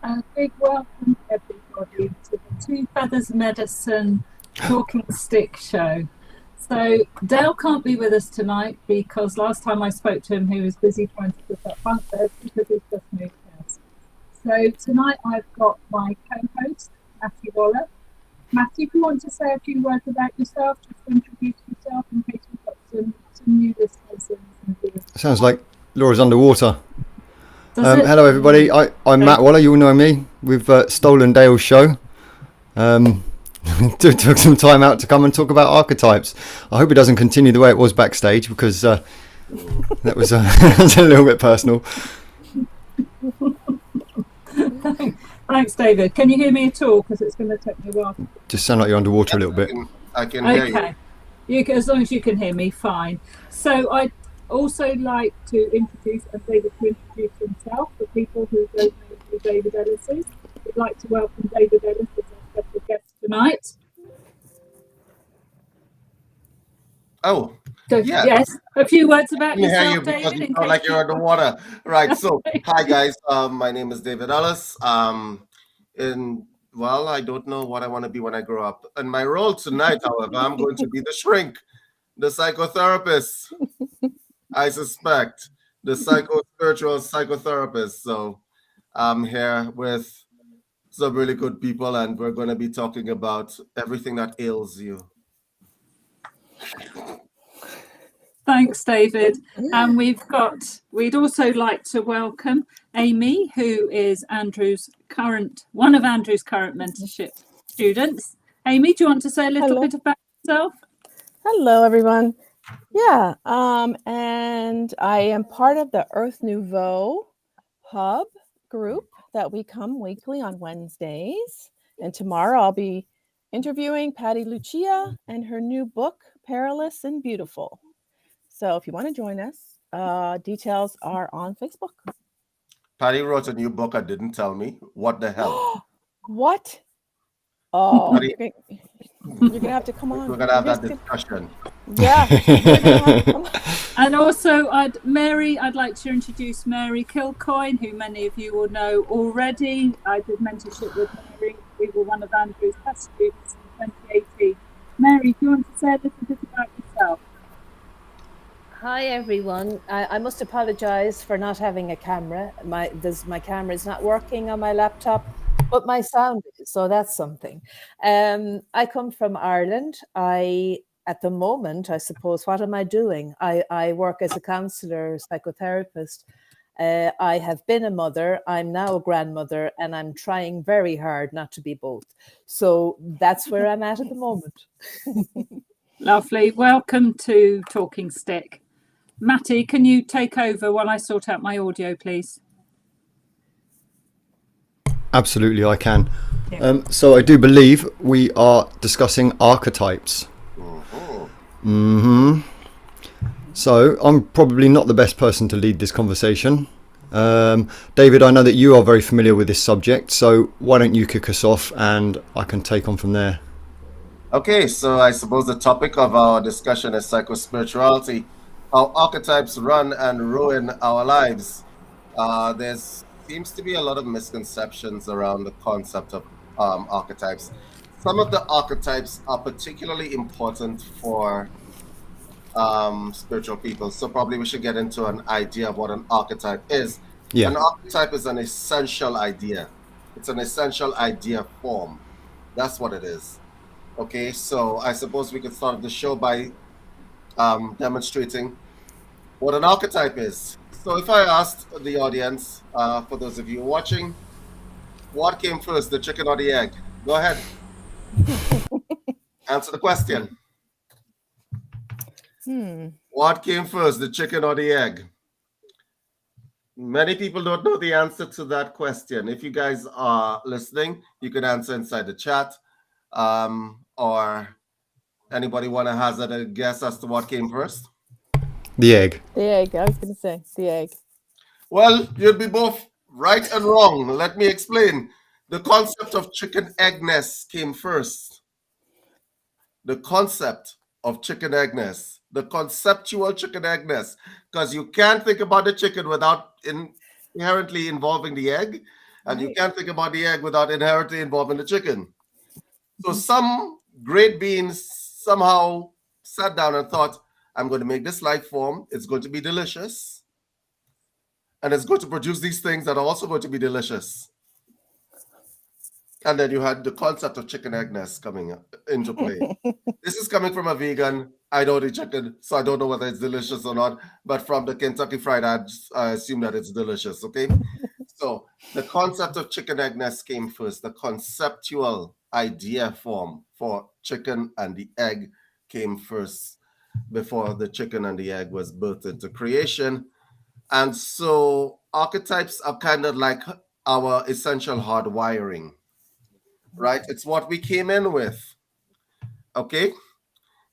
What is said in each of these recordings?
A big welcome, everybody, to the Two Feathers Medicine Talking Stick Show. So, Dale can't be with us tonight because last time I spoke to him, he was busy trying to put up bunk beds because he's just moved house. So, tonight I've got my co host, Matty Waller. Matty, if you want to say a few words about yourself, just introduce yourself in case we've got some new listeners and viewers. Sounds like Laura's underwater. Does it? Hello, everybody. I'm Matt Waller. You all know me. We've stolen Dale's show. Took some time out to come and talk about archetypes. I hope it doesn't continue the way it was backstage because that was a little bit personal. Thanks, David. Can you hear me at all? Because it's going to take me a while. Just sound like you're underwater a little bit. I can hear you. Okay. As long as you can hear me, fine. So I'd also like to introduce David to introduce himself for people who don't know who David Ellis is. We'd like to welcome David Ellis as our special guest tonight. Oh, yeah. Yes, a few words about I hear you yourself, because David. you sound like you're underwater. Right. So, hi guys. My name is David Ellis. I don't know what I want to be when I grow up. And my role tonight, however, I'm going to be the shrink, the psychotherapist. I suspect the spiritual psychotherapist. So I'm here with some really good people, and we're going to be talking about everything that ails you. Thanks, David. And we'd also like to welcome Amy, who is one of Andrew's current mentorship students. Amy, do you want to say a little bit about yourself? Hello, everyone. Yeah, and I am part of the Earth Nouveau Hub group that we come weekly on Wednesdays. And tomorrow I'll be interviewing Patty Lucia and her new book, Perilous and Beautiful. So if you want to join us, details are on Facebook. Patty wrote a new book and didn't tell me. What the hell? What? Oh, Patty, you're going to have to come on. We're going to have that discussion. Yeah. And also, I'd like to introduce Mary Kilcoyne, who many of you will know already. I did mentorship with Mary. We were one of Andrew's best students in 2018. Mary, do you want to say a little bit about yourself? Hi everyone. I must apologize for not having a camera. My camera is not working on my laptop, but my sound is, so that's something. I come from Ireland. At the moment, I suppose, what am I doing? I work as a counselor, psychotherapist. I have been a mother. I'm now a grandmother, and I'm trying very hard not to be both. So that's where I'm at the moment. Lovely. Welcome to Talking Stick. Matty, can you take over while I sort out my audio, please? Absolutely, I can. Yeah. So I do believe we are discussing archetypes. So I'm probably not the best person to lead this conversation. David, I know that you are very familiar with this subject, so why don't you kick us off and I can take on from there. Okay, so I suppose the topic of our discussion is psychospirituality, how archetypes run and ruin our lives. There seems to be a lot of misconceptions around the concept of archetypes. Some of the archetypes are particularly important for spiritual people, so probably we should get into an idea of what an archetype is. Yeah. An archetype is an essential idea. It's an essential idea form. That's what it is. Okay, so I suppose we could start the show by demonstrating what an archetype is. So if I asked the audience, for those of you watching, what came first, the chicken or the egg? Go ahead. Answer the question. What came first, the chicken or the egg? Many people don't know the answer to that question. If you guys are listening, you can answer inside the chat. Or anybody want to hazard a guess as to what came first? The egg. The egg. I was going to say the egg. Well, you'd be both right and wrong. Let me explain. The concept of chicken egg nest came first. The concept of chicken egg nest, the conceptual chicken egg nest, because you can't think about the chicken without inherently involving the egg. And you can't think about the egg without inherently involving the chicken. So some great beings somehow sat down and thought, I'm going to make this life form. It's going to be delicious. And it's going to produce these things that are also going to be delicious. And then you had the concept of chicken egg nest coming into play. This is coming from a vegan. I don't eat chicken, so I don't know whether it's delicious or not. But from the Kentucky Fried, I assume that it's delicious, okay? So the concept of chicken egg nest came first. The conceptual idea form for chicken and the egg came first before the chicken and the egg was birthed into creation. And so archetypes are kind of like our essential hardwiring, right? It's what we came in with, okay?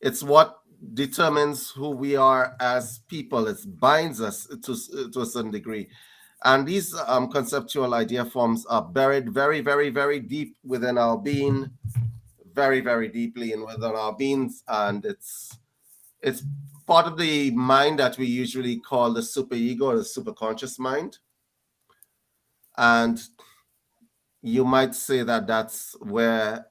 It's what determines who we are as people. It binds us to a certain degree. And these conceptual idea forms are buried very, very, very deep within our being, very, very deeply within our beings. And it's part of the mind that we usually call the superego or the superconscious mind. And you might say that that's where,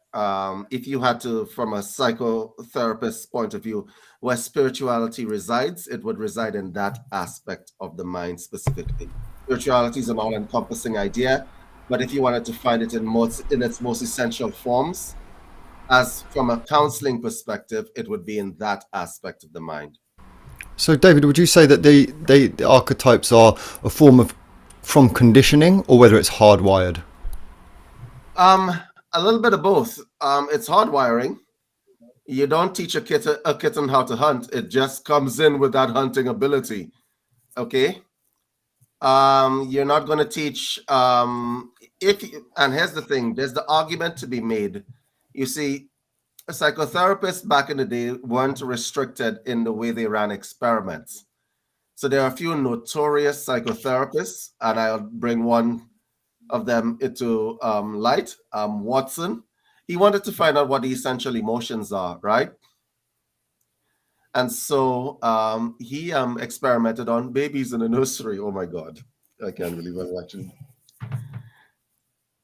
if you had to, from a psychotherapist point of view, where spirituality resides, it would reside in that aspect of the mind specifically. Spirituality is an all-encompassing idea, but if you wanted to find it in its most essential forms, as from a counseling perspective, it would be in that aspect of the mind. So, David, would you say that the archetypes are a form from conditioning, or whether it's hardwired? A little bit of both. It's hardwiring. You don't teach a kitten how to hunt. It just comes in with that hunting ability. Okay. You're not going to teach. And here's the thing: there's the argument to be made. You see, psychotherapists back in the day weren't restricted in the way they ran experiments. So there are a few notorious psychotherapists, and I'll bring one of them into light. Watson. He wanted to find out what the essential emotions are, right? And so he experimented on babies in a nursery. Oh my God, I can't believe I'm actually.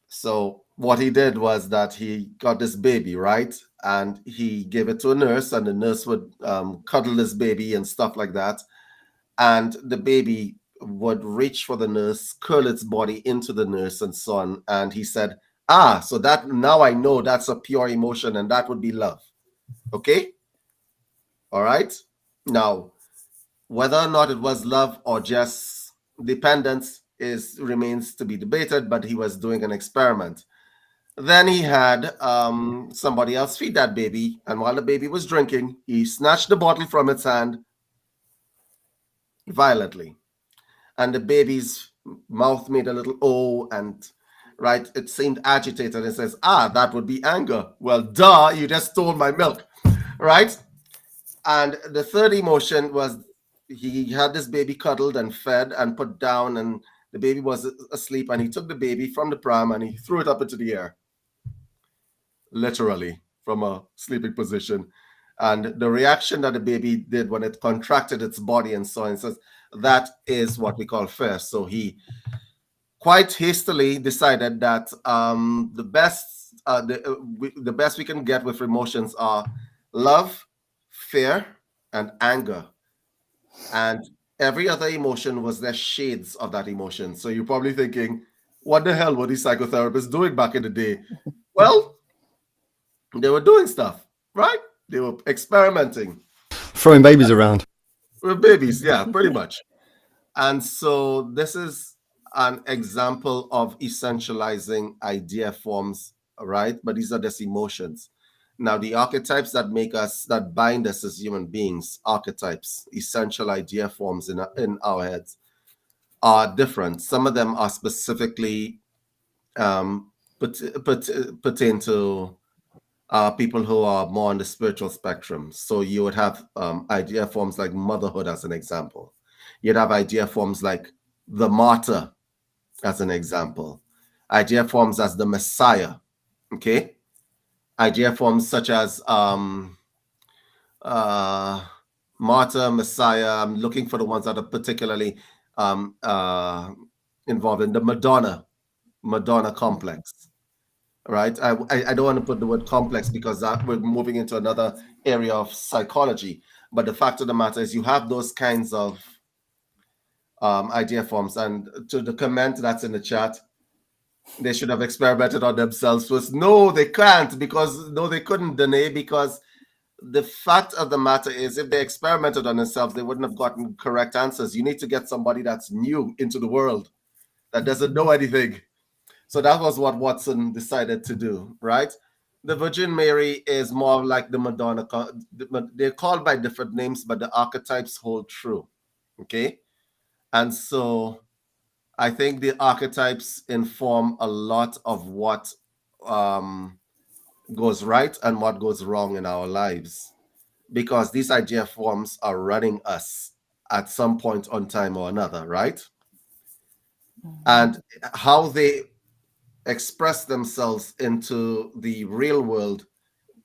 So what he did was that he got this baby, right? And he gave it to a nurse, and the nurse would cuddle this baby and stuff like that. And the baby would reach for the nurse, curl its body into the nurse, and so on. And he said, so that now I know that's a pure emotion, and that would be love. Okay? All right? Now, whether or not it was love or just dependence remains to be debated, but he was doing an experiment. Then he had somebody else feed that baby, and while the baby was drinking, he snatched the bottle from its hand violently. And the baby's mouth made a little O, and right, it seemed agitated. It says, that would be anger. Well, duh, you just stole my milk, right? And the third emotion was he had this baby cuddled and fed and put down, and the baby was asleep, and he took the baby from the pram and he threw it up into the air, literally from a sleeping position. And the reaction that the baby did when it contracted its body and so on, says that is what we call fear. So he quite hastily decided that the best we can get with emotions are love, fear, and anger. And every other emotion was their shades of that emotion. So you're probably thinking, what the hell were these psychotherapists doing back in the day? Well, they were doing stuff, right? They were experimenting. Throwing babies around. With babies, yeah, pretty much. And so this is an example of essentializing idea forms, right? But these are just emotions. Now, the archetypes that bind us as human beings, archetypes, essential idea forms in our heads, are different. Some of them are specifically pertain to people who are more on the spiritual spectrum. So you would have idea forms like motherhood as an example. You'd have idea forms like the martyr as an example. Idea forms as the Messiah, okay? Idea forms such as martyr, Messiah. I'm looking for the ones that are particularly involved in the Madonna, Madonna complex, right? I don't want to put the word complex because that we're moving into another area of psychology. But the fact of the matter is you have those kinds of idea forms. And to the comment that's in the chat, they should have experimented on themselves first. No, they can't, because no, they couldn't, Danae, because the fact of the matter is if they experimented on themselves, they wouldn't have gotten correct answers. You need to get somebody that's new into the world, that doesn't know anything. So that was what Watson decided to do, right? The Virgin Mary is more like the Madonna. They're called by different names, but the archetypes hold true, okay? And so I think the archetypes inform a lot of what goes right and what goes wrong in our lives, because these idea forms are running us at some point on time or another, right? And how they express themselves into the real world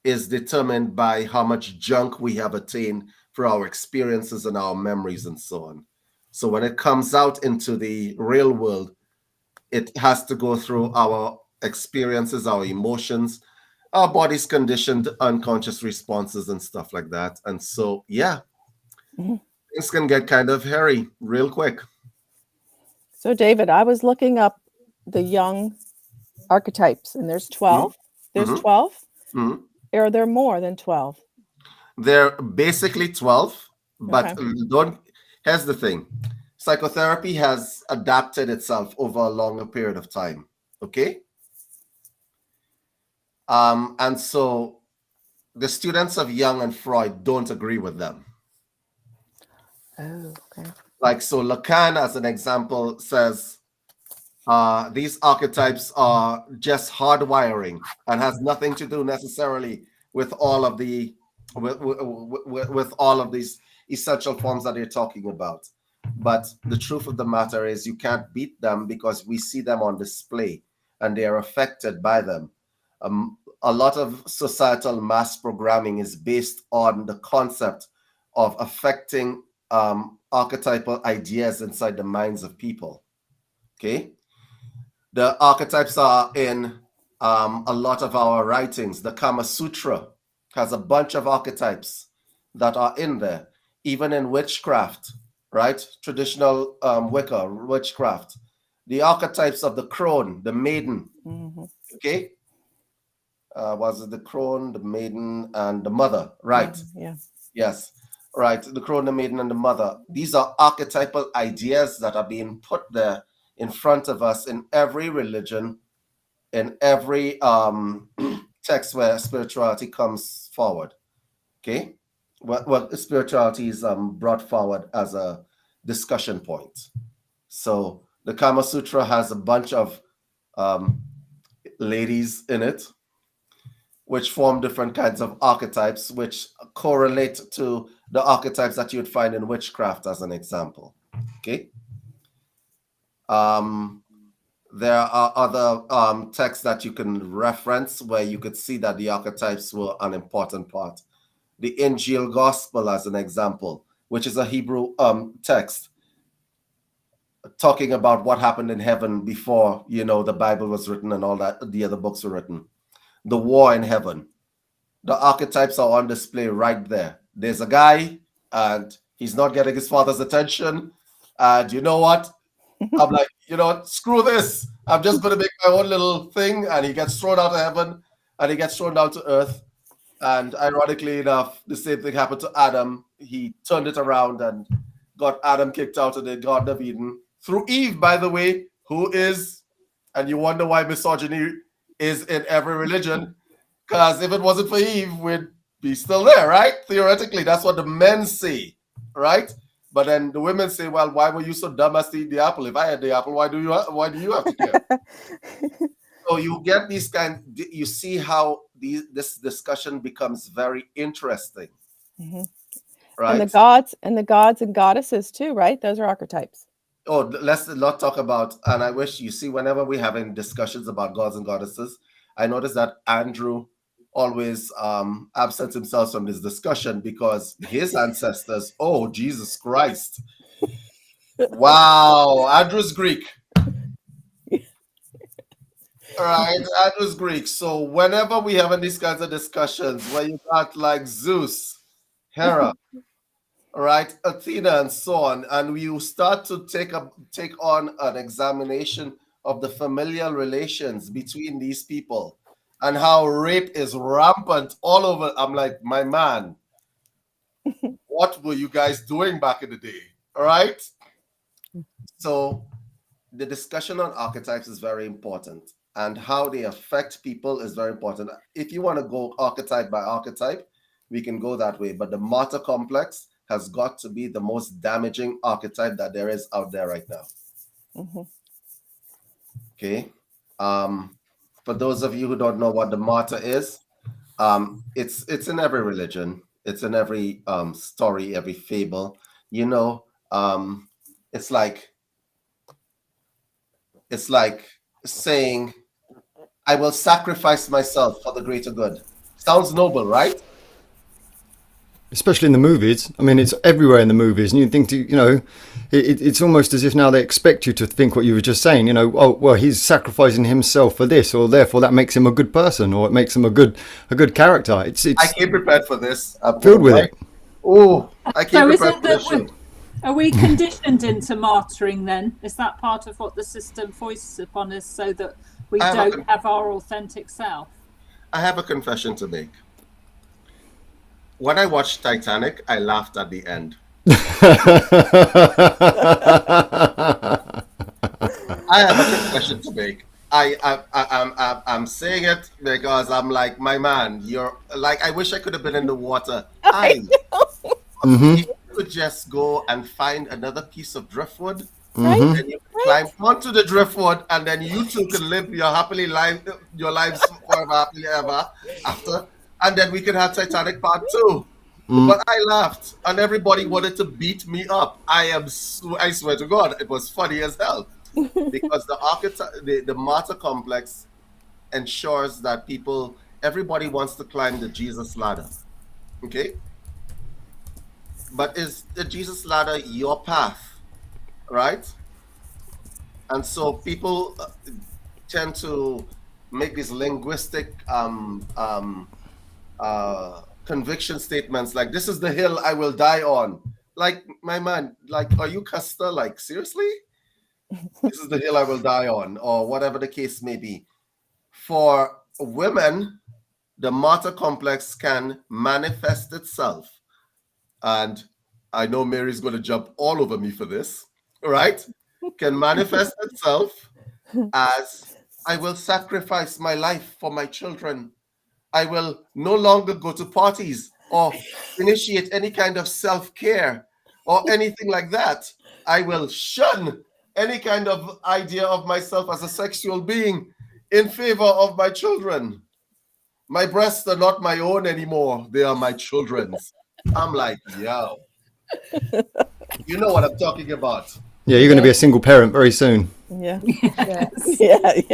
is determined by how much junk we have attained through our experiences and our memories and so on. So when it comes out into the real world, it has to go through our experiences, our emotions, our body's conditioned unconscious responses and stuff like that. And so, yeah, things can get kind of hairy real quick. So, David, I was looking up the young archetypes, and there's 12. There's 12? Or are there more than 12? They're basically 12, but here's the thing. Psychotherapy has adapted itself over a longer period of time, okay? And so the students of Jung and Freud don't agree with them. Oh, okay. Like, so Lacan, as an example, says these archetypes are just hardwiring and has nothing to do necessarily with all of the with all of these essential forms that they're talking about. But the truth of the matter is you can't beat them because we see them on display and they are affected by them. A lot of societal mass programming is based on the concept of affecting archetypal ideas inside the minds of people. Okay? The archetypes are in a lot of our writings. The Kama Sutra has a bunch of archetypes that are in there, even in witchcraft, right? Traditional Wicca, witchcraft. The archetypes of the crone, the maiden, okay? Was it the crone, the maiden, and the mother, right? Yeah. Yes, right. The crone, the maiden, and the mother. These are archetypal ideas that are being put there in front of us in every religion, in every text where spirituality comes forward. Okay? Well, spirituality is brought forward as a discussion point. So the Kama Sutra has a bunch of ladies in it, which form different kinds of archetypes, which correlate to the archetypes that you'd find in witchcraft, as an example. Okay? There are other texts that you can reference where you could see that the archetypes were an important part. The Injil Gospel, as an example, which is a Hebrew text talking about what happened in heaven before, the Bible was written and all that, the other books were written. The war in heaven. The archetypes are on display right there. There's a guy and he's not getting his father's attention. And you know what? I'm like, screw this. I'm just going to make my own little thing. And he gets thrown out of heaven and he gets thrown down to earth. And ironically enough, the same thing happened to Adam. He turned it around and got Adam kicked out of the Garden of Eden through Eve, by the way, who is, and you wonder why misogyny is in every religion, because if it wasn't for Eve, we'd be still there, right? Theoretically, that's what the men say, right? But then the women say, well, why were you so dumb as to eat the apple? If I had the apple, why do you have to care? So you get these you see how this discussion becomes very interesting. Right? And the gods and goddesses too, right? Those are archetypes. Oh, let's not talk about, and I wish you see whenever we're having discussions about gods and goddesses, I notice that Andrew always absents himself from this discussion because his ancestors, oh, Jesus Christ. Wow, Andrew's Greek. All right, that was Greek. So whenever we have these kinds of discussions where you got like Zeus, Hera, all right, Athena, and so on, and you start to take on an examination of the familial relations between these people and how rape is rampant all over. I'm like, my man, what were you guys doing back in the day? All right. So the discussion on archetypes is very important, and how they affect people is very important. If you want to go archetype by archetype, we can go that way. But the martyr complex has got to be the most damaging archetype that there is out there right now. Mm-hmm. Okay. For those of you who don't know what the martyr is, it's in every religion. It's in every story, every fable. You know, it's like saying, I will sacrifice myself for the greater good. Sounds noble, right? Especially in the movies. I mean, it's everywhere in the movies, and you think, it's almost as if now they expect you to think what you were just saying. Oh, well, he's sacrificing himself for this, or therefore that makes him a good person, or it makes him a good character. It's I came prepared for this. I'm filled with it. Oh, I came So prepared for this show. are we conditioned into martyring then? Is that part of what the system foists upon us so that we don't have our authentic self? I have a confession to make. When I watched Titanic, I laughed at the end. I have a confession to make. I'm saying it because I'm like, my man, you're like, I wish I could have been in the water. If you could just go and find another piece of driftwood, and you climb onto the driftwood, and then you two can live your lives forever, happily ever after. And then we can have Titanic Part 2. But I laughed, and everybody wanted to beat me up. I swear to God, it was funny as hell. Because the martyr complex ensures that everybody wants to climb the Jesus ladder. Okay? But is the Jesus ladder your path? Right? And so people tend to make these linguistic conviction statements like, this is the hill I will die on. Like, my man, like, are you Custer? Like, seriously? This is the hill I will die on, or whatever the case may be. For women, the martyr complex can manifest itself. And I know Mary's going to jump all over me for this, right? Can manifest itself as, I will sacrifice my life for my children. I will no longer go to parties or initiate any kind of self-care or anything like that. I will shun any kind of idea of myself as a sexual being in favor of my children. My breasts are not my own anymore. They are my children's. I'm like, yo. You know what I'm talking about. Yeah, you're going to be a single parent very soon. Yeah. Yeah.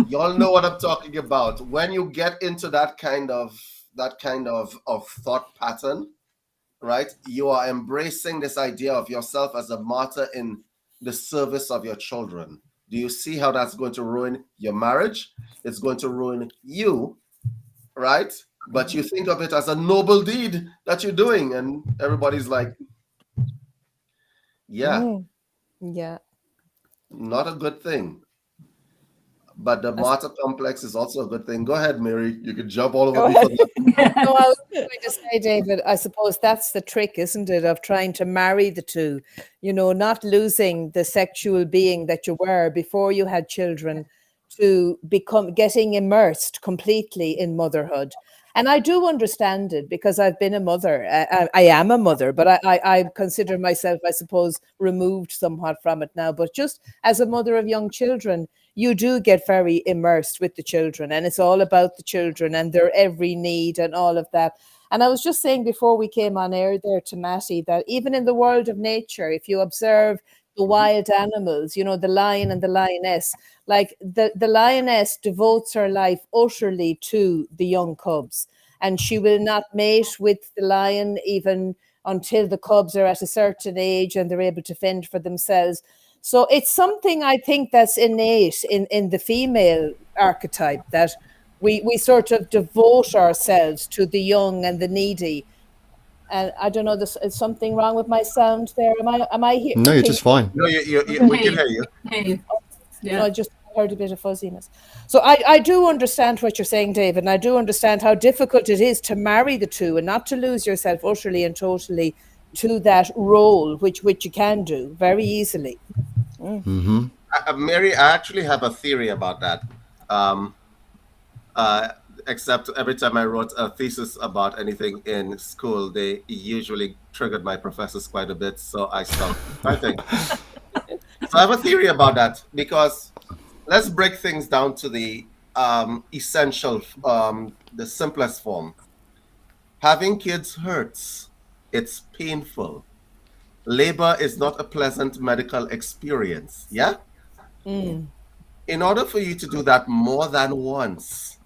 Y'all know what I'm talking about. When you get into that kind of thought pattern, right? You are embracing this idea of yourself as a martyr in the service of your children. Do you see how that's going to ruin your marriage? It's going to ruin you, right? But you think of it as a noble deed that you're doing, and everybody's like, yeah, not a good thing. But the martyr complex is also a good thing. Go ahead, Mary. You can jump all over me for that. No, I was going to say, David, I suppose that's the trick, isn't it, of trying to marry the two, not losing the sexual being that you were before you had children, to getting immersed completely in motherhood. And I do understand it because I've been a mother. I am a mother, but I consider myself, I suppose, removed somewhat from it now. But just as a mother of young children, you do get very immersed with the children, and it's all about the children and their every need and all of that. And I was just saying before we came on air there to Matty that even in the world of nature, if you observe the wild animals, the lion and the lioness, like the lioness devotes her life utterly to the young cubs, and she will not mate with the lion even until the cubs are at a certain age and they're able to fend for themselves. So it's something I think that's innate in the female archetype, that we sort of devote ourselves to the young and the needy. And I don't know, is something wrong with my sound there? Am I here? No, you're just fine. No, we can hear you. Yeah. No, I just heard a bit of fuzziness. So I do understand what you're saying, David, and I do understand how difficult it is to marry the two and not to lose yourself utterly and totally to that role, which you can do very easily. Mary, I actually have a theory about that. Except every time I wrote a thesis about anything in school, they usually triggered my professors quite a bit, so I stopped writing. So I have a theory about that, because let's break things down to the essential, the simplest form. Having kids hurts. It's painful. Labor is not a pleasant medical experience, yeah? In order for you to do that more than once,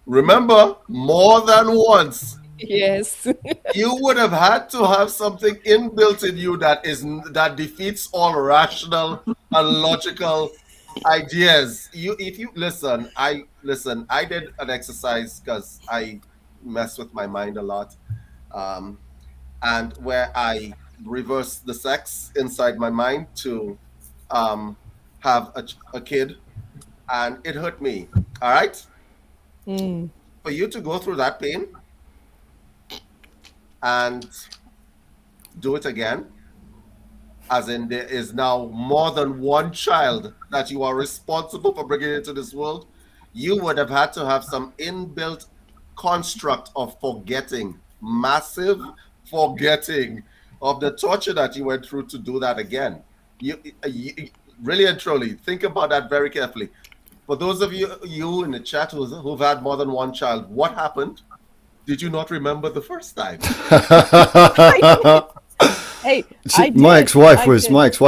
remember, more than once, Yes. you would have had to have something inbuilt in you that defeats all rational and logical ideas. If you listen, I did an exercise because I mess with my mind a lot, and where I reverse the sex inside my mind to have a kid, and it hurt me. All right. For you to go through that pain and do it again, as in there is now more than one child that you are responsible for bringing into this world, you would have had to have some inbuilt construct of forgetting, massive forgetting of the torture that you went through to do that again. You really and truly think about that very carefully. For those of you in the chat who've had more than one child, what happened? Did you not remember the first time? Hey, my ex-wife,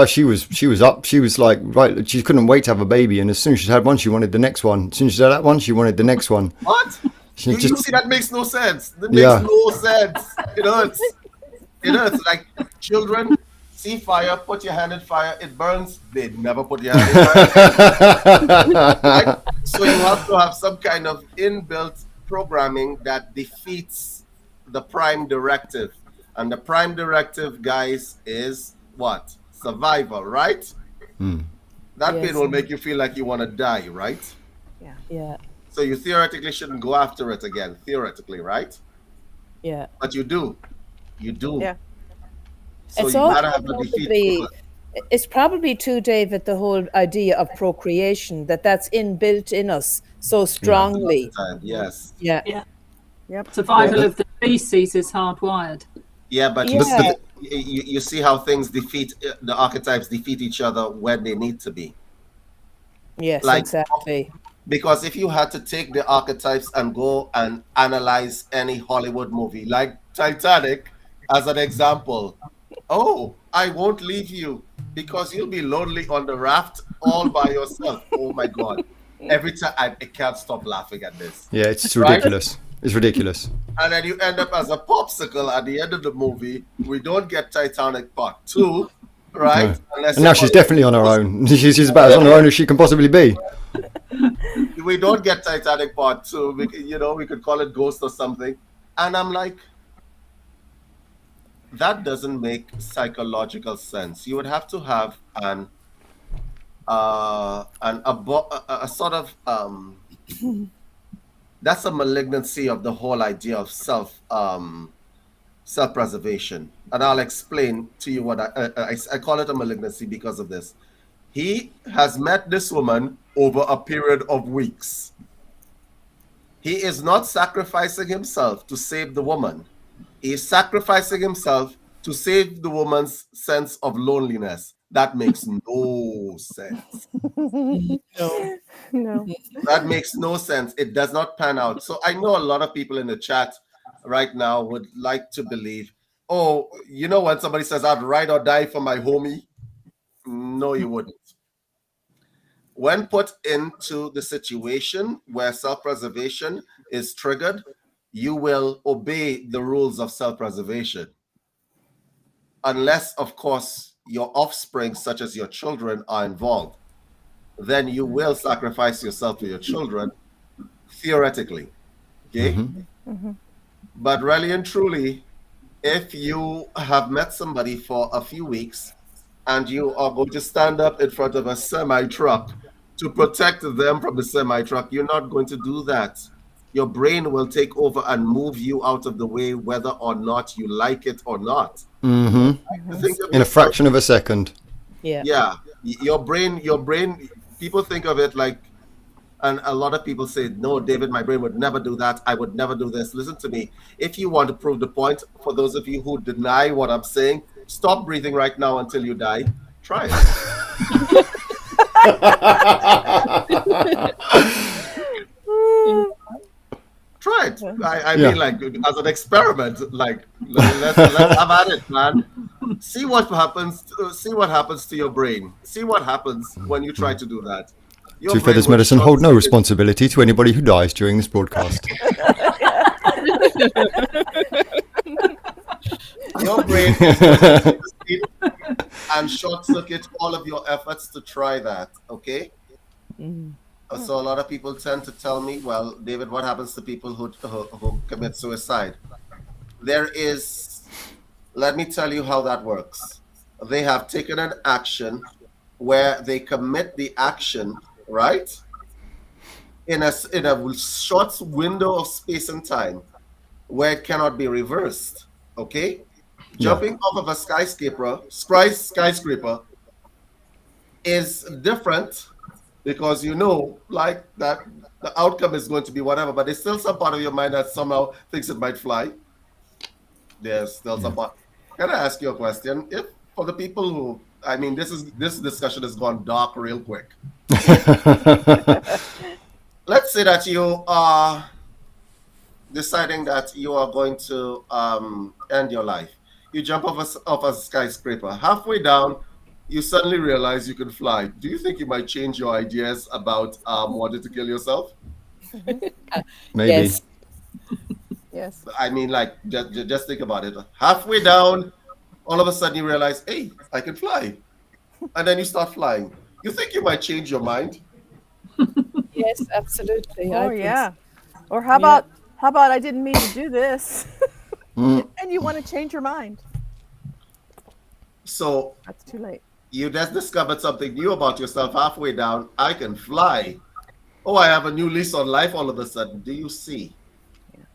she was up. She was like, right, she couldn't wait to have a baby, and as soon as she'd had one, she wanted the next one. As soon as she had that one, she wanted the next one. What? You see, that makes no sense. It makes no sense. It hurts. Like children see fire, put your hand in fire, it burns. They never put your hand in fire. Right? So you have to have some kind of inbuilt programming that defeats the prime directive. And the prime directive, guys, is what? Survival, right? That pain will make you feel like you want to die, right? Yeah. So you theoretically shouldn't go after it again, theoretically, right? Yeah. But you do. Yeah. So you gotta have a defeat. It's probably too, David, the whole idea of procreation, that's inbuilt in us so strongly. Yes. Yeah. Yep. Survival of the species is hardwired. Yeah, but you see how things the archetypes defeat each other when they need to be. Yes, exactly. Because if you had to take the archetypes and go and analyze any Hollywood movie, like Titanic, as an example, oh, I won't leave you because you'll be lonely on the raft all by yourself. Oh my God. Every time I can't stop laughing at this. Yeah, it's ridiculous. It's ridiculous. And then you end up as a popsicle at the end of the movie. We don't get Titanic Part 2, right? No. And now she's definitely on her own. She's about as on her own as she can possibly be. We don't get Titanic Part 2. We could call it Ghost or something. And I'm like, that doesn't make psychological sense. You would have to have a sort of that's a malignancy of the whole idea of self-preservation. And I'll explain to you what I call it a malignancy because of this. He has met this woman over a period of weeks. He is not sacrificing himself to save the woman. He is sacrificing himself to save the woman's sense of loneliness. That makes no sense. No. That makes no sense. It does not pan out. So I know a lot of people in the chat right now would like to believe, oh, when somebody says I'd ride or die for my homie, no, you wouldn't. When put into the situation where self-preservation is triggered, you will obey the rules of self-preservation. Unless, of course, your offspring, such as your children, are involved, then you will sacrifice yourself to your children, theoretically. Okay? But really and truly, if you have met somebody for a few weeks and you are going to stand up in front of a semi-truck to protect them from the semi-truck, you're not going to do that. Your brain will take over and move you out of the way, whether or not you like it or not. In a fraction of a second. Yeah. Your brain, people think of it like, and a lot of people say, no, David, my brain would never do that. I would never do this. Listen to me. If you want to prove the point, for those of you who deny what I'm saying, stop breathing right now until you die. Try it. Try it. I mean, like, as an experiment, like, let's have at it, man. See what happens. See what happens to your brain. See what happens when you try to do that. Two Feathers Medicine hold no responsibility to anybody who dies during this broadcast. Your brain is and short circuit all of your efforts to try that. Okay. So a lot of people tend to tell me, well, David, what happens to people who commit suicide? Let me tell you how that works. They have taken an action where they commit the action, right, in a short window of space and time where it cannot be reversed. Okay? Jumping off of a skyscraper is different, because you know, like, that the outcome is going to be whatever, but there's still some part of your mind that somehow thinks it might fly. There's still some part. Can I ask you a question? If, for the people who, I mean, this discussion has gone dark real quick. Let's say that you are deciding that you are going to end your life. You jump off a skyscraper. Halfway down, you suddenly realize you can fly. Do you think you might change your ideas about wanting to kill yourself? Maybe. Yes. I mean, like, just think about it. Halfway down, all of a sudden you realize, hey, I can fly. And then you start flying. You think you might change your mind? Yes, absolutely. Oh, yeah. Or how about I didn't mean to do this, and you want to change your mind? So That's too late. You just discovered something new about yourself halfway down. I can fly. Oh, I have a new lease on life all of a sudden. Do you see?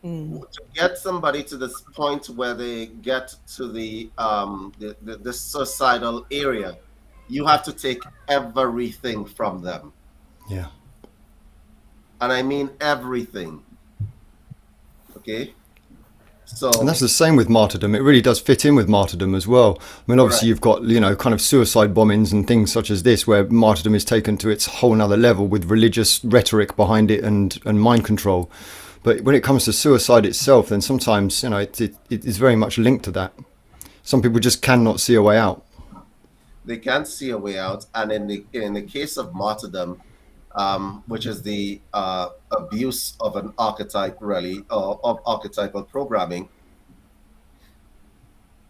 To get somebody to this point where they get to the suicidal area, you have to take everything from them. Yeah. And I mean everything. Okay? So, and that's the same with martyrdom. It really does fit in with martyrdom as well. I mean, obviously you've got, kind of suicide bombings and things such as this, where martyrdom is taken to its whole nother level with religious rhetoric behind it and mind control. But when it comes to suicide itself, then sometimes, it is very much linked to that. Some people just cannot see a way out. They can't see a way out. And in the case of martyrdom, which is the abuse of an archetype, really, of archetypal programming.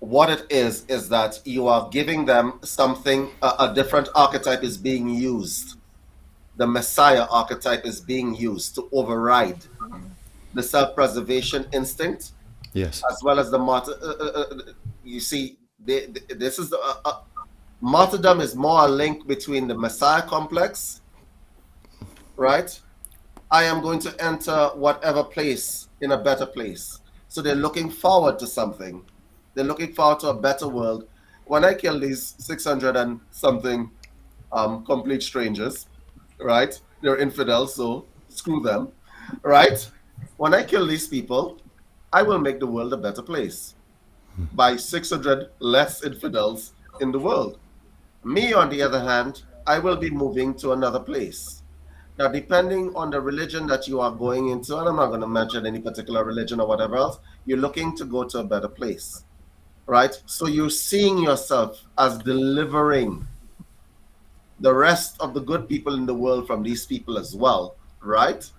What it is that you are giving them something, a different archetype is being used. The Messiah archetype is being used to override the self-preservation instinct. Yes. As well as the you see, this is the martyrdom is more a link between the Messiah complex. Right? I am going to enter whatever place in a better place. So they're looking forward to something. They're looking forward to a better world. When I kill these 600 and something complete strangers, right? They're infidels, so screw them, right? When I kill these people, I will make the world a better place by 600 less infidels in the world. Me, on the other hand, I will be moving to another place. Now, depending on the religion that you are going into, and I'm not going to mention any particular religion or whatever else, you're looking to go to a better place, right? So you're seeing yourself as delivering the rest of the good people in the world from these people as well, right?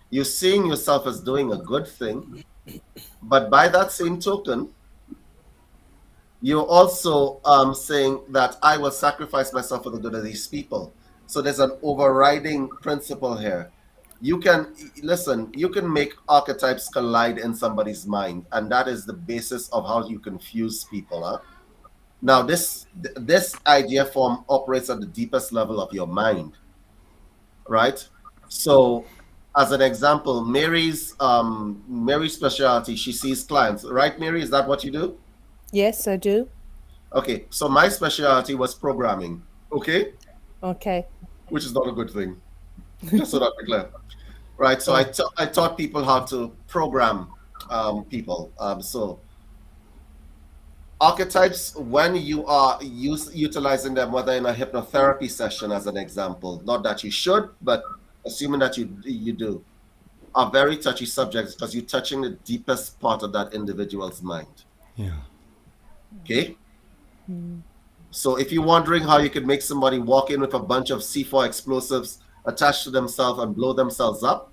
You're seeing yourself as doing a good thing, but by that same token, you're also saying that I will sacrifice myself for the good of these people. So there's an overriding principle here. You can listen, you can make archetypes collide in somebody's mind, and that is the basis of how you confuse people. Huh? Now, this idea form operates at the deepest level of your mind, right? So, as an example, Mary's specialty, she sees clients, right, Mary? Is that what you do? Yes, I do. Okay, so my specialty was programming. Okay, Okay. which is not a good thing. Just so that we're clear, right? So I taught people how to program people. So archetypes, when you are utilizing them, whether in a hypnotherapy session, as an example, not that you should, but assuming that you do, are very touchy subjects because you're touching the deepest part of that individual's mind. Yeah. Okay. So if you're wondering how you could make somebody walk in with a bunch of C4 explosives attached to themselves and blow themselves up,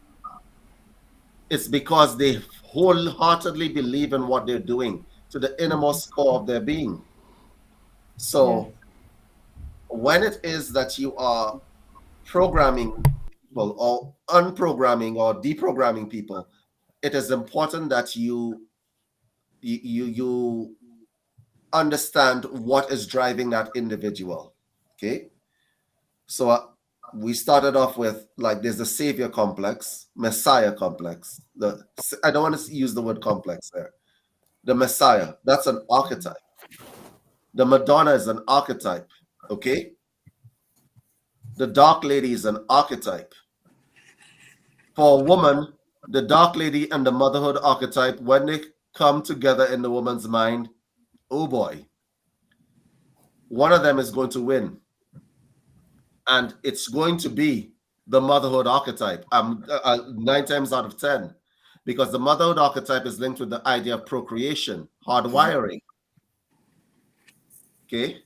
it's because they wholeheartedly believe in what they're doing to the innermost core of their being. So when it is that you are programming people or unprogramming or deprogramming people, it is important that you understand what is driving that individual. Okay, so we started off with, like, there's the savior complex, messiah complex. I don't want to use the word complex there. The messiah, that's an archetype. The Madonna is an archetype. Okay, the dark lady is an archetype. For a woman, the dark lady and the motherhood archetype, when they come together in the woman's mind, oh boy, one of them is going to win. And it's going to be the motherhood archetype 9 times out of 10, because the motherhood archetype is linked with the idea of procreation, hardwiring. Okay.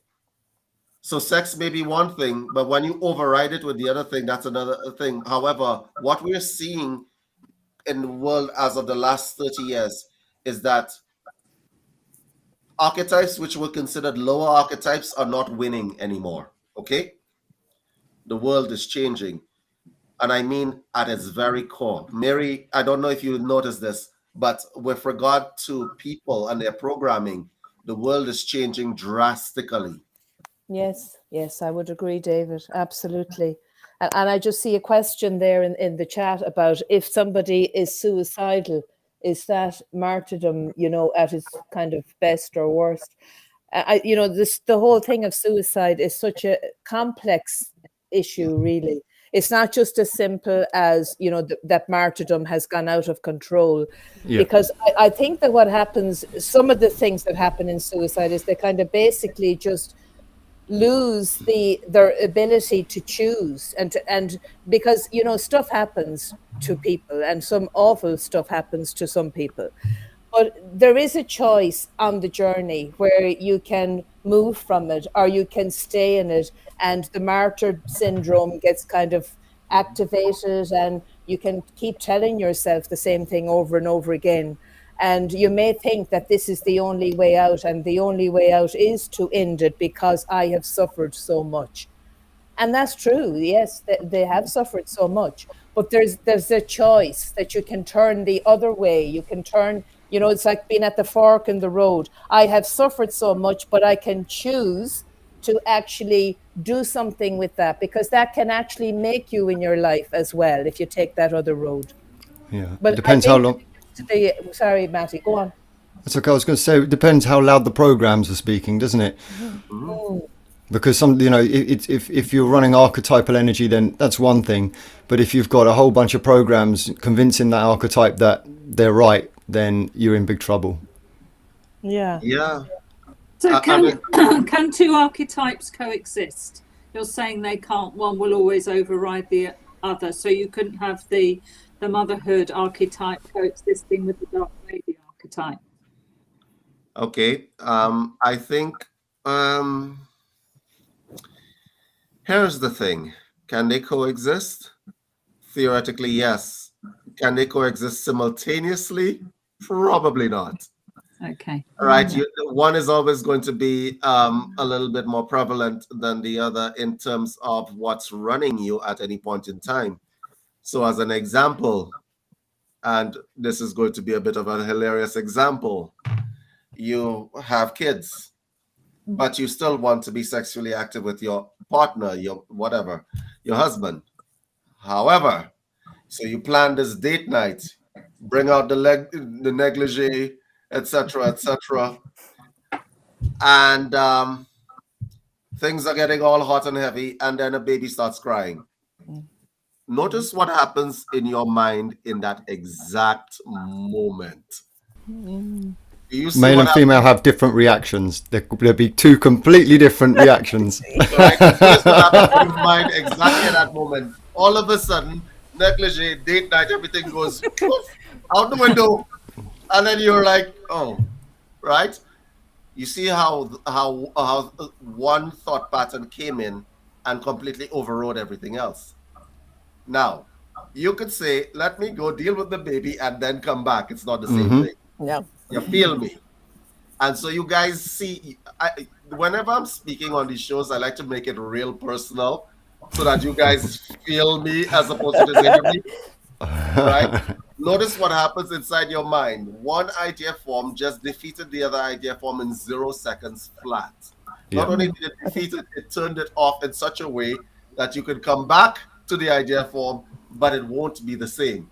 So sex may be one thing, but when you override it with the other thing, that's another thing. However, what we're seeing in the world as of the last 30 years is that archetypes which were considered lower archetypes are not winning anymore. Okay? The world is changing. And I mean at its very core. Mary, I don't know if you noticed this, but with regard to people and their programming, the world is changing drastically. Yes, I would agree, David. Absolutely. And I just see a question there in the chat about if somebody is suicidal, is that martyrdom, at its kind of best or worst? The whole thing of suicide is such a complex issue, really. It's not just as simple as, that martyrdom has gone out of control. Yeah. Because I think that what happens, some of the things that happen in suicide is they kind of basically just lose their ability to choose, and because stuff happens to people, and some awful stuff happens to some people, but there is a choice on the journey where you can move from it or you can stay in it, and the martyr syndrome gets kind of activated, and you can keep telling yourself the same thing over and over again. And you may think that this is the only way out, and the only way out is to end it because I have suffered so much. And that's true. Yes, they have suffered so much. But there's a choice that you can turn the other way. You can turn, it's like being at the fork in the road. I have suffered so much, but I can choose to actually do something with that, because that can actually make you in your life as well if you take that other road. Yeah, but it depends how long. Sorry, Matty, go on. That's okay. I was going to say, it depends how loud the programs are speaking, doesn't it? Mm-hmm. Because if you're running archetypal energy, then that's one thing. But if you've got a whole bunch of programs convincing that archetype that they're right, then you're in big trouble. Yeah. Yeah. So can two archetypes coexist? You're saying they can't. One will always override the other. So you couldn't have the motherhood archetype coexisting with the dark lady archetype. Okay. I think here's the thing. Can they coexist? Theoretically, yes. Can they coexist simultaneously? Probably not. Okay. Right. One is always going to be a little bit more prevalent than the other in terms of what's running you at any point in time. So as an example, and this is going to be a bit of a hilarious example, you have kids, but you still want to be sexually active with your partner, your whatever, your husband. However, so you plan this date night, bring out the negligee, etc., etc., and things are getting all hot and heavy, and then a baby starts crying. Notice what happens in your mind in that exact moment. You see Male and female have different reactions. There'll be two completely different reactions. Right? Notice what happens in your mind exactly at that moment. All of a sudden, negligee, date night, everything goes poof, out the window, and then you're like, oh, right? You see how one thought pattern came in and completely overrode everything else. Now, you could say, let me go deal with the baby and then come back. It's not the same thing. No. You feel me? And so you guys see, whenever I'm speaking on these shows, I like to make it real personal so that you guys feel me as opposed to just hear me. Right? Notice what happens inside your mind. One idea form just defeated the other idea form in 0 seconds flat. Not only did it defeat it, it turned it off in such a way that you could come back to the idea form, but it won't be the same.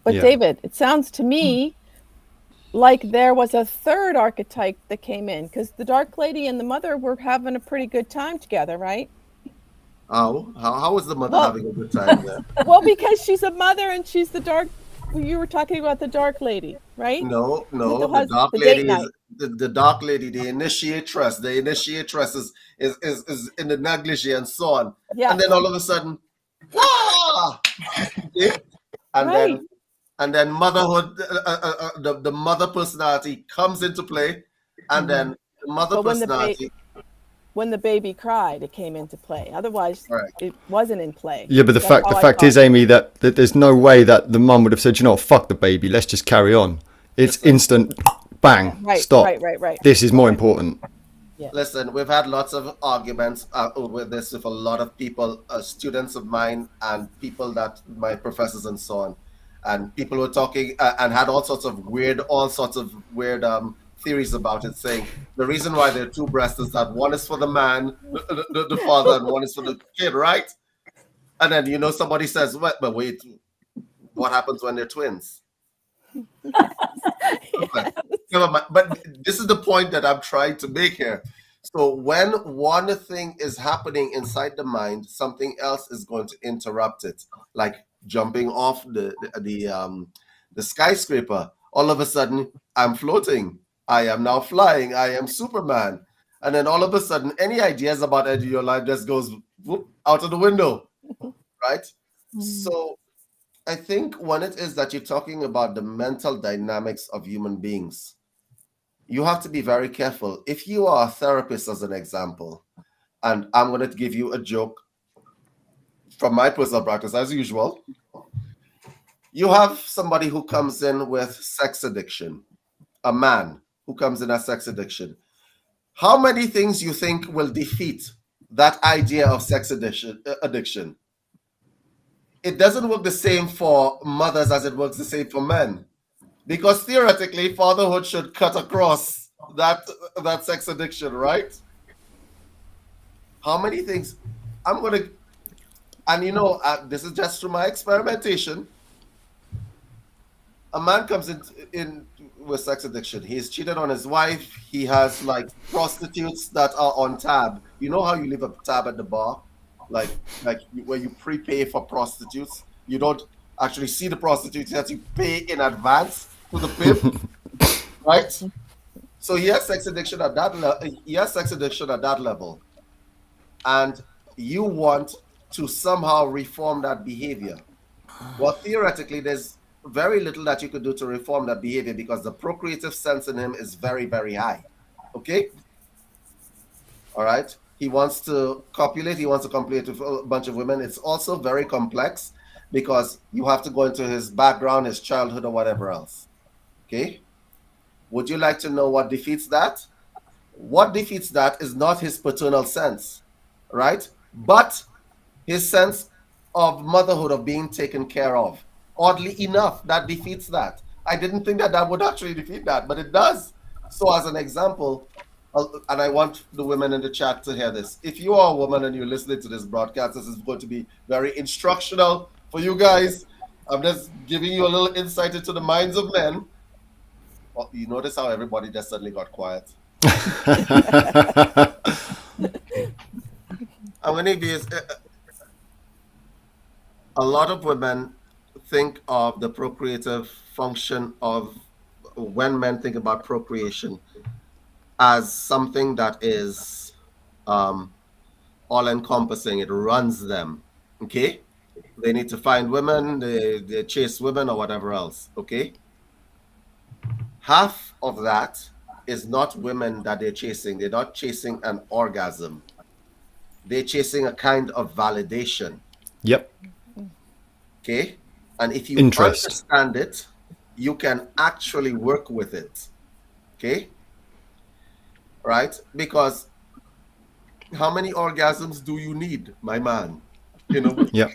But David, it sounds to me like there was a third archetype that came in, because the dark lady and the mother were having a pretty good time together, right? How is the mother having a good time there? Well, because she's a mother and she's the dark. You were talking about the dark lady, right? No. The dark lady is the dark lady, the initiatress. The initiatress is in the negligee and so on. Yeah. And then all of a sudden, and then motherhood, the mother personality comes into play, and then the mother personality. When the baby cried, it came into play. Otherwise, it wasn't in play. Yeah, but the fact is, Amy, that there's no way that the mum would have said, you know, fuck the baby, let's just carry on. It's instant, bang, stop. Right. This is more important. Yeah. Listen, we've had lots of arguments with this with a lot of people, students of mine, and people that my professors and so on. And people were talking and had all sorts of weird theories about it, saying the reason why there are two breasts is that one is for the man, the father, and one is for the kid, right? And then somebody says, but wait, what happens when they're twins? But this is the point that I'm trying to make here. So when one thing is happening inside the mind, something else is going to interrupt it, like jumping off the skyscraper. All of a sudden, I'm floating. I am now flying. I am Superman. And then all of a sudden, any ideas about ending your life just goes whoop, out of the window, right? So I think when it is that you're talking about the mental dynamics of human beings, you have to be very careful. If you are a therapist, as an example, and I'm going to give you a joke from my personal practice, as usual, you have somebody who comes in with sex addiction, a man who comes in as sex addiction. How many things you think will defeat that idea of sex addiction? It doesn't work the same for mothers as it works the same for men. Because theoretically, fatherhood should cut across that sex addiction, right? How many things? I'm going to, and this is just through my experimentation. A man comes in with sex addiction. He's cheated on his wife. He has like prostitutes that are on tab. You know how you leave a tab at the bar? Like where you prepay for prostitutes. You don't actually see the prostitutes that you pay in advance to the pimp, right? So he has sex addiction at that level. And you want to somehow reform that behavior. Well, theoretically, there's very little that you could do to reform that behavior because the procreative sense in him is very, very high. Okay? All right? He wants to copulate. He wants to copulate with a bunch of women. It's also very complex because you have to go into his background, his childhood, or whatever else. Okay? Would you like to know what defeats that? What defeats that is not his paternal sense, right? But his sense of motherhood, of being taken care of. Oddly enough, that defeats that. I didn't think that that would actually defeat that, but it does. So as an example, and I want the women in the chat to hear this. If you are a woman and you're listening to this broadcast, this is going to be very instructional for you guys. I'm just giving you a little insight into the minds of men. Well, you notice how everybody just suddenly got quiet. I'm going to be a lot of women think of the procreative function of, when men think about procreation, as something that is all-encompassing. It runs them, okay? They need to find women, they chase women or whatever else, okay? Half of that is not women that they're chasing. They're not chasing an orgasm. They're chasing a kind of validation. Yep. Okay? And if you understand it, you can actually work with it. Okay? Right? Because how many orgasms do you need, my man? You know? Yep.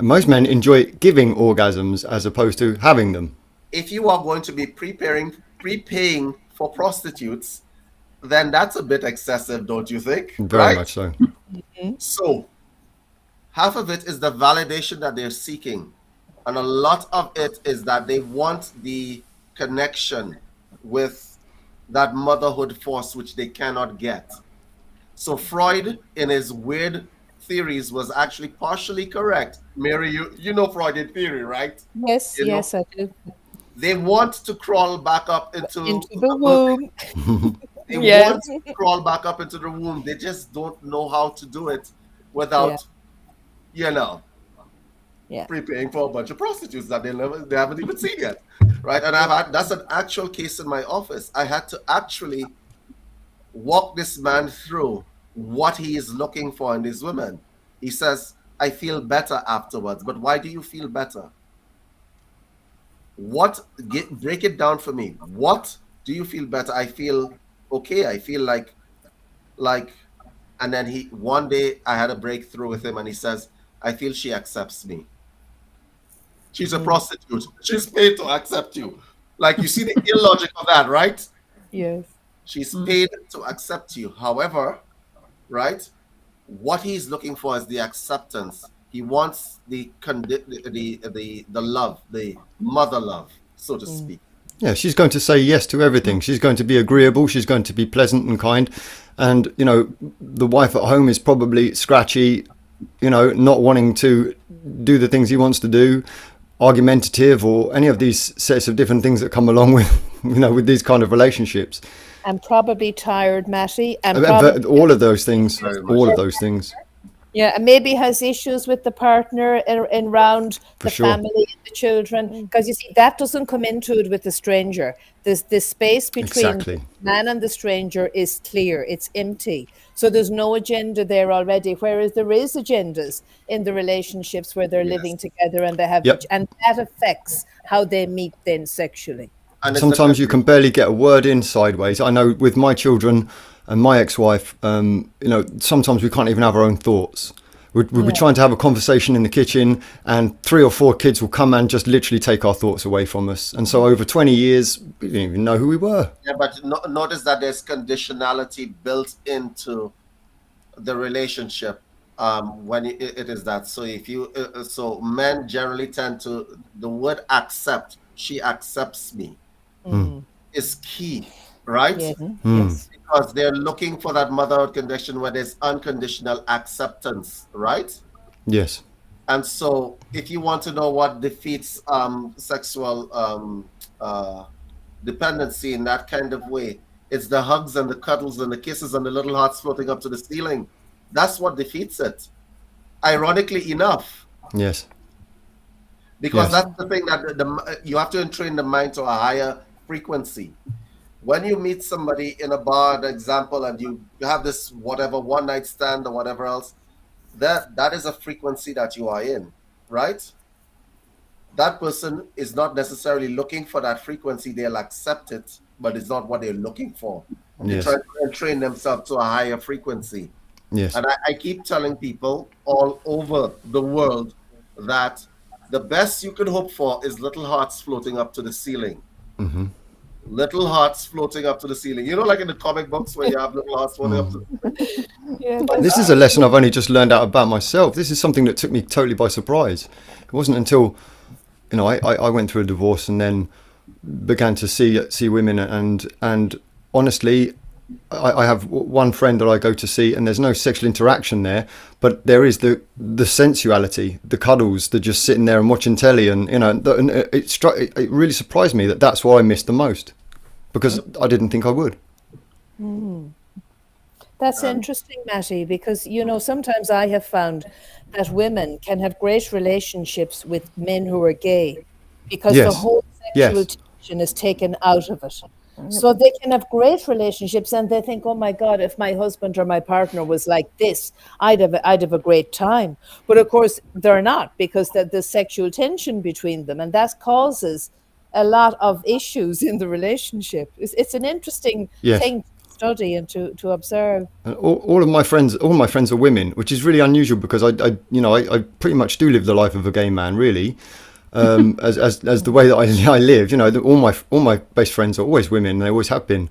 Most men enjoy giving orgasms as opposed to having them. If you are going to be prepaying for prostitutes, then that's a bit excessive, don't you think? Very much so. So, half of it is the validation that they're seeking. And a lot of it is that they want the connection with that motherhood force, which they cannot get. So Freud, in his weird theories, was actually partially correct. Mary, you know Freudian theory, right? Yes, yes, I do. They want to crawl back up into the womb. They want to crawl back up into the womb. They just don't know how to do it without, prepaying for a bunch of prostitutes that they haven't even seen yet, right? And that's an actual case in my office. I had to actually walk this man through what he is looking for in these women. He says, I feel better afterwards. But why do you feel better? Break it down for me. What do you feel better? I feel okay. I feel like, and then one day I had a breakthrough with him and he says, I feel she accepts me. She's a prostitute. She's paid to accept you. Like, you see the illogic of that, right? Yes. She's paid to accept you. However, right, what he's looking for is the acceptance. He wants the love, the mother love, so to speak. Yeah, she's going to say yes to everything. She's going to be agreeable. She's going to be pleasant and kind. And, the wife at home is probably scratchy, not wanting to do the things he wants to do, argumentative, or any of these sets of different things that come along with, with these kind of relationships. And probably tired, Matty. And all of those things. All of those things. Yeah, and maybe has issues with the partner around the family and the children. Because you see, that doesn't come into it with the stranger. This space between the man and the stranger is clear. It's empty. So there's no agenda there already. Whereas there is agendas in the relationships where they're living together and they have, and that affects how they meet then sexually. And sometimes you can barely get a word in sideways. I know with my children and my ex-wife, sometimes we can't even have our own thoughts. We'll be trying to have a conversation in the kitchen and 3 or 4 kids will come and just literally take our thoughts away from us. And so over 20 years, we didn't even know who we were. Yeah, but notice that there's conditionality built into the relationship when it is that. So so men generally tend to, the word accept, she accepts me, is key, right? Yes. Because they're looking for that motherhood condition where there's unconditional acceptance, right? Yes. And so if you want to know what defeats sexual dependency in that kind of way, it's the hugs and the cuddles and the kisses and the little hearts floating up to the ceiling. That's what defeats it. Ironically enough. Yes. Because that's the thing that you have to entrain the mind to a higher frequency. When you meet somebody in a bar, for example, and you have this whatever one night stand or whatever else, that is a frequency that you are in, right? that person is not necessarily looking for that frequency. They'll accept it, but it's not what they're looking for. They try to train themselves to a higher frequency. Yes. And I keep telling people all over the world that the best you can hope for is little hearts floating up to the ceiling. Mm-hmm. Little hearts floating up to the ceiling. You know, like in the comic books where you have little hearts floating up to the ceiling. This is a lesson I've only just learned out about myself. This is something that took me totally by surprise. It wasn't until, you know, I went through a divorce and then began to see women, and honestly, I have one friend that I go to see, and there's no sexual interaction there, but there is the sensuality, the cuddles, the just sitting there and watching telly, and you know, and it really surprised me that that's what I missed the most, because I didn't think I would. That's interesting, Matty, because you know, sometimes I have found that women can have great relationships with men who are gay because the whole sexual tension is taken out of it. So they can have great relationships and they think, oh my God, if my husband or my partner was like this, I'd have a great time. But of course they're not, because the sexual tension between them, and that causes a lot of issues in the relationship. It's an interesting thing to study and to observe. And all my friends are women, which is really unusual, because I pretty much do live the life of a gay man, really. As the way that I live, you know, all my best friends are always women. They always have been,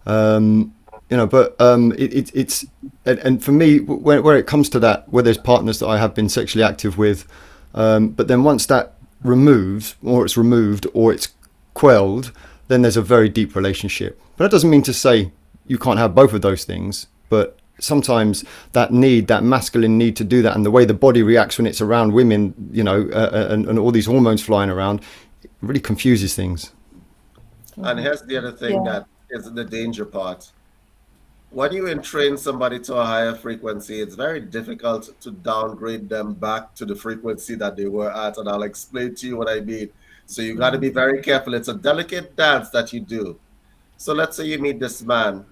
you know. But it's and for me, where it comes to that, where there's partners that I have been sexually active with, but then once that it's removed or it's quelled, then there's a very deep relationship. But that doesn't mean to say you can't have both of those things. But sometimes that masculine need to do that, and the way the body reacts when it's around women, you know, and all these hormones flying around, it really confuses things. And here's the other thing that is the danger part. When you entrain somebody to a higher frequency, it's very difficult to downgrade them back to the frequency that they were at, and I'll explain to you what I mean. So you got to be very careful. It's a delicate dance that you do. So let's say you meet this man,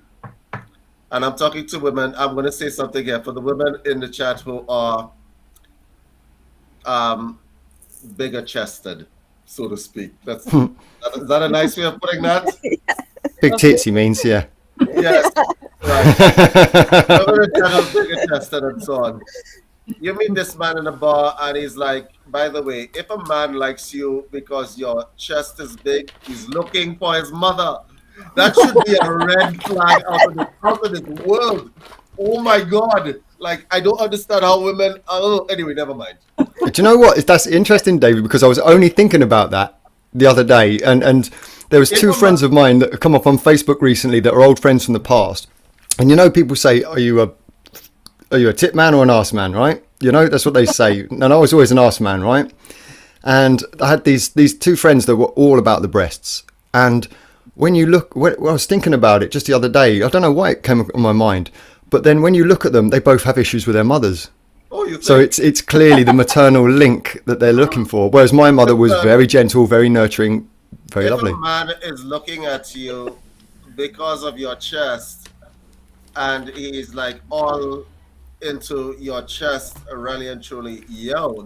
and I'm talking to women. I'm going to say something here for the women in the chat who are bigger chested, so to speak. Is that a nice way of putting that? Big tits, he means, yeah. Yes, right. Women in general, bigger chested and so on. You meet this man in a bar, and he's like, by the way, if a man likes you because your chest is big, he's looking for his mother. That should be a red flag out of this world. Oh my God. Like, I don't understand how women, anyway, never mind. Do you know what? That's interesting, David, because I was only thinking about that the other day. And there was two friends of mine that have come up on Facebook recently that are old friends from the past. And you know, people say, are you a tit man or an arse man, right? You know, that's what they say. And I was always an arse man, right? And I had these two friends that were all about the breasts. And when you look, I was thinking about it just the other day. I don't know why it came on my mind, but then when you look at them, they both have issues with their mothers. So it's clearly the maternal link that they're looking for. Whereas my mother was very gentle, very nurturing, very lovely. If a man is looking at you because of your chest, and he's like all into your chest, really and truly,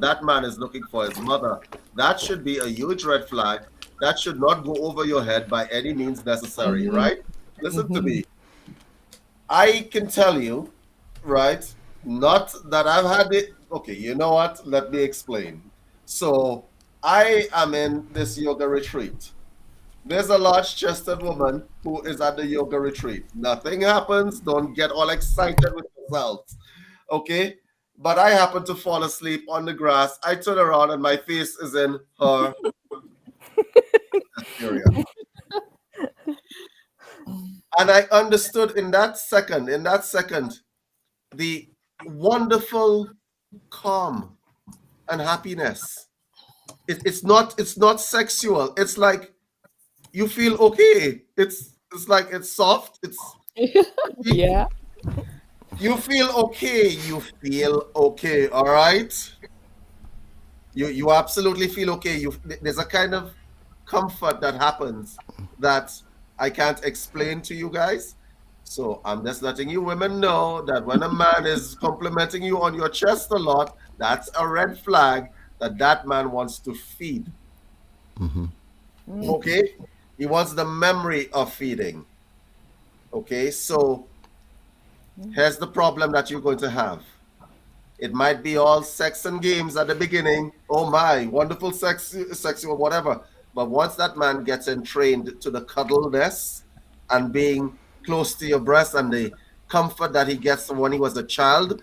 that man is looking for his mother. That should be a huge red flag. That should not go over your head by any means necessary, right? Listen to me. I can tell you, right, not that I've had it. Okay, you know what? Let me explain. So I am in this yoga retreat. There's a large-chested woman who is at the yoga retreat. Nothing happens. Don't get all excited with yourselves, okay? But I happen to fall asleep on the grass. I turn around and my face is in her area. And I understood in that second, the wonderful calm and happiness. It's not sexual. It's like you feel okay. It's like it's soft. Yeah. You feel okay. You feel okay. All right. You absolutely feel okay. There's a kind of comfort that happens that I can't explain to you guys. So I'm just letting you women know that when a man is complimenting you on your chest a lot, that's a red flag that man wants to feed. Okay? He wants the memory of feeding. Okay? So here's the problem that you're going to have. It might be all sex and games at the beginning. Oh my, wonderful sexual whatever. But once that man gets entrained to the cuddleness and being close to your breast and the comfort that he gets from when he was a child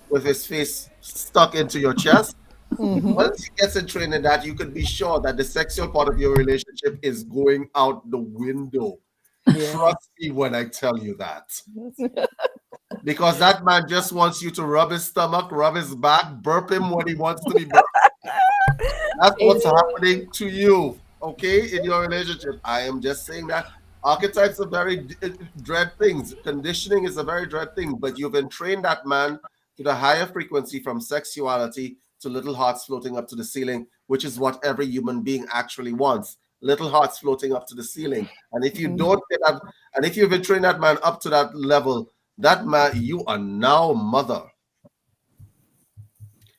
with his face stuck into your chest, once he gets entrained in that, you could be sure that the sexual part of your relationship is going out the window. Trust me when I tell you that. Because that man just wants you to rub his stomach, rub his back, burp him when he wants to be burped. That's what's happening to you, okay, in your relationship. I am just saying that archetypes are very dread things. Conditioning is a very dread thing, but you've entrained that man to the higher frequency from sexuality to little hearts floating up to the ceiling, which is what every human being actually wants. Little hearts floating up to the ceiling. And if you don't get that, and if you've trained that man up to that level, that man, you are now mother.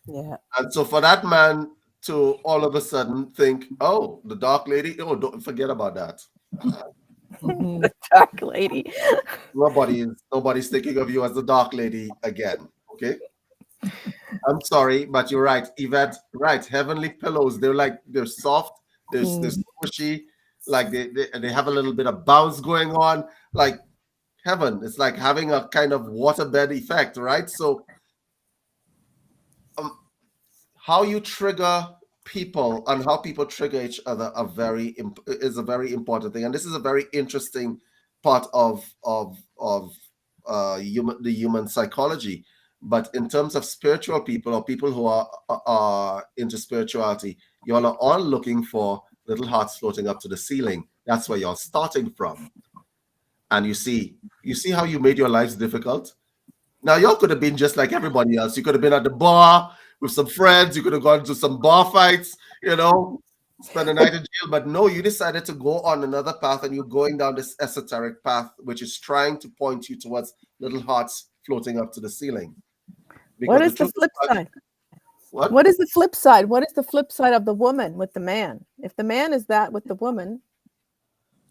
Yeah. And so for that man to all of a sudden think, oh, the dark lady, oh, don't forget about that. The dark lady. Nobody's thinking of you as the dark lady again. Okay. I'm sorry, but you're right, Yvette. Right, heavenly pillows. They're soft. They're squishy. Like they have a little bit of bounce going on. Like heaven. It's like having a kind of waterbed effect, right? So, how you trigger people and how people trigger each other is a very important thing, and this is a very interesting part of the human psychology. But in terms of spiritual people or people who are into spirituality, y'all are all looking for little hearts floating up to the ceiling. That's where you're starting from. And you see how you made your lives difficult. Now, y'all could have been just like everybody else. You could have been at the bar with some friends. You could have gone to some bar fights, spend the night in jail. But no, you decided to go on another path, and you're going down this esoteric path, which is trying to point you towards little hearts floating up to the ceiling. What is the flip side? What? What is the flip side? What is the flip side of the woman with the man? If the man is that with the woman,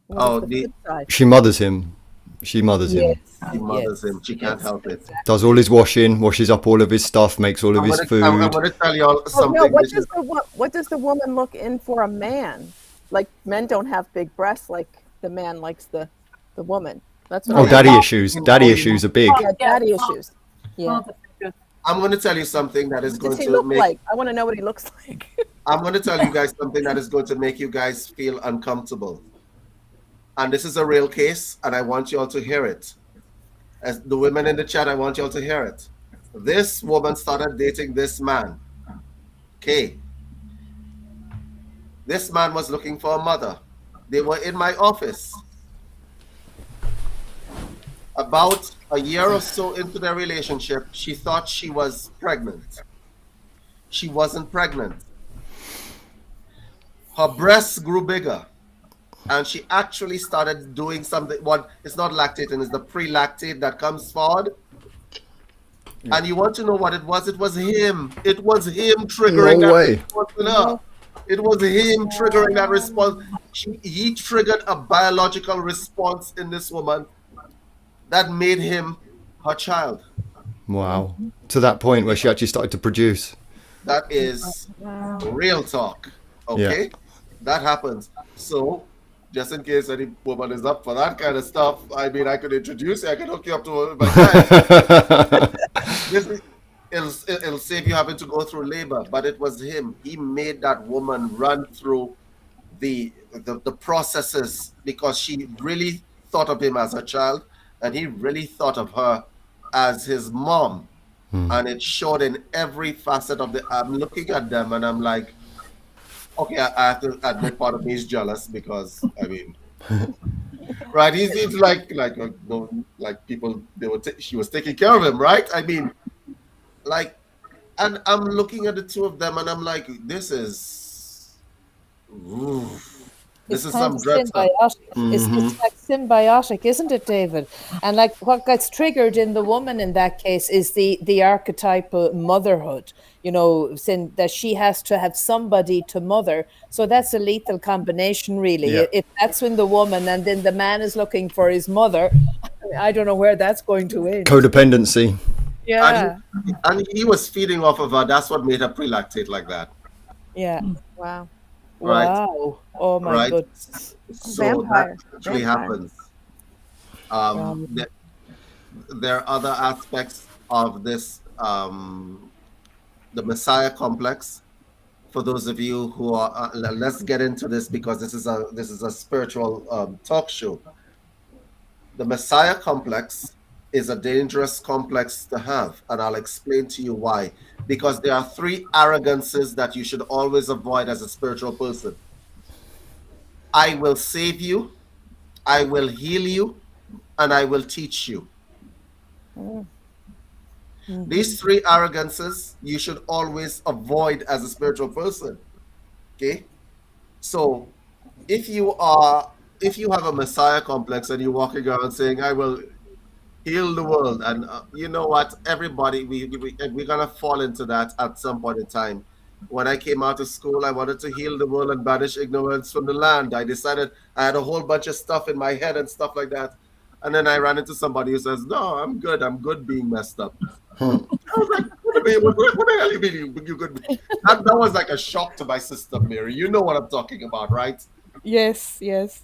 flip side? She mothers him. She mothers him. She mothers him. She can't help it. Does all his washing, washes up all of his stuff, makes all of his food. I'm going to tell you all something. No, what does the woman look in for a man? Like, men don't have big breasts like the man likes the woman. That's what daddy issues. Daddy issues are big. Yeah, daddy issues. Yeah. I'm going to tell you something that is going to look like? I want to know what he looks like. I'm going to tell you guys something that is going to make you guys feel uncomfortable. And this is a real case, and I want you all to hear it. As the women in the chat, I want you all to hear it. This woman started dating this man. Okay. This man was looking for a mother. They were in my office. About a year or so into their relationship, she thought she was pregnant. She wasn't pregnant. Her breasts grew bigger. And she actually started doing something. It's not lactating, it's the pre-lactate that comes forward. And you want to know what it was? It was him. It was him triggering that response in her. It was him triggering that response. He triggered a biological response in this woman that made him her child. Wow. To that point where she actually started to produce. That is real talk. Okay? Yeah. That happens. So, just in case any woman is up for that kind of stuff, I mean, I could introduce you. I could hook you up to my guy. It'll save you having to go through labor. But it was him. He made that woman run through the processes because she really thought of him as a child, and he really thought of her as his mom. And it showed in every facet of I'm looking at them and I'm like, okay, I have to admit part of me is jealous because, I mean, right? He's like people, she was taking care of him, right? I mean, like, and I'm looking at the two of them and I'm like, this is, This is kind some of dread stuff. symbiotic. It's like symbiotic, isn't it, David? And like what gets triggered in the woman in that case is the archetypal motherhood. You know, saying that she has to have somebody to mother. So that's a lethal combination, really. Yeah. If that's when the woman and then the man is looking for his mother, I don't know where that's going to end. Codependency. Yeah. And he was feeding off of her. That's what made her prelactate like that. Yeah. Wow. Right. Wow. Oh my Right. goodness. So Vampire. that actually Vampire. happens. There are other aspects of this, the Messiah complex. For those of you who are, let's get into this because this is a spiritual talk show. The Messiah complex is a dangerous complex to have, and I'll explain to you why. Because there are 3 arrogances that you should always avoid as a spiritual person. I will save you, I will heal you, and I will teach you. These 3 arrogances you should always avoid as a spiritual person. Okay? So if you have a Messiah complex and you're walking around saying, I will heal the world, and you know what, everybody, we're gonna fall into that at some point in time. When I came out of school, I wanted to heal the world and banish ignorance from the land. I decided I had a whole bunch of stuff in my head and stuff like that. And then I ran into somebody who says, no, I'm good being messed up. I was like, what the hell you mean you good? That was like a shock to my system, Mary. You know what I'm talking about, right? Yes, yes.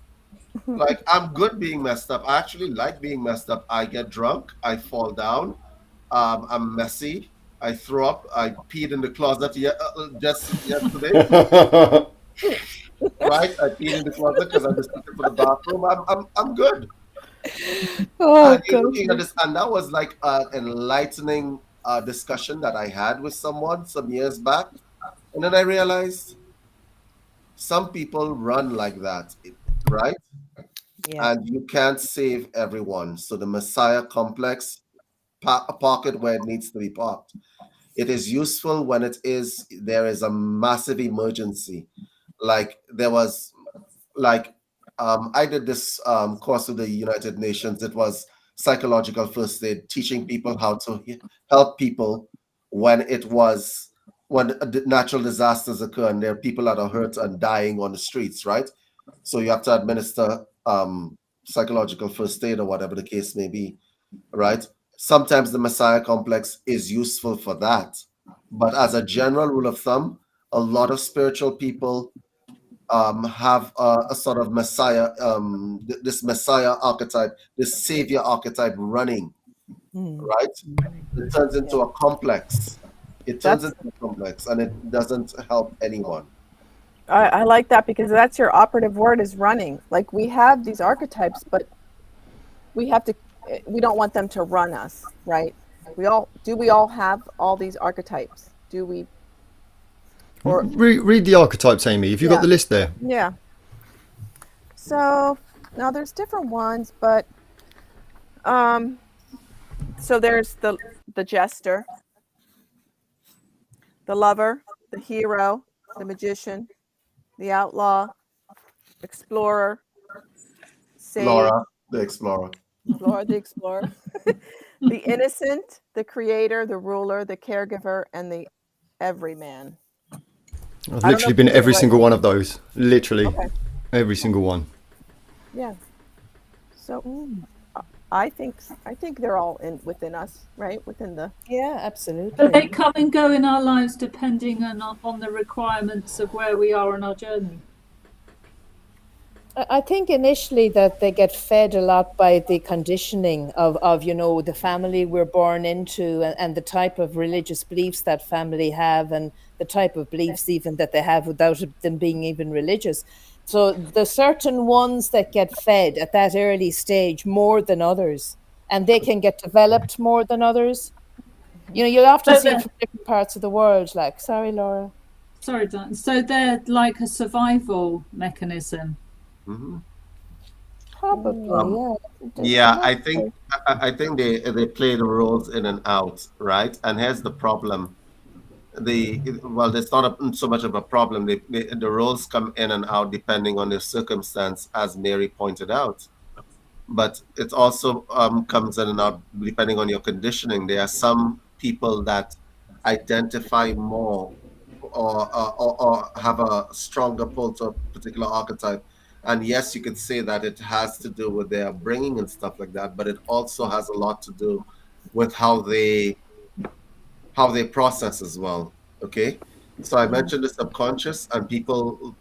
Like, I'm good being messed up. I actually like being messed up. I get drunk, I fall down, I'm messy, I throw up, I peed in the closet just yesterday. Right? I peed in the closet because I was looking for the bathroom. I'm good. Oh, And you're looking at this, and that was like an enlightening discussion that I had with someone some years back. And then I realized some people run like that, right? Yeah. And you can't save everyone. So the Messiah complex, park it where it needs to be parked. It is useful when there is a massive emergency. Like there was, like I did this course with the United Nations. It was psychological first aid, teaching people how to help people when natural disasters occur and there are people that are hurt and dying on the streets, right? So you have to administer psychological first aid or whatever the case may be, right? Sometimes the Messiah complex is useful for that. But as a general rule of thumb, a lot of spiritual people have a sort of Messiah, this Messiah archetype, this Savior archetype running, right? It turns into a complex. It turns into a complex and it doesn't help anyone. I like that because that's your operative word is running. Like we have these archetypes, but we don't want them to run us, right? We all have all these archetypes? Do we? Or read the archetypes, Amy. Have you got the list there? Yeah. So now there's different ones, but so there's the jester, the lover, the hero, the magician, the outlaw, explorer, sage, Laura, the explorer. Laura, the explorer, the innocent, the creator, the ruler, the caregiver, and the everyman. I've literally been every single one of those. Literally, every single one. Yeah. So I think they're all within us, right? Within the. Yeah, absolutely. But they come and go in our lives depending on the requirements of where we are on our journey. I think initially that they get fed a lot by the conditioning of the family we're born into and the type of religious beliefs that family have and the type of beliefs even that they have without them being even religious. So the certain ones that get fed at that early stage more than others, and they can get developed more than others. You'll often see from different parts of the world, like, sorry, Laura. Sorry, Dan. So they're like a survival mechanism. Mm-hmm. Probably, yeah. I think they play the roles in and out, right? And here's the problem: there's not so much of a problem. The roles come in and out depending on the circumstance, as Mary pointed out. But it also comes in and out depending on your conditioning. There are some people that identify more or have a stronger pull to a particular archetype. And yes, you could say that it has to do with their bringing and stuff like that, but it also has a lot to do with how they process as well. Okay, so I mentioned the subconscious, and people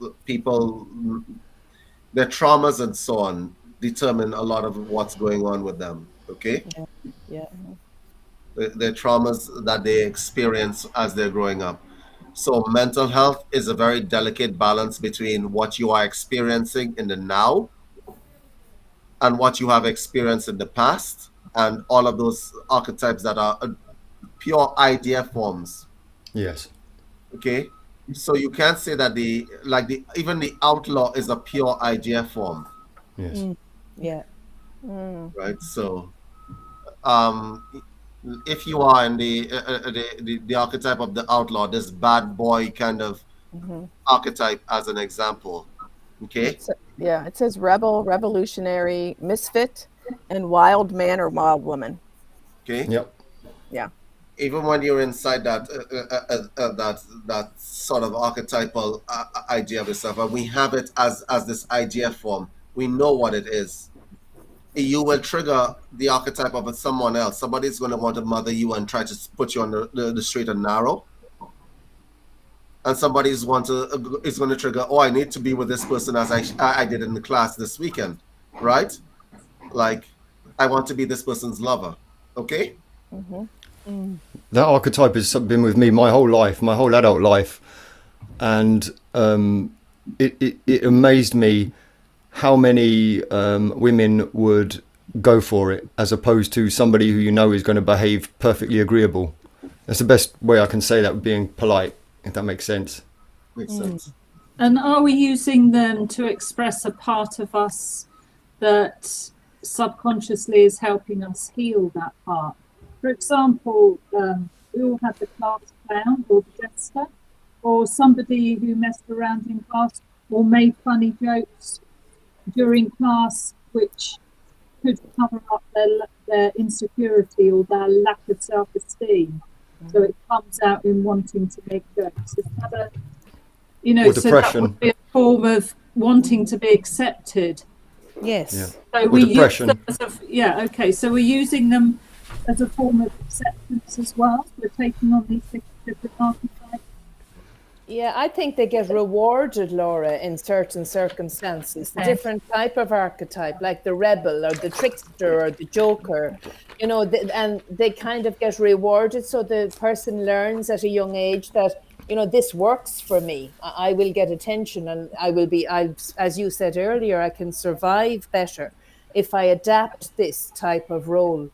their traumas and so on determine a lot of what's going on with them. Okay, Yeah. their traumas that they experience as they're growing up. So mental health is a very delicate balance between what you are experiencing in the now and what you have experienced in the past, and all of those archetypes that are pure idea forms. Yes. Okay, so you can't say that even the outlaw is a pure idea form. Yes. Yeah. Right? So if you are in the archetype of the outlaw, this bad boy kind of archetype as an example. Okay, Yeah, it says rebel, revolutionary, misfit, and wild man or wild woman. okay. Yep. Yeah. Even when you're inside that sort of archetypal idea of yourself, and we have it as this idea form, we know what it is. You will trigger the archetype of someone else. Somebody's going to want to mother you and try to put you on the straight and narrow. And somebody's going to trigger, oh, I need to be with this person as I did in the class this weekend, right? Like, I want to be this person's lover. Okay? That archetype has been with me my whole life, my whole adult life. And it amazed me how many women would go for it, as opposed to somebody who you know is going to behave perfectly agreeable. That's the best way I can say that, being polite, if that makes sense. Makes sense. And are we using them to express a part of us that subconsciously is helping us heal that part? For example, we all have the class clown or the jester, or somebody who messed around in class or made funny jokes during class, which could cover up their insecurity or their lack of self-esteem. So it comes out in wanting to make jokes. Is that or depression. So that would be a form of wanting to be accepted. Yes. Yeah. So Or depression. So we're using them as a form of acceptance as well. We're taking on these different archetypes. Yeah, I think they get rewarded, Laura, in certain circumstances. The different type of archetype, like the rebel or the trickster or the joker, and they kind of get rewarded. So the person learns at a young age that, this works for me. I will get attention, and as you said earlier, I can survive better if I adapt this type of role.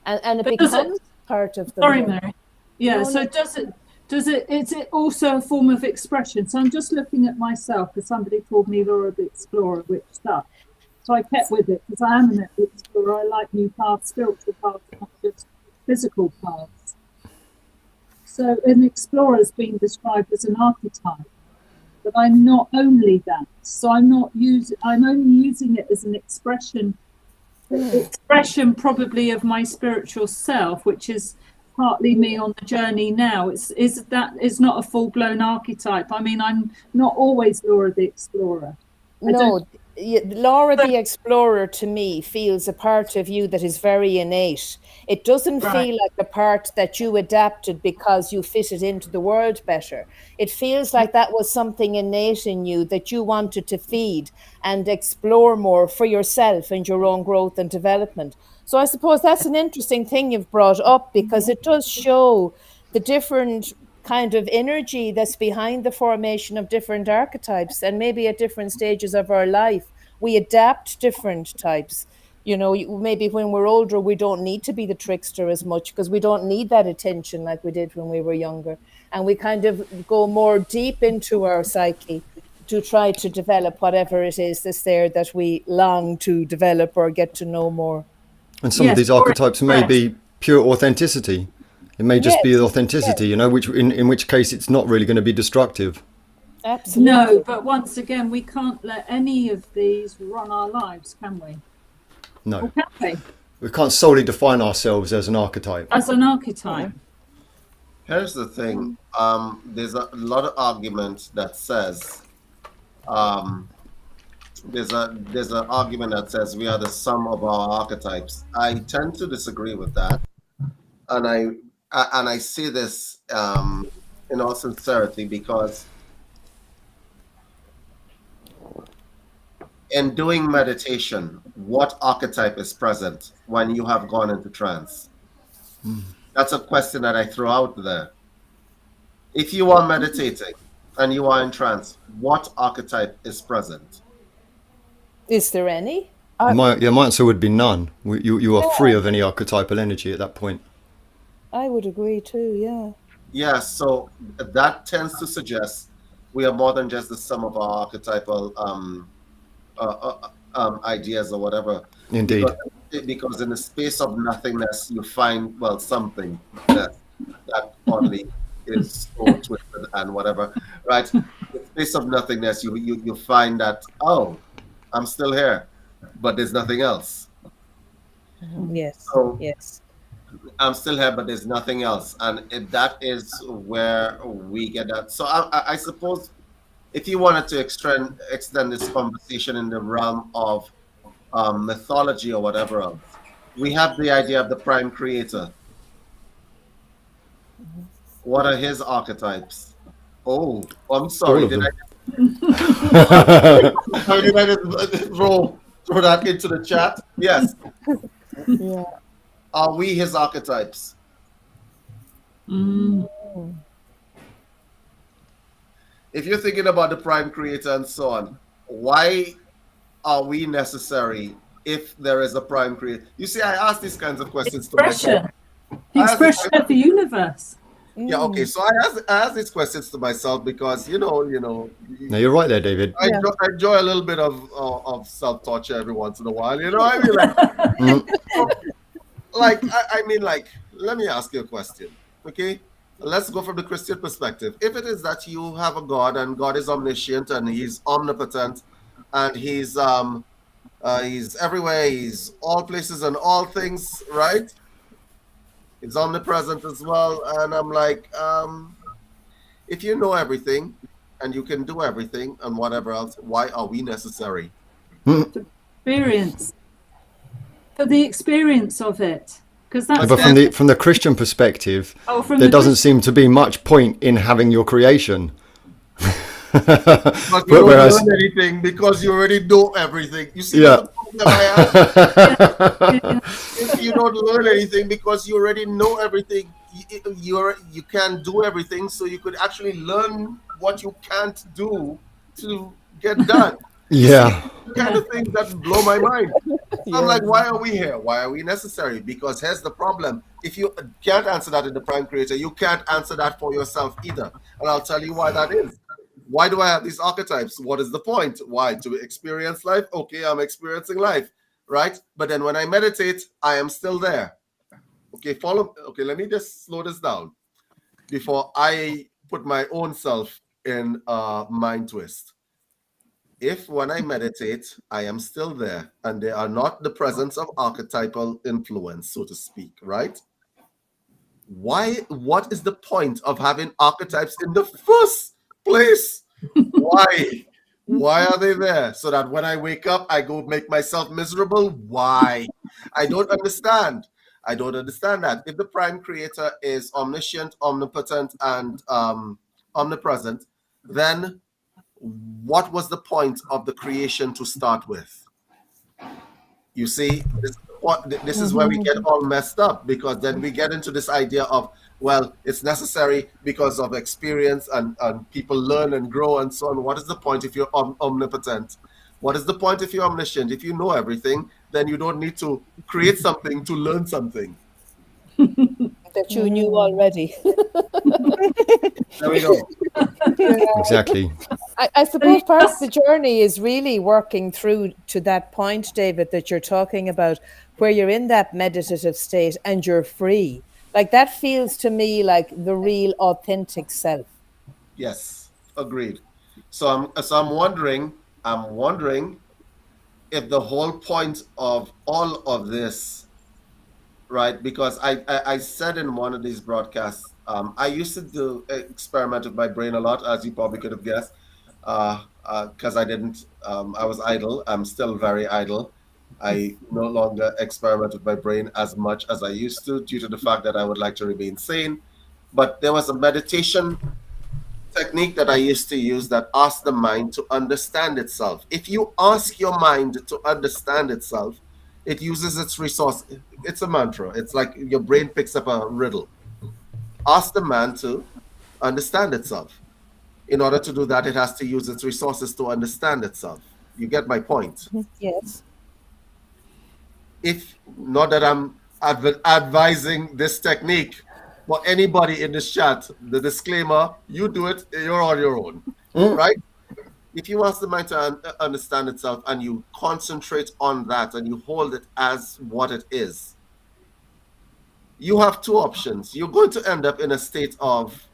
And it becomes part of the Sorry, role. Mary. Yeah, is it also a form of expression? So I'm just looking at myself, because somebody called me Laura the Explorer, which stuck. So I kept with it, because I am an explorer. I like new paths, spiritual paths, not just physical paths. So an explorer is being described as an archetype, but I'm not only that. So I'm only using it as an expression probably of my spiritual self, which is partly me on the journey now. Is not a full-blown archetype. I mean, I'm not always Laura the Explorer. No, Laura the Explorer to me feels a part of you that is very innate. It doesn't feel like a part that you adapted because you fitted into the world better. It feels like that was something innate in you that you wanted to feed and explore more for yourself and your own growth and development. So I suppose that's an interesting thing you've brought up, because it does show the different kind of energy that's behind the formation of different archetypes, and maybe at different stages of our life we adapt different types. Maybe when we're older we don't need to be the trickster as much, because we don't need that attention like we did when we were younger, and we kind of go more deep into our psyche to try to develop whatever it is that's there that we long to develop or get to know more. And some of these archetypes may be pure authenticity. It may just Yes, be authenticity, you know, which in which case it's not really going to be destructive. absolutely. No, but once again, we can't let any of these run our lives, can we? No, Or can we? we can't solely define ourselves as an archetype. As an archetype. Here's the thing. There's a lot of argument that says there's an argument that says we are the sum of our archetypes. I tend to disagree with that, and I say this in all sincerity because in doing meditation, what archetype is present when you have gone into trance? That's a question that I throw out there. If you are meditating and you are in trance, what archetype is present? Is there any? My answer would be none. You are free of any archetypal energy at that point. I would agree too, yeah. Yeah, so that tends to suggest we are more than just the sum of our archetypal ideas or whatever. Indeed. Because in the space of nothingness, you find, well, something that oddly is so twisted and whatever, right? In the space of nothingness, you find that, oh, I'm still here, but there's nothing else. Yes, So yes. I'm still here, but there's nothing else. And that is where we get that. So I suppose if you wanted to extend this conversation in the realm of mythology or whatever else, we have the idea of the prime creator. What are his archetypes? Oh, I'm sorry. Did I just throw that into the chat? Yes. Yeah. Are we his archetypes? If you're thinking about the prime creator and so on, why are we necessary if there is a prime creator? You see, I ask these kinds of questions to myself. The expression of the universe. Yeah, okay. So I ask these questions to myself because, you know. No, you're right there, David. I enjoy a little bit of self-torture every once in a while. You know, I mean, like, let me ask you a question, okay? Let's go from the Christian perspective. If it is that you have a God and God is omniscient and he's omnipotent and he's everywhere, he's all places and all things, right? He's omnipresent as well. And I'm like, if you know everything and you can do everything and whatever else, why are we necessary? Experience. For the experience of it. That's but from the Christian perspective, there doesn't seem to be much point in having your creation. But you don't learn anything because you already know everything. You see, yeah. You don't learn anything because you already know everything. You can't do everything, so you could actually learn what you can't do to get done. Yeah. The kind of things that blow my mind. So I'm like, why are we here? Why are we necessary? Because here's the problem. If you can't answer that in the prime creator, you can't answer that for yourself either. And I'll tell you why that is. Why do I have these archetypes? What is the point? Why? To experience life? Okay, I'm experiencing life, right? But then when I meditate, I am still there. Okay, let me just slow this down before I put my own self in a mind twist. If when I meditate, I am still there and they are not the presence of archetypal influence, so to speak, right? What is the point of having archetypes in the first place? Why? Why are they there? So that when I wake up, I go make myself miserable? Why? I don't understand. I don't understand that. If the prime creator is omniscient, omnipotent, and omnipresent, then what was the point of the creation to start with? You see, this is where we get all messed up, because then we get into this idea of, well, it's necessary because of experience and people learn and grow and so on. What is the point if you're omnipotent? What is the point if you're omniscient? If you know everything, then you don't need to create something to learn something. That you knew already. There we go. Exactly. I suppose part of the journey is really working through to that point, David, that you're talking about, where you're in that meditative state and you're free. Like that feels to me like the real authentic self. Yes, agreed. So I'm wondering if the whole point of all of this, right? Because I said in one of these broadcasts, I used to do experiment with my brain a lot, as you probably could have guessed, because I didn't, I was idle. I'm still very idle. I no longer experiment with my brain as much as I used to due to the fact that I would like to remain sane. But there was a meditation technique that I used to use that asked the mind to understand itself. If you ask your mind to understand itself, it uses its resource. It's a mantra. It's like your brain picks up a riddle. Ask the mind to understand itself. In order to do that, it has to use its resources to understand itself. You get my point? Yes. If not that I'm advising this technique for anybody in this chat, the disclaimer, you do it, you're on your own, right? If you ask the mind to understand itself and you concentrate on that and you hold it as what it is, you have two options. You're going to end up in a state of,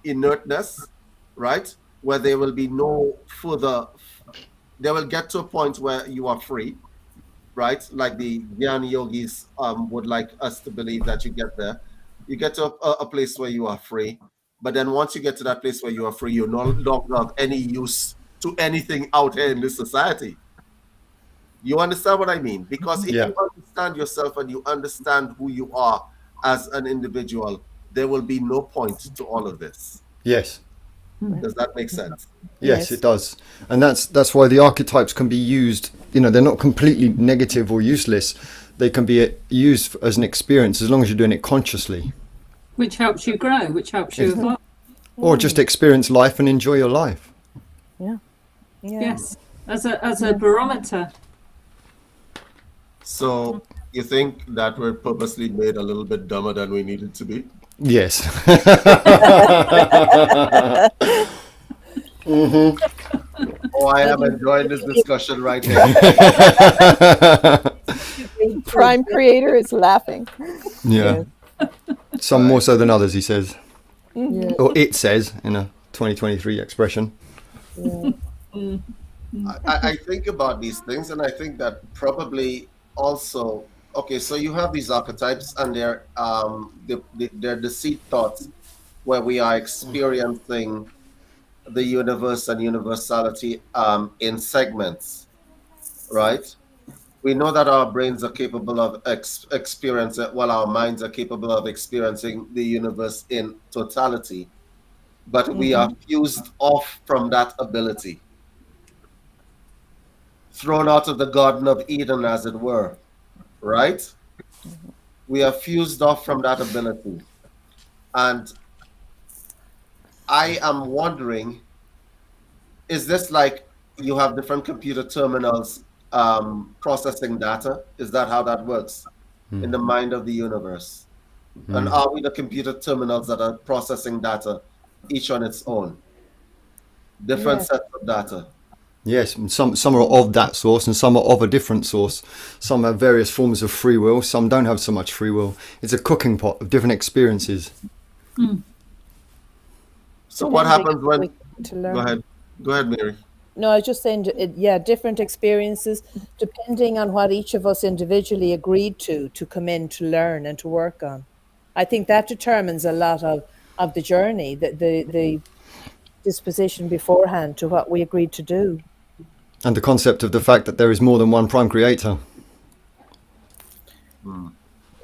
inertness, right? Where there will be no further, they will get to a point where you are free, right? Like the Jnana yogis would like us to believe that you get there. You get to a place where you are free. But then once you get to that place where you are free, you're no longer of any use to anything out here in this society. You understand what I mean? Because if you understand yourself and you understand who you are as an individual, there will be no point to all of this. Yes. Does that make sense? Yes, it does. And that's why the archetypes can be used, they're not completely negative or useless. They can be used as an experience as long as you're doing it consciously. Which helps you grow, which helps you evolve. Or just experience life and enjoy your life. Yeah. Yes, as a barometer. So you think that we're purposely made a little bit dumber than we needed to be? Yes. Oh, I am enjoying this discussion right here. Prime creator is laughing. Yeah. Some more so than others, he says. Yeah. Or it says in a 2023 expression. I think about these things, and I think that probably also, okay, so you have these archetypes, and they're the seed thoughts where we are experiencing the universe and universality in segments, right? We know that our brains are capable of experiencing, well, our minds are capable of experiencing the universe in totality, but we are fused off from that ability, thrown out of the Garden of Eden, as it were, right? We are fused off from that ability. And I am wondering, is this like you have different computer terminals processing data? Is that how that works in the mind of the universe? And are we the computer terminals that are processing data, each on its own? Different sets of data. Yes, and some are of that source and some are of a different source. Some have various forms of free will, some don't have so much free will. It's a cooking pot of different experiences. So what happens when... Go ahead, Mary. No, I was just saying, different experiences, depending on what each of us individually agreed to come in to learn and to work on. I think that determines a lot of the journey, the disposition beforehand to what we agreed to do. And the concept of the fact that there is more than one prime creator.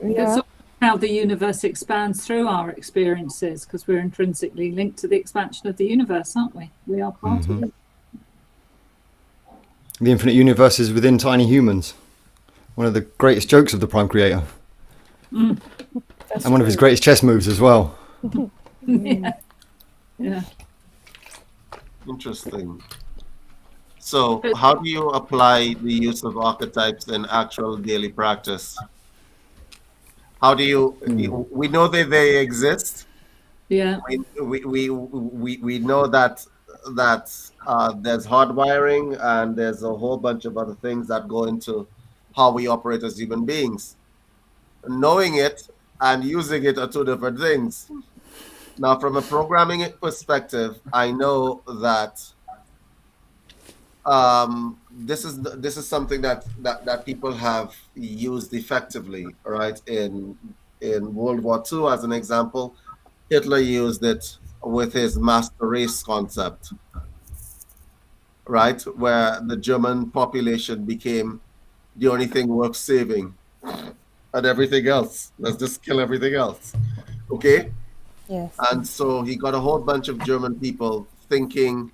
It's how the universe expands through our experiences, because we're intrinsically linked to the expansion of the universe, aren't we? We are part of it. The infinite universe is within tiny humans. One of the greatest jokes of the prime creator. And one of his greatest chess moves as well. Yeah. Interesting. So how do you apply the use of archetypes in actual daily practice? How do you, we know that they exist. Yeah. We know that there's hardwiring and there's a whole bunch of other things that go into how we operate as human beings. Knowing it and using it are two different things. Now, from a programming perspective, I know that this is something that people have used effectively, right? In World War II, as an example, Hitler used it with his master race concept, right? Where the German population became the only thing worth saving, and everything else, let's just kill everything else. Okay? Yes. And so he got a whole bunch of German people thinking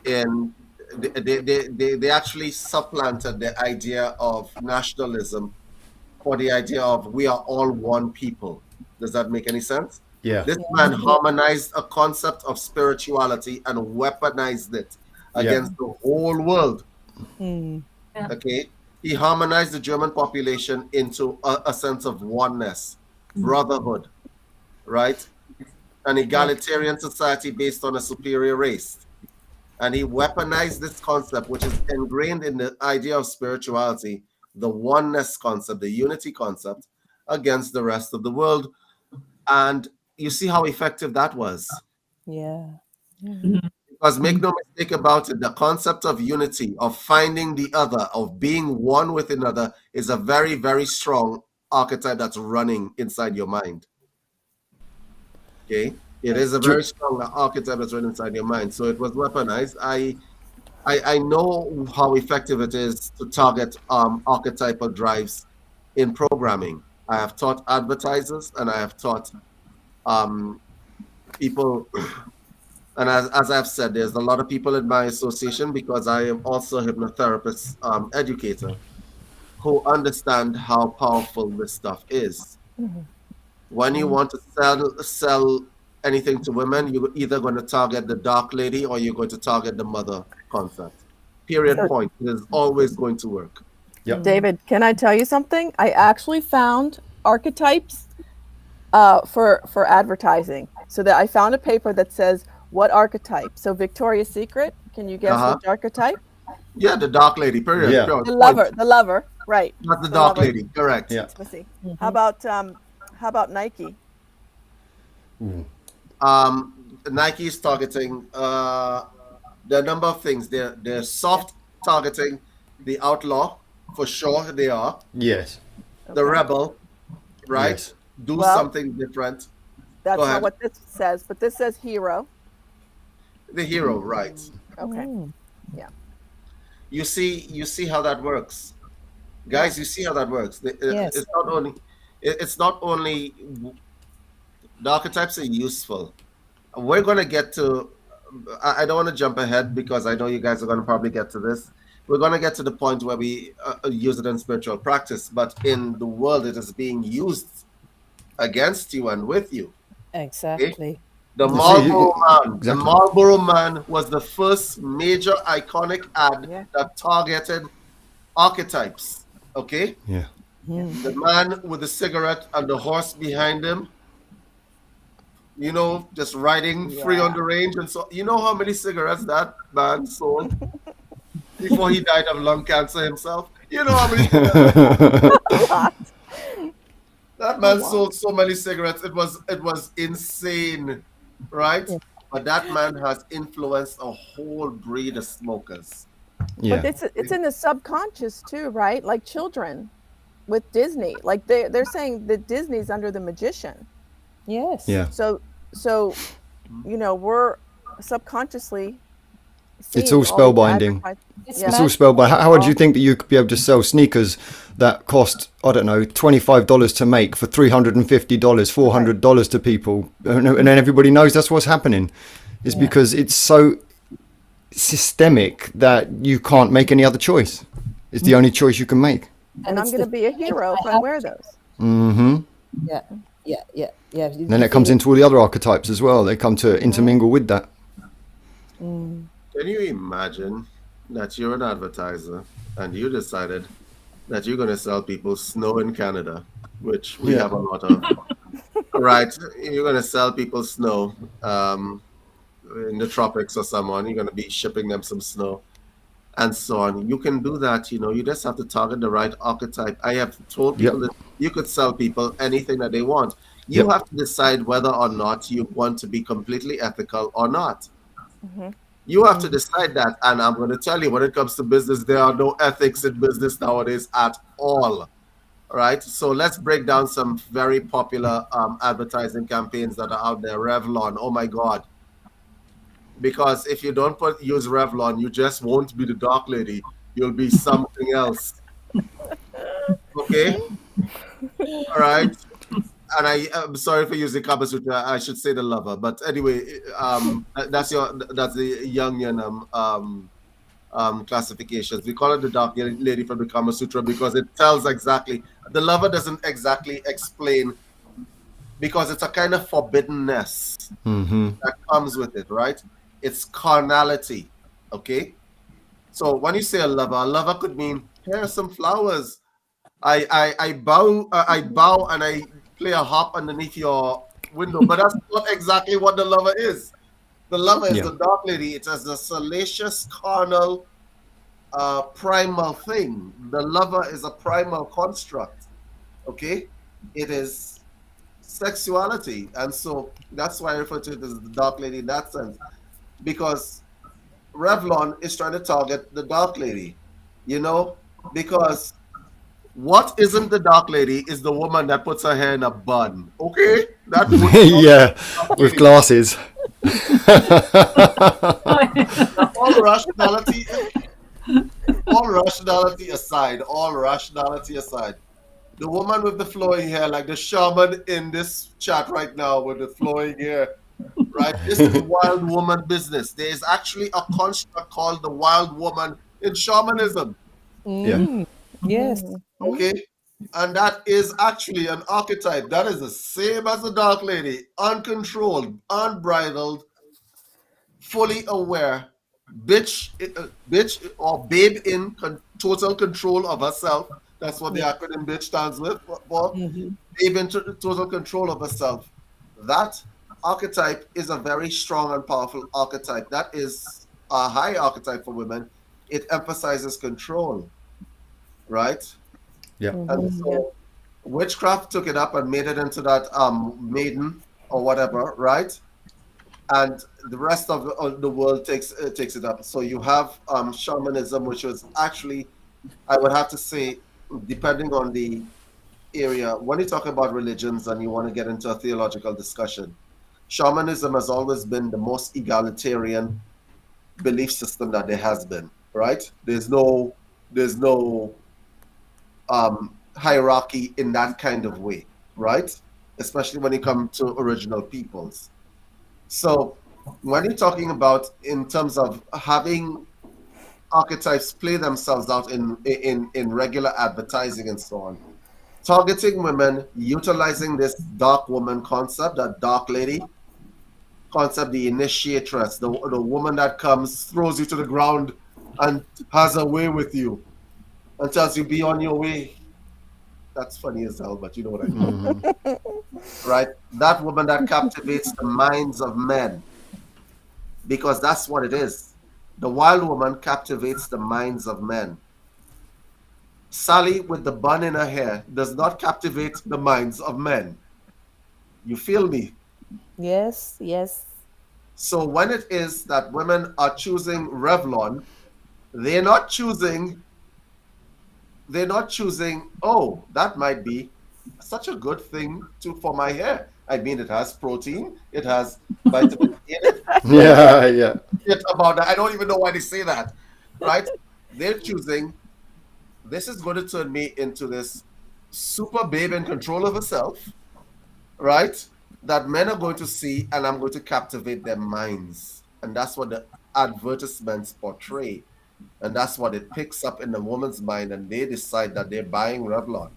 in they actually supplanted the idea of nationalism for the idea of we are all one people. Does that make any sense? Yeah. This man harmonized a concept of spirituality and weaponized it against the whole world. Okay? He harmonized the German population into a sense of oneness, brotherhood, right? An egalitarian society based on a superior race. And he weaponized this concept, which is ingrained in the idea of spirituality, the oneness concept, the unity concept, against the rest of the world. And you see how effective that was. Yeah. Because make no mistake about it, the concept of unity, of finding the other, of being one with another, is a very, very strong archetype that's running inside your mind. Okay? It is a very strong archetype that's running inside your mind. So it was weaponized. I know how effective it is to target archetypal drives in programming. I have taught advertisers and I have taught people, and as I've said, there's a lot of people in my association because I am also a hypnotherapist educator who understand how powerful this stuff is. When you want to sell anything to women, you're either going to target the dark lady or you're going to target the mother concept. Period. Point. It is always going to work. Yep. David, can I tell you something? I actually found archetypes for advertising. So that I found a paper that says what archetype. So Victoria's Secret, can you guess which archetype? Yeah, the dark lady. Period. Yeah. The lover, right? Not the dark lady. Correct. Yeah. Let's see. How about Nike? Nike is targeting there are a number of things. They're soft targeting the outlaw, for sure they are. Yes. The rebel, right? Yes. Do something different. That's not what this says, but this says hero. The hero, right. Okay. Yeah. You see how that works. Guys, you see how that works. Yes. It's not only the archetypes are useful. We're going to get to, I don't want to jump ahead because I know you guys are going to probably get to this. We're going to get to the point where we use it in spiritual practice, but in the world it is being used against you and with you. Exactly. Okay? The Marlboro Man was the first major iconic ad that targeted archetypes. Okay? Yeah. The man with the cigarette and the horse behind him, you know, just riding free on the range. And so, you know how many cigarettes that man sold before he died of lung cancer himself? You know how many cigarettes? That man sold so many cigarettes. It was insane, right? Yeah. But that man has influenced a whole breed of smokers. Yeah. But it's in the subconscious too, right? Like children with Disney. Like they're saying that Disney's under the magician. Yes. Yeah. So you know, we're subconsciously it's all spellbinding. It's all spellbinding. How would you think that you could be able to sell sneakers that cost, I don't know, $25 to make for $350, $400 to people, and then everybody knows that's what's happening? It's because it's so systemic that you can't make any other choice. It's the only choice you can make. And I'm going to be a hero if I wear those. Mm-hmm. Yeah. And then it comes into all the other archetypes as well. They come to intermingle with that. Can you imagine that you're an advertiser and you decided that you're going to sell people snow in Canada, which we have a lot of, right? You're going to sell people snow in the tropics or someone. You're going to be shipping them some snow and so on. You can do that, you know. You just have to target the right archetype. I have told people that You could sell people anything that they want. You have to decide whether or not you want to be completely ethical or not. You have to decide that. And I'm going to tell you, when it comes to business, there are no ethics in business nowadays at all. Right? So let's break down some very popular advertising campaigns that are out there. Revlon, oh my God. Because if you don't use Revlon, you just won't be the dark lady. You'll be something else. Okay? All right. And I'm sorry for using Kama Sutra. I should say the lover, but anyway, that's the Jungian classifications. We call it the dark lady from the Kama Sutra because it tells exactly. The lover doesn't exactly explain because it's a kind of forbiddenness that comes with it, right? It's carnality. Okay. So when you say a lover could mean here are some flowers. I bow and I play a harp underneath your window, but that's not exactly what the lover is. The lover is the dark lady. It's as a salacious, carnal, primal thing. The lover is a primal construct. Okay, it is sexuality, and so that's why I refer to it as the dark lady in that sense, because Revlon is trying to target the dark lady, because what isn't the dark lady is the woman that puts her hair in a bun. Okay? That with glasses. all rationality aside, the woman with the flowing hair, like the shaman in this chat right now with the flowing hair, right? This is wild woman business. There is actually a construct called the wild woman in shamanism. Yes. Okay. And that is actually an archetype. That is the same as the dark lady. Uncontrolled, unbridled, fully aware, bitch or babe in total control of herself. That's what the acronym bitch stands with for. Babe in total control of herself. That archetype is a very strong and powerful archetype. That is a high archetype for women. It emphasizes control, right? Yeah. And so witchcraft took it up and made it into that maiden or whatever, right? And the rest of the world takes it up. So you have shamanism, which was actually, I would have to say, depending on the area, when you talk about religions and you want to get into a theological discussion, shamanism has always been the most egalitarian belief system that there has been, right? There's no hierarchy in that kind of way, right? Especially when you come to original peoples. So when you're talking about in terms of having archetypes play themselves out in regular advertising and so on, targeting women, utilizing this dark woman concept, that dark lady concept, the initiatress, the woman that comes, throws you to the ground and has a way with you and tells you be on your way. That's funny as hell, but you know what I mean. Right? That woman that captivates the minds of men. Because that's what it is. The wild woman captivates the minds of men. Sally with the bun in her hair does not captivate the minds of men. You feel me? Yes. So when it is that women are choosing Revlon, they're not choosing, oh, that might be such a good thing for my hair. I mean, it has protein, it has vitamin in it. Yeah. About that. I don't even know why they say that, right? They're choosing, this is going to turn me into this super babe in control of herself, right? That men are going to see, and I'm going to captivate their minds. And that's what the advertisements portray. And that's what it picks up in the woman's mind, and they decide that they're buying Revlon.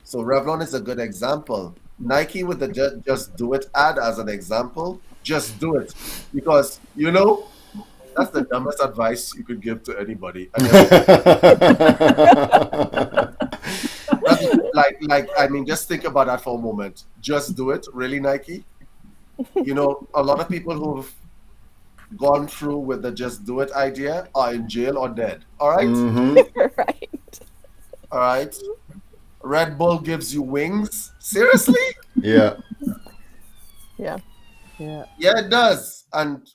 So Revlon is a good example. Nike with the Just Do It ad as an example. Just do it. Because, that's the dumbest advice you could give to anybody. I mean, just think about that for a moment. Just do it. Really, Nike? A lot of people who've gone through with the just do it idea are in jail or dead. All right? Right. All right? Red Bull gives you wings? Seriously? Yeah. Yeah. Yeah. Yeah, it does. And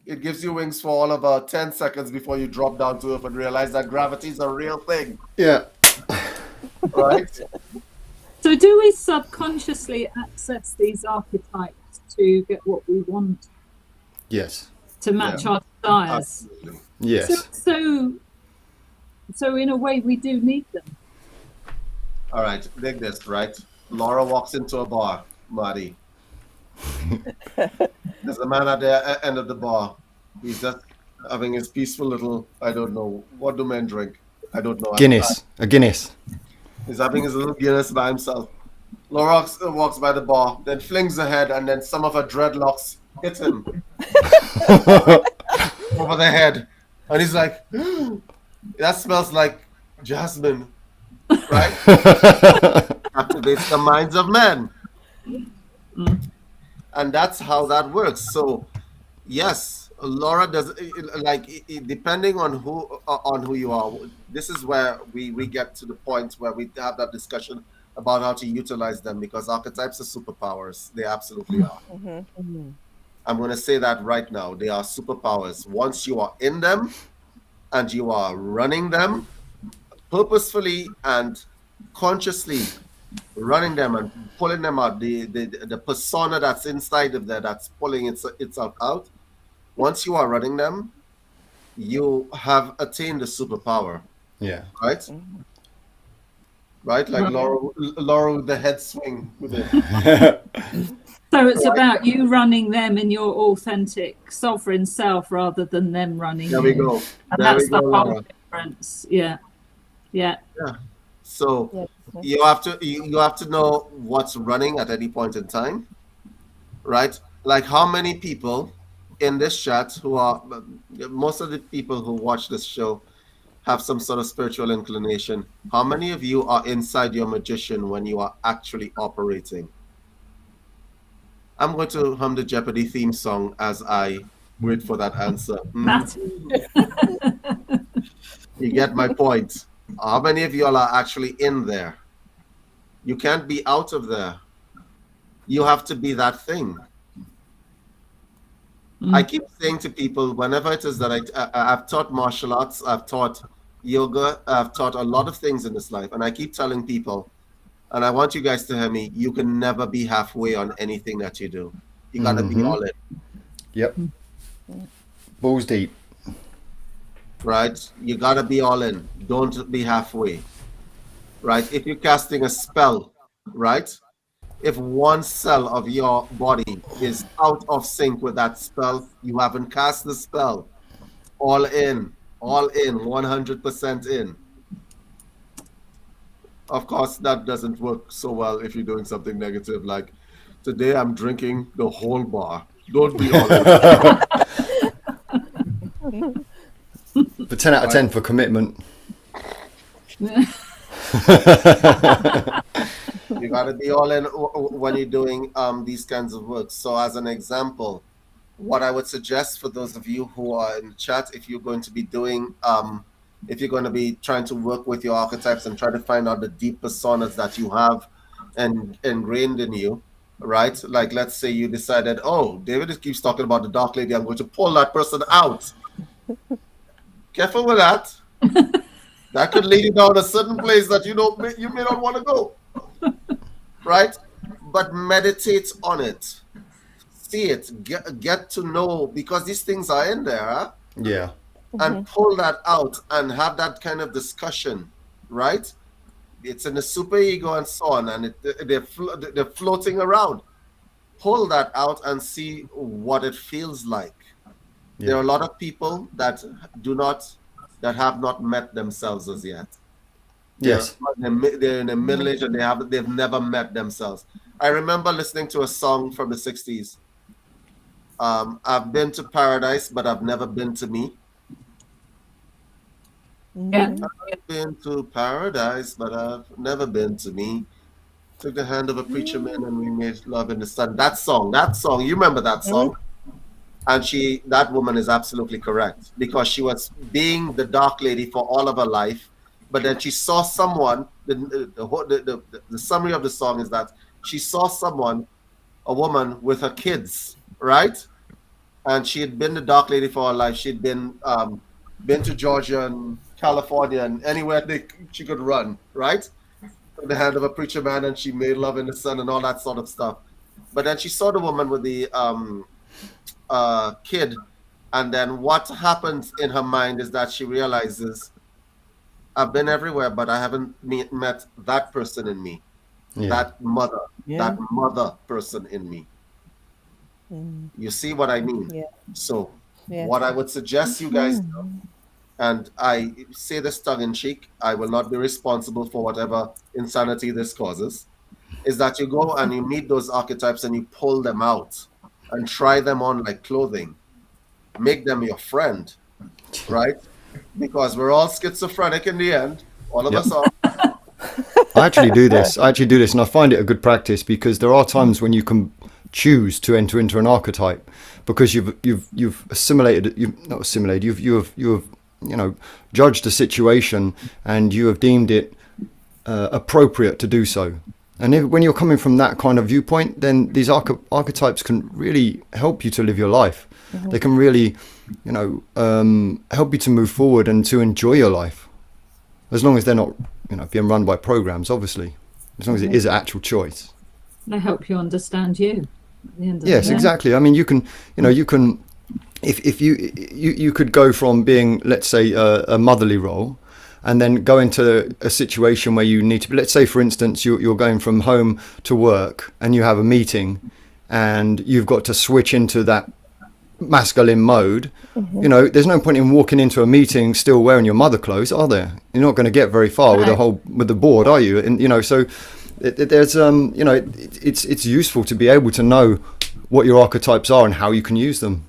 it gives you wings for all about 10 seconds before you drop down to earth and realize that gravity is a real thing. Yeah. Right? So do we subconsciously access these archetypes to get what we want, Yes. to match our desires? Absolutely. Yes. So in a way, we do need them. All right, dig this, right? Laura walks into a bar, Marty. There's a man at the end of the bar. He's just having his peaceful little, I don't know, what do men drink? I don't know. Guinness. A Guinness. He's having his little Guinness by himself. Laura walks by the bar, then flings her head, and then some of her dreadlocks hit him over the head. And he's like, that smells like jasmine, right? Activates the minds of men. And that's how that works. So, yes, Laura does, depending on who you are. This is where we get to the point where we have that discussion about how to utilize them, because archetypes are superpowers. They absolutely are. I'm going to say that right now. They are superpowers. Once you are in them and you are running them purposefully and consciously, running them and pulling them out, the persona that's inside of there that's pulling itself out. Once you are running them, you have attained a superpower. Yeah. Right? Right? Like Laura with the head swing with it. So it's about you running them in your authentic sovereign self rather than them running There we you. go. And There that's we go, the whole Laura. difference. Yeah. So you have to know what's running at any point in time, right? Like how many people in this chat who are, most of the people who watch this show have some sort of spiritual inclination. How many of you are inside your magician when you are actually operating? I'm going to hum the Jeopardy theme song as I wait for that answer. You get my point. How many of y'all are actually in there? You can't be out of there. You have to be that thing. I keep saying to people, whenever it is that I've taught martial arts, I've taught yoga, I've taught a lot of things in this life, and I keep telling people, and I want you guys to hear me, you can never be halfway on anything that you do. You gotta be all in. Yep. Balls deep. Right? You gotta be all in. Don't be halfway. Right? If you're casting a spell, right? If one cell of your body is out of sync with that spell, you haven't cast the spell. All in, 100% in. Of course, that doesn't work so well if you're doing something negative, like today I'm drinking the whole bar. Don't be all in. But 10 out of 10 for commitment. You got to be all in when you're doing these kinds of work. So as an example, what I would suggest for those of you who are in the chat, if you're going to be doing, if you're going to be trying to work with your archetypes and try to find out the deep personas that you have and ingrained in you, right? Like, let's say you decided, oh, David keeps talking about the dark lady, I'm going to pull that person out. Careful with that. That could lead you down a certain place that you may not want to go. Right? But meditate on it. See it. Get to know, because these things are in there. Huh? Yeah. And pull that out and have that kind of discussion. Right? It's in the superego and so on, and they're floating around. Pull that out and see what it feels like. Yeah. There are a lot of people that have not met themselves as yet. Yes. They're in the middle age and they've never met themselves. I remember listening to a song from the 60s. I've been to paradise, but I've never been to me. Yeah. I've been to paradise, but I've never been to me. Took the hand of a preacher man and we made love in the sun. That song, you remember that song? And that woman is absolutely correct, because she was being the dark lady for all of her life, but then she saw someone. The summary of the song is that she saw someone, a woman with her kids, right? And she had been the dark lady for her life. She'd been to Georgia and California and anywhere she could run, right? In the hand of a preacher man, and she made love in the sun and all that sort of stuff. But then she saw the woman with the kid, and then what happens in her mind is that she realizes, I've been everywhere, but I haven't met that person in me, that mother person in me. You see what I mean? Yeah. So what I would suggest you guys do, and I say this tongue in cheek, I will not be responsible for whatever insanity this causes, is that you go and you meet those archetypes and you pull them out and try them on like clothing. Make them your friend, right? Because we're all schizophrenic in the end. All of us are. I actually do this, and I find it a good practice, because there are times when you can choose to enter into an archetype because you've assimilated, you've judged a situation and you have deemed it appropriate to do so. And when you're coming from that kind of viewpoint, then these archetypes can really help you to live your life. They can really, help you to move forward and to enjoy your life, as long as they're not, being run by programs. Obviously, as long as it is an actual choice. They help you understand you. At the end of the Yes, day. exactly. I mean, you can, if you could go from being, let's say, a motherly role, and then go into a situation where you need to be, let's say, for instance, you're going from home to work and you have a meeting and you've got to switch into that masculine mode. There's no point in walking into a meeting still wearing your mother clothes, are there? You're not going to get very far with the board, are you? And so there's it's useful to be able to know what your archetypes are and how you can use them.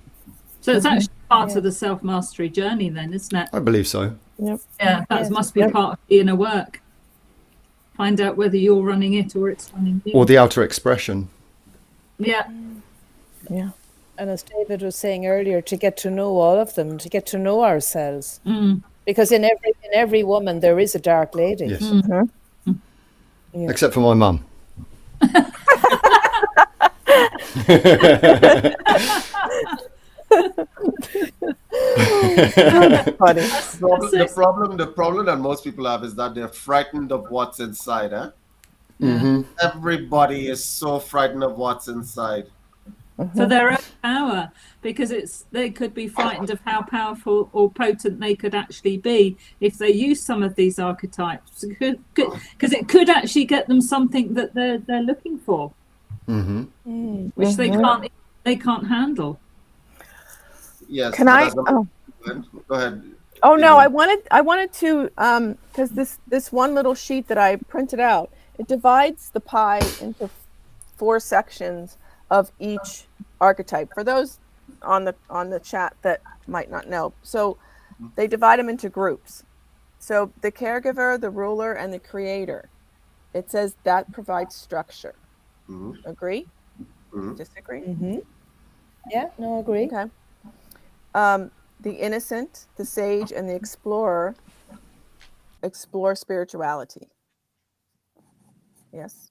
So it's actually part of the self-mastery journey then, isn't it? I believe so. Yep. Yeah, that must be part of the inner work. Find out whether you're running it or it's running you. Or the outer expression. Yeah. Yeah. And as David was saying earlier, to get to know all of them, to get to know ourselves. Mm. Because in every woman there is a dark lady. Yes. Mm-hmm. Yeah. Except for my mum. Funny. The problem that most people have is that they're frightened of what's inside. Everybody is so frightened of what's inside. For their own power, because they could be frightened of how powerful or potent they could actually be if they use some of these archetypes, because it could actually get them something that they're looking for, which they can't handle. Yes. Can I? Go ahead. Oh no, I wanted to because this one little sheet that I printed out, it divides the pie into 4 sections of each archetype. For those on the chat that might not know, so they divide them into groups. So the caregiver, the ruler, and the creator. It says that provides structure. Agree? Disagree? Yeah, no, agree. Okay. The innocent, the sage, and the explorer explore spirituality. Yes.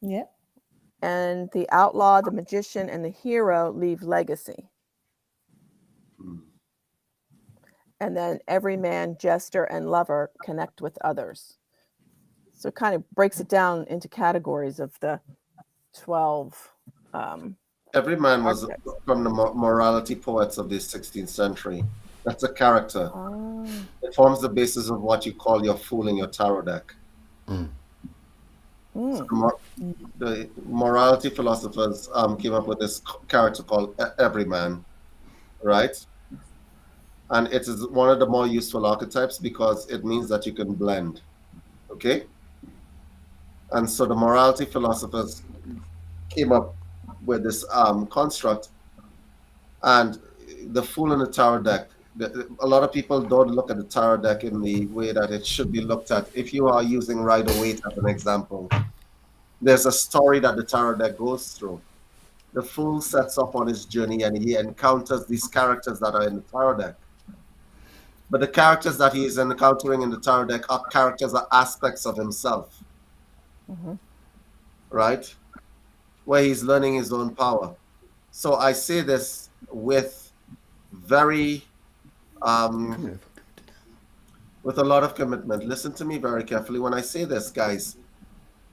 Yeah. And the outlaw, the magician, and the hero leave legacy. And then every man, jester, and lover connect with others. So it kind of breaks it down into categories of the 12. Every man was from the morality poets of the 16th century. That's a character. It forms the basis of what you call your fool in your tarot deck. So the morality philosophers came up with this character called every man, right? And it is one of the more useful archetypes because it means that you can blend, okay? And so the morality philosophers came up with this construct, and the fool in the tarot deck. A lot of people don't look at the tarot deck in the way that it should be looked at. If you are using Rider-Waite as an example, there's a story that the tarot deck goes through. The fool sets off on his journey and he encounters these characters that are in the tarot deck. But the characters that he is encountering in the tarot deck are characters, are aspects of himself. Right? Where he's learning his own power. So I say this with very, with a lot of commitment. Listen to me very carefully when I say this, guys.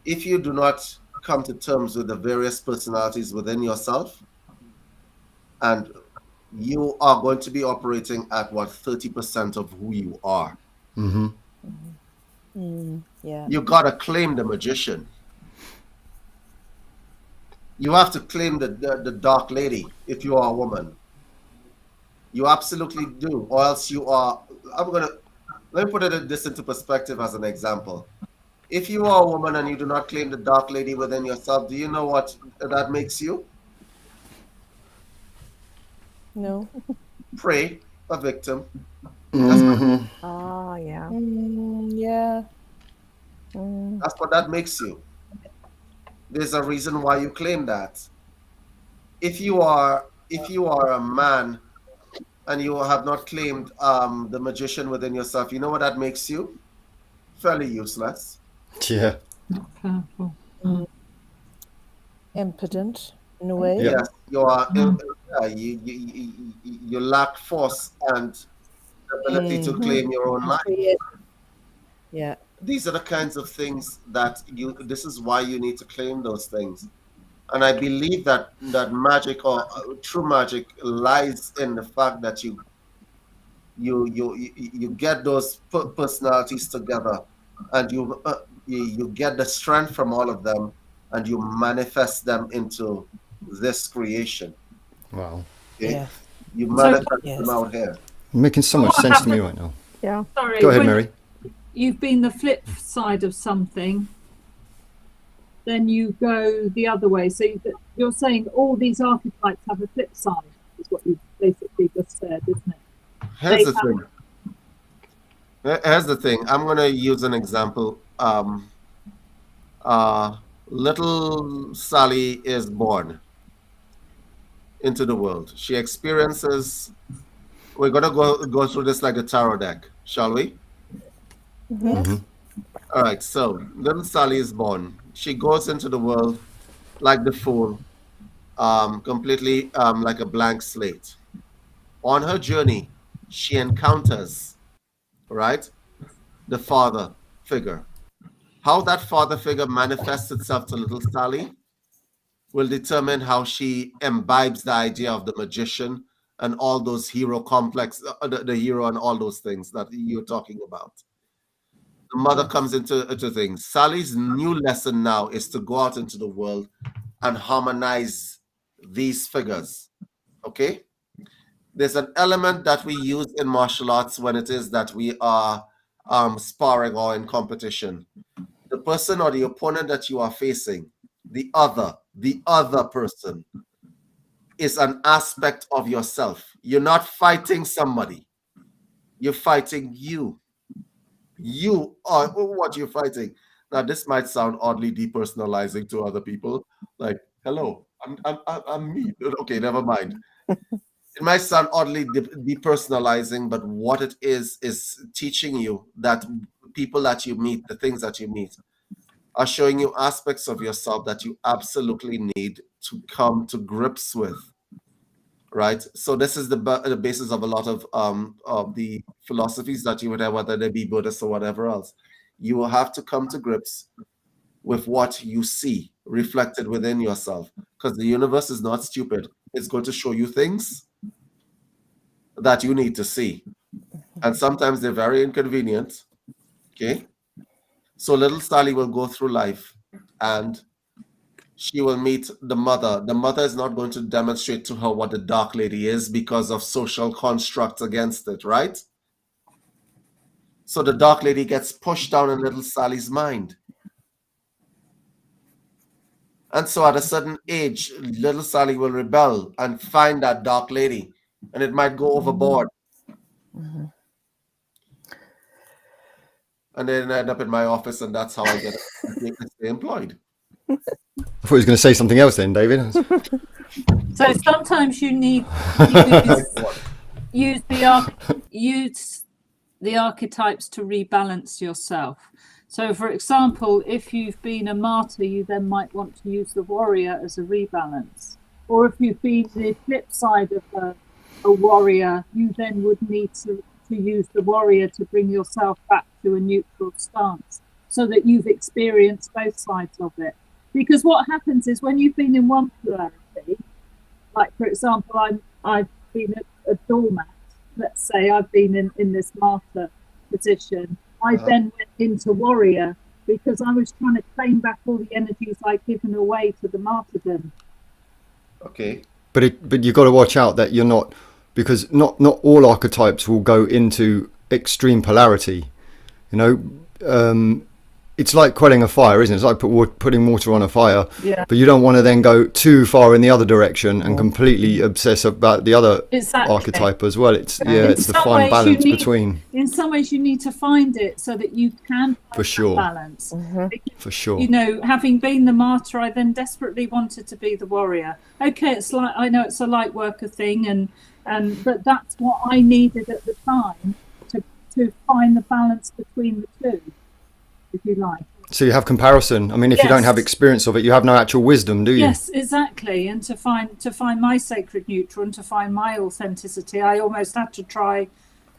If you do not come to terms with the various personalities within yourself, and you are going to be operating at what, 30% of who you are. Yeah. You gotta claim the magician. You have to claim the dark lady if you are a woman. You absolutely do, or else you are. Let me put this into perspective as an example. If you are a woman and you do not claim the dark lady within yourself, do you know what that makes you? No. Prey, a victim. Oh, yeah. Yeah. That's what that makes you. There's a reason why you claim that. If you are a man and you have not claimed the magician within yourself, you know what that makes you? Fairly useless. Yeah. Powerful. Impotent in a way. Yes, you are. You lack force and ability to claim your own life. Yeah. These are the kinds of things that this is why you need to claim those things. And I believe that magic, or true magic, lies in the fact that you get those personalities together, and you get the strength from all of them, and you manifest them into this creation. Wow. Okay? Yeah. You manifest them out here. Making so much sense to me right now. Yeah. Sorry, Go ahead, Mary. You've been the flip side of something, then you go the other way. So you're saying all these archetypes have a flip side, is what you basically just said, isn't it? Here's the thing. I'm going to use an example. Little Sally is born into the world. She experiences. We're going to go through this like a tarot deck, shall we? All right. So little Sally is born. She goes into the world like the fool, completely like a blank slate. On her journey, she encounters, right, the father figure. How that father figure manifests itself to little Sally will determine how she imbibes the idea of the magician and all those hero complex, the hero and all those things that you're talking about. The mother comes into things. Sally's new lesson now is to go out into the world and harmonize these figures. Okay? There's an element that we use in martial arts when it is that we are sparring or in competition. The person or the opponent that you are facing, the other person, is an aspect of yourself. You're not fighting somebody. You're fighting you. You are what you're fighting. Now, this might sound oddly depersonalizing to other people. Like, hello, I'm me. Okay, never mind. It might sound oddly depersonalizing, but what it is teaching you that people that you meet, the things that you meet, are showing you aspects of yourself that you absolutely need to come to grips with. Right? So this is the basis of a lot of the philosophies that you would have, whether they be Buddhist or whatever else. You will have to come to grips with what you see reflected within yourself, because the universe is not stupid. It's going to show you things that you need to see. And sometimes they're very inconvenient. Okay? So little Sally will go through life and she will meet the mother. The mother is not going to demonstrate to her what the dark lady is because of social constructs against it, right? So the dark lady gets pushed down in little Sally's mind. And so at a certain age, little Sally will rebel and find that dark lady, and it might go overboard. And then I end up in my office, and that's how I get stay employed. I thought he was going to say something else then, David. So sometimes you need use the archetypes to rebalance yourself. So, for example, if you've been a martyr, you then might want to use the warrior as a rebalance. Or if you've been the flip side of a warrior, you then would need to use the warrior to bring yourself back to a neutral stance, so that you've experienced both sides of it. Because what happens is when you've been in one polarity, like for example, I've been a doormat, let's say I've been in this martyr position, I then went into warrior because I was trying to claim back all the energies I'd given away to the martyrdom. Okay. But you've got to watch out that you're not, because not all archetypes will go into extreme polarity. You know, it's like quelling a fire, isn't it? It's like putting water on a fire. Yeah. But you don't want to then go too far in the other direction and completely obsess about the other archetype as well. It's it's the fine balance between. In some ways, you need to find it so that you can find that balance. Because, for sure. You know, having been the martyr, I then desperately wanted to be the warrior. Okay, it's like, I know it's a light worker thing, but that's what I needed at the time to find the balance between the two, if you like. So you have comparison. I mean, if you don't have experience of it, you have no actual wisdom, do you? Yes, exactly. And to find my sacred neutral and to find my authenticity, I almost had to try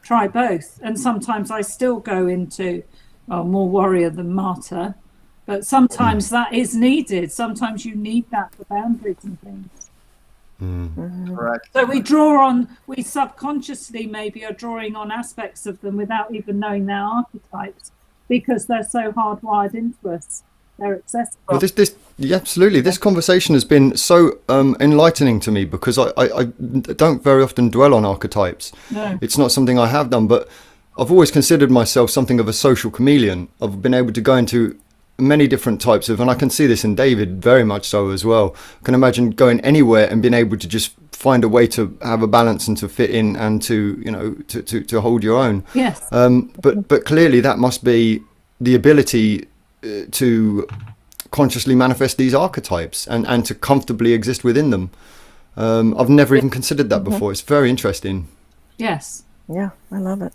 both. And sometimes I still go into more warrior than martyr, but sometimes that is needed. Sometimes you need that for boundaries and things. Correct. So we subconsciously maybe are drawing on aspects of them without even knowing their archetypes, because they're so hardwired into us. They're accessible. Well, absolutely. This conversation has been so enlightening to me, because I don't very often dwell on archetypes. No. It's not something I have done, but I've always considered myself something of a social chameleon. I've been able to go into many different types of, and I can see this in David very much so as well. I can imagine going anywhere and being able to just find a way to have a balance and to fit in and to, you know, to hold your own. Yes. But clearly that must be the ability to consciously manifest these archetypes and to comfortably exist within them. I've never even considered that before. It's very interesting. Yes. Yeah, I love it.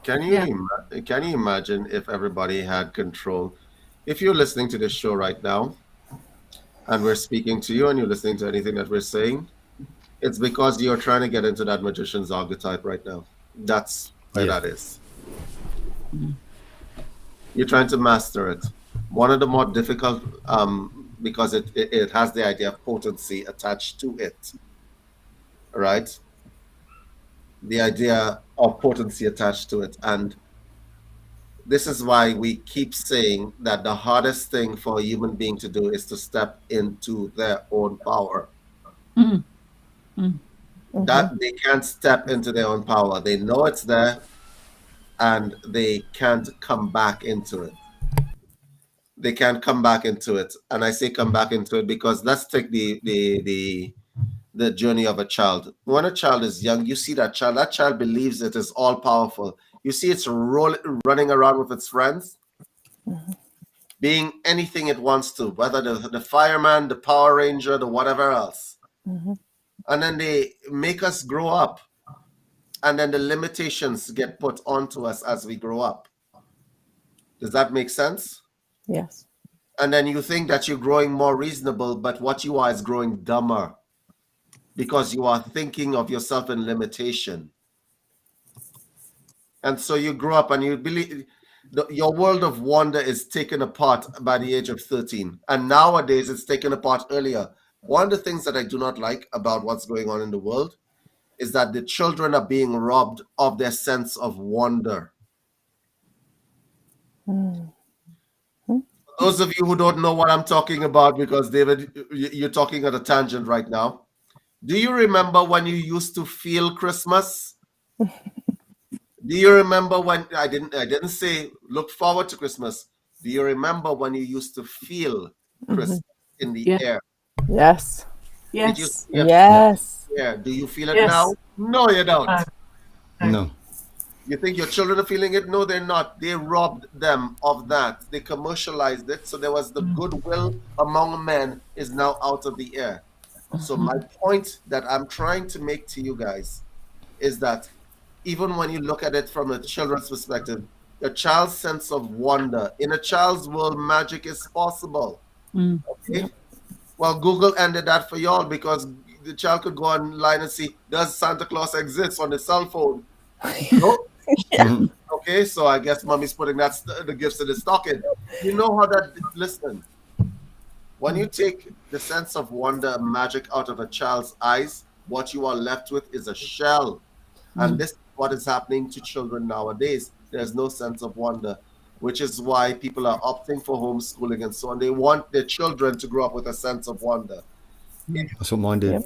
Can you imagine if everybody had control? If you're listening to this show right now, and we're speaking to you, and you're listening to anything that we're saying, it's because you're trying to get into that magician's archetype right now. That's where that is. You're trying to master it. One of the more difficult, because it has the idea of potency attached to it. Right? The idea of potency attached to it. And this is why we keep saying that the hardest thing for a human being to do is to step into their own power. That they can't step into their own power. They know it's there, and they can't come back into it. They can't come back into it. And I say come back into it because let's take the journey of a child. When a child is young, you see that child believes it is all powerful. You see it's running around with its friends, being anything it wants to, whether the fireman, the Power Ranger, the whatever else. And then they make us grow up. And then the limitations get put onto us as we grow up. Does that make sense? Yes. And then you think that you're growing more reasonable, but what you are is growing dumber, because you are thinking of yourself in limitation. And so you grow up and you believe your world of wonder is taken apart by the age of 13. And nowadays it's taken apart earlier. One of the things that I do not like about what's going on in the world is that the children are being robbed of their sense of wonder. Those of you who don't know what I'm talking about, because David, you're talking at a tangent right now. Do you remember when you used to feel Christmas? Do you remember when I didn't say look forward to Christmas? Do you remember when you used to feel Christmas in the air? Yes. Yes. Yes. Yeah. Do you feel it now? No, you don't. No. You think your children are feeling it? No, they're not. They robbed them of that. They commercialized it. So there was the goodwill among men is now out of the air. So my point that I'm trying to make to you guys is that even when you look at it from a children's perspective, the child's sense of wonder. In a child's world, magic is possible. Okay? Well, Google ended that for y'all because the child could go online and see, does Santa Claus exist on his cell phone? No? Okay, so I guess mommy's putting the gifts in the stocking. You know how that, listen, when you take the sense of wonder and magic out of a child's eyes, what you are left with is a shell. And this is what is happening to children nowadays. There's no sense of wonder, which is why people are opting for homeschooling and so on. They want their children to grow up with a sense of wonder. That's what mine did.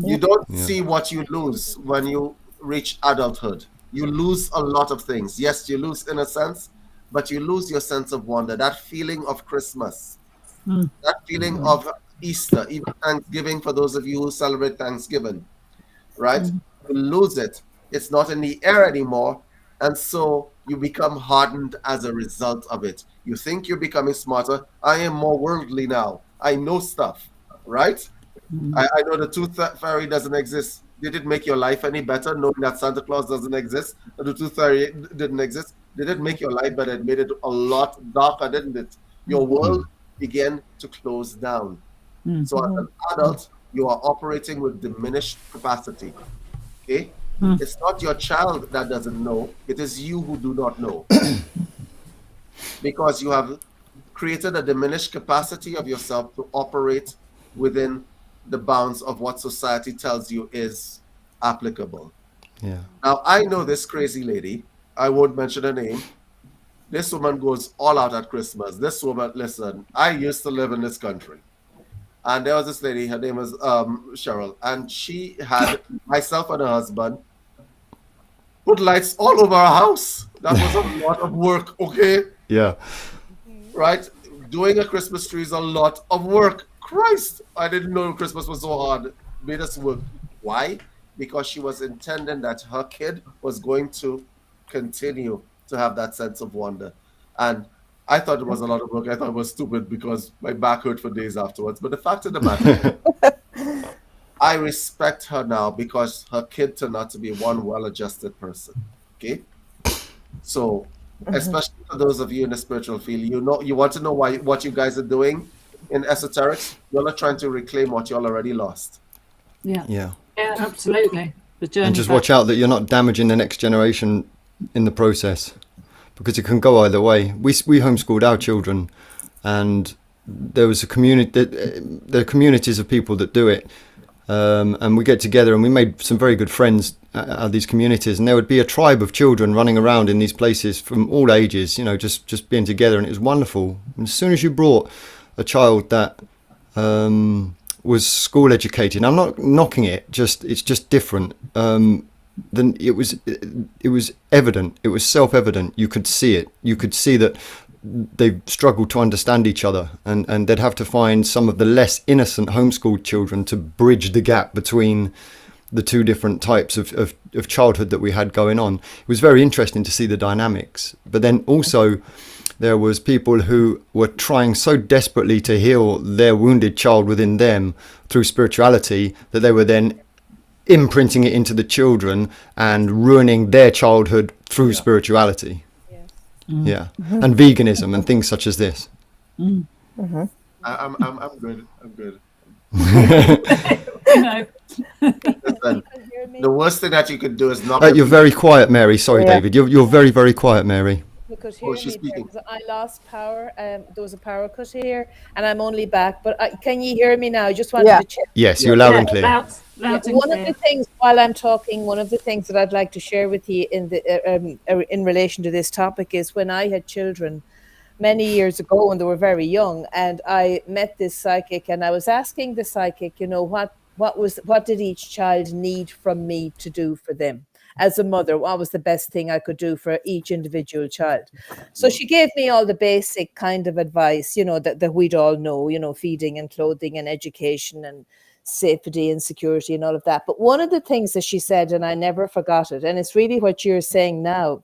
You don't see what you lose when you reach adulthood. You lose a lot of things. Yes, you lose innocence, but you lose your sense of wonder, that feeling of Christmas, that feeling of Easter, even Thanksgiving for those of you who celebrate Thanksgiving, right? You lose it. It's not in the air anymore. And so you become hardened as a result of it. You think you're becoming smarter. I am more worldly now. I know stuff, right? I know the tooth fairy doesn't exist. Did it make your life any better knowing that Santa Claus doesn't exist? Or the tooth fairy didn't exist? Did it make your life better? It made it a lot darker, didn't it? Your world began to close down. So as an adult, you are operating with diminished capacity. Okay? It's not your child that doesn't know. It is you who do not know. Because you have created a diminished capacity of yourself to operate within the bounds of what society tells you is applicable. Yeah. Now, I know this crazy lady. I won't mention her name. This woman goes all out at Christmas. This woman, listen, I used to live in this country. And there was this lady, her name was Cheryl, and she had myself and her husband put lights all over our house. That was a lot of work, okay? Yeah. Right? Doing a Christmas tree is a lot of work. Christ, I didn't know Christmas was so hard. It made us work. Why? Because she was intending that her kid was going to continue to have that sense of wonder. And I thought it was a lot of work. I thought it was stupid because my back hurt for days afterwards. But the fact of the matter is, I respect her now because her kid turned out to be one well-adjusted person. Okay? So, especially for those of you in the spiritual field, you want to know what you guys are doing in esoterics. You're not trying to reclaim what you all already lost. Yeah, absolutely. The journey. And just back. watch out that you're not damaging the next generation in the process, because it can go either way. We homeschooled our children, and there was a community. There are communities of people that do it, and we get together and we made some very good friends out of these communities. And there would be a tribe of children running around in these places from all ages, just being together, and it was wonderful. And as soon as you brought a child that was school educated, I'm not knocking it, it's just different, then it was evident, it was self-evident. You could see it. You could see that they struggled to understand each other, and they'd have to find some of the less innocent homeschooled children to bridge the gap between the two different types of childhood that we had going on. It was very interesting to see the dynamics. But then also there was people who were trying so desperately to heal their wounded child within them through spirituality that they were then imprinting it into the children and ruining their childhood through spirituality. And veganism and things such as this. I'm good. Listen, the worst thing that you could do is not. You're very quiet, Mary. Sorry, David. You're very, very quiet, Mary. You could hear me there, 'cause I lost power. There was a power cut here, and I'm only back. But can you hear me now? I just wanted to check. Yes, you're loud and clear. Loud and One clear. of the things, while I'm talking, one of the things that I'd like to share with you in relation to this topic is when I had children many years ago when they were very young, and I met this psychic, and I was asking the psychic, what did each child need from me to do for them? As a mother, what was the best thing I could do for each individual child? So she gave me all the basic kind of advice, that we'd all know, feeding and clothing and education and safety and security and all of that. But one of the things that she said, and I never forgot it, and it's really what you're saying now.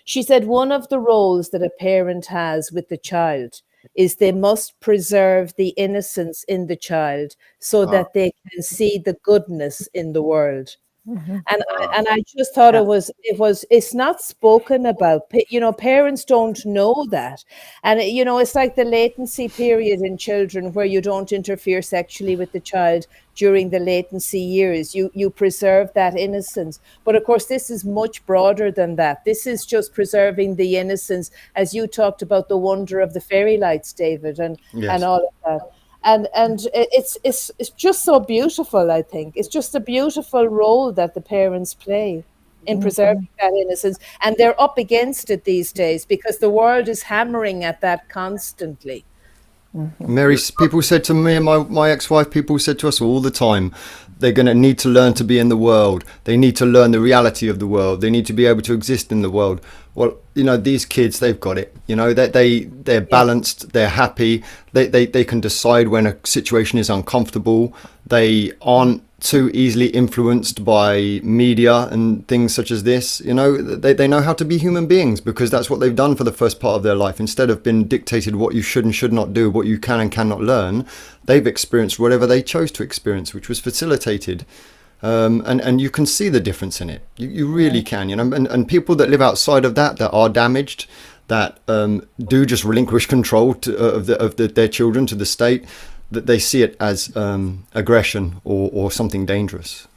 She said one of the roles that a parent has with the child is they must preserve the innocence in the child so that they can see the goodness in the world. And I just thought it's not spoken about. Parents don't know that. And it's like the latency period in children where you don't interfere sexually with the child during the latency years. You preserve that innocence. But of course, this is much broader than that. This is just preserving the innocence, as you talked about the wonder of the fairy lights, David, and all of that. And it's just so beautiful. I think it's just a beautiful role that the parents play in preserving that innocence, and they're up against it these days because the world is hammering at that constantly. Mary, people said to me and my ex-wife, people said to us all the time, they're going to need to learn to be in the world. They need to learn the reality of the world. They need to be able to exist in the world. Well, these kids, they've got it. They're balanced. They're happy. They can decide when a situation is uncomfortable. They aren't too easily influenced by media and things such as this. They know how to be human beings because that's what they've done for the first part of their life. Instead of being dictated what you should and should not do, what you can and cannot learn, they've experienced whatever they chose to experience, which was facilitated. And you can see the difference in it. You really can, and people that live outside of that are damaged, that do just relinquish control of their children to the state, that they see it as aggression or something dangerous.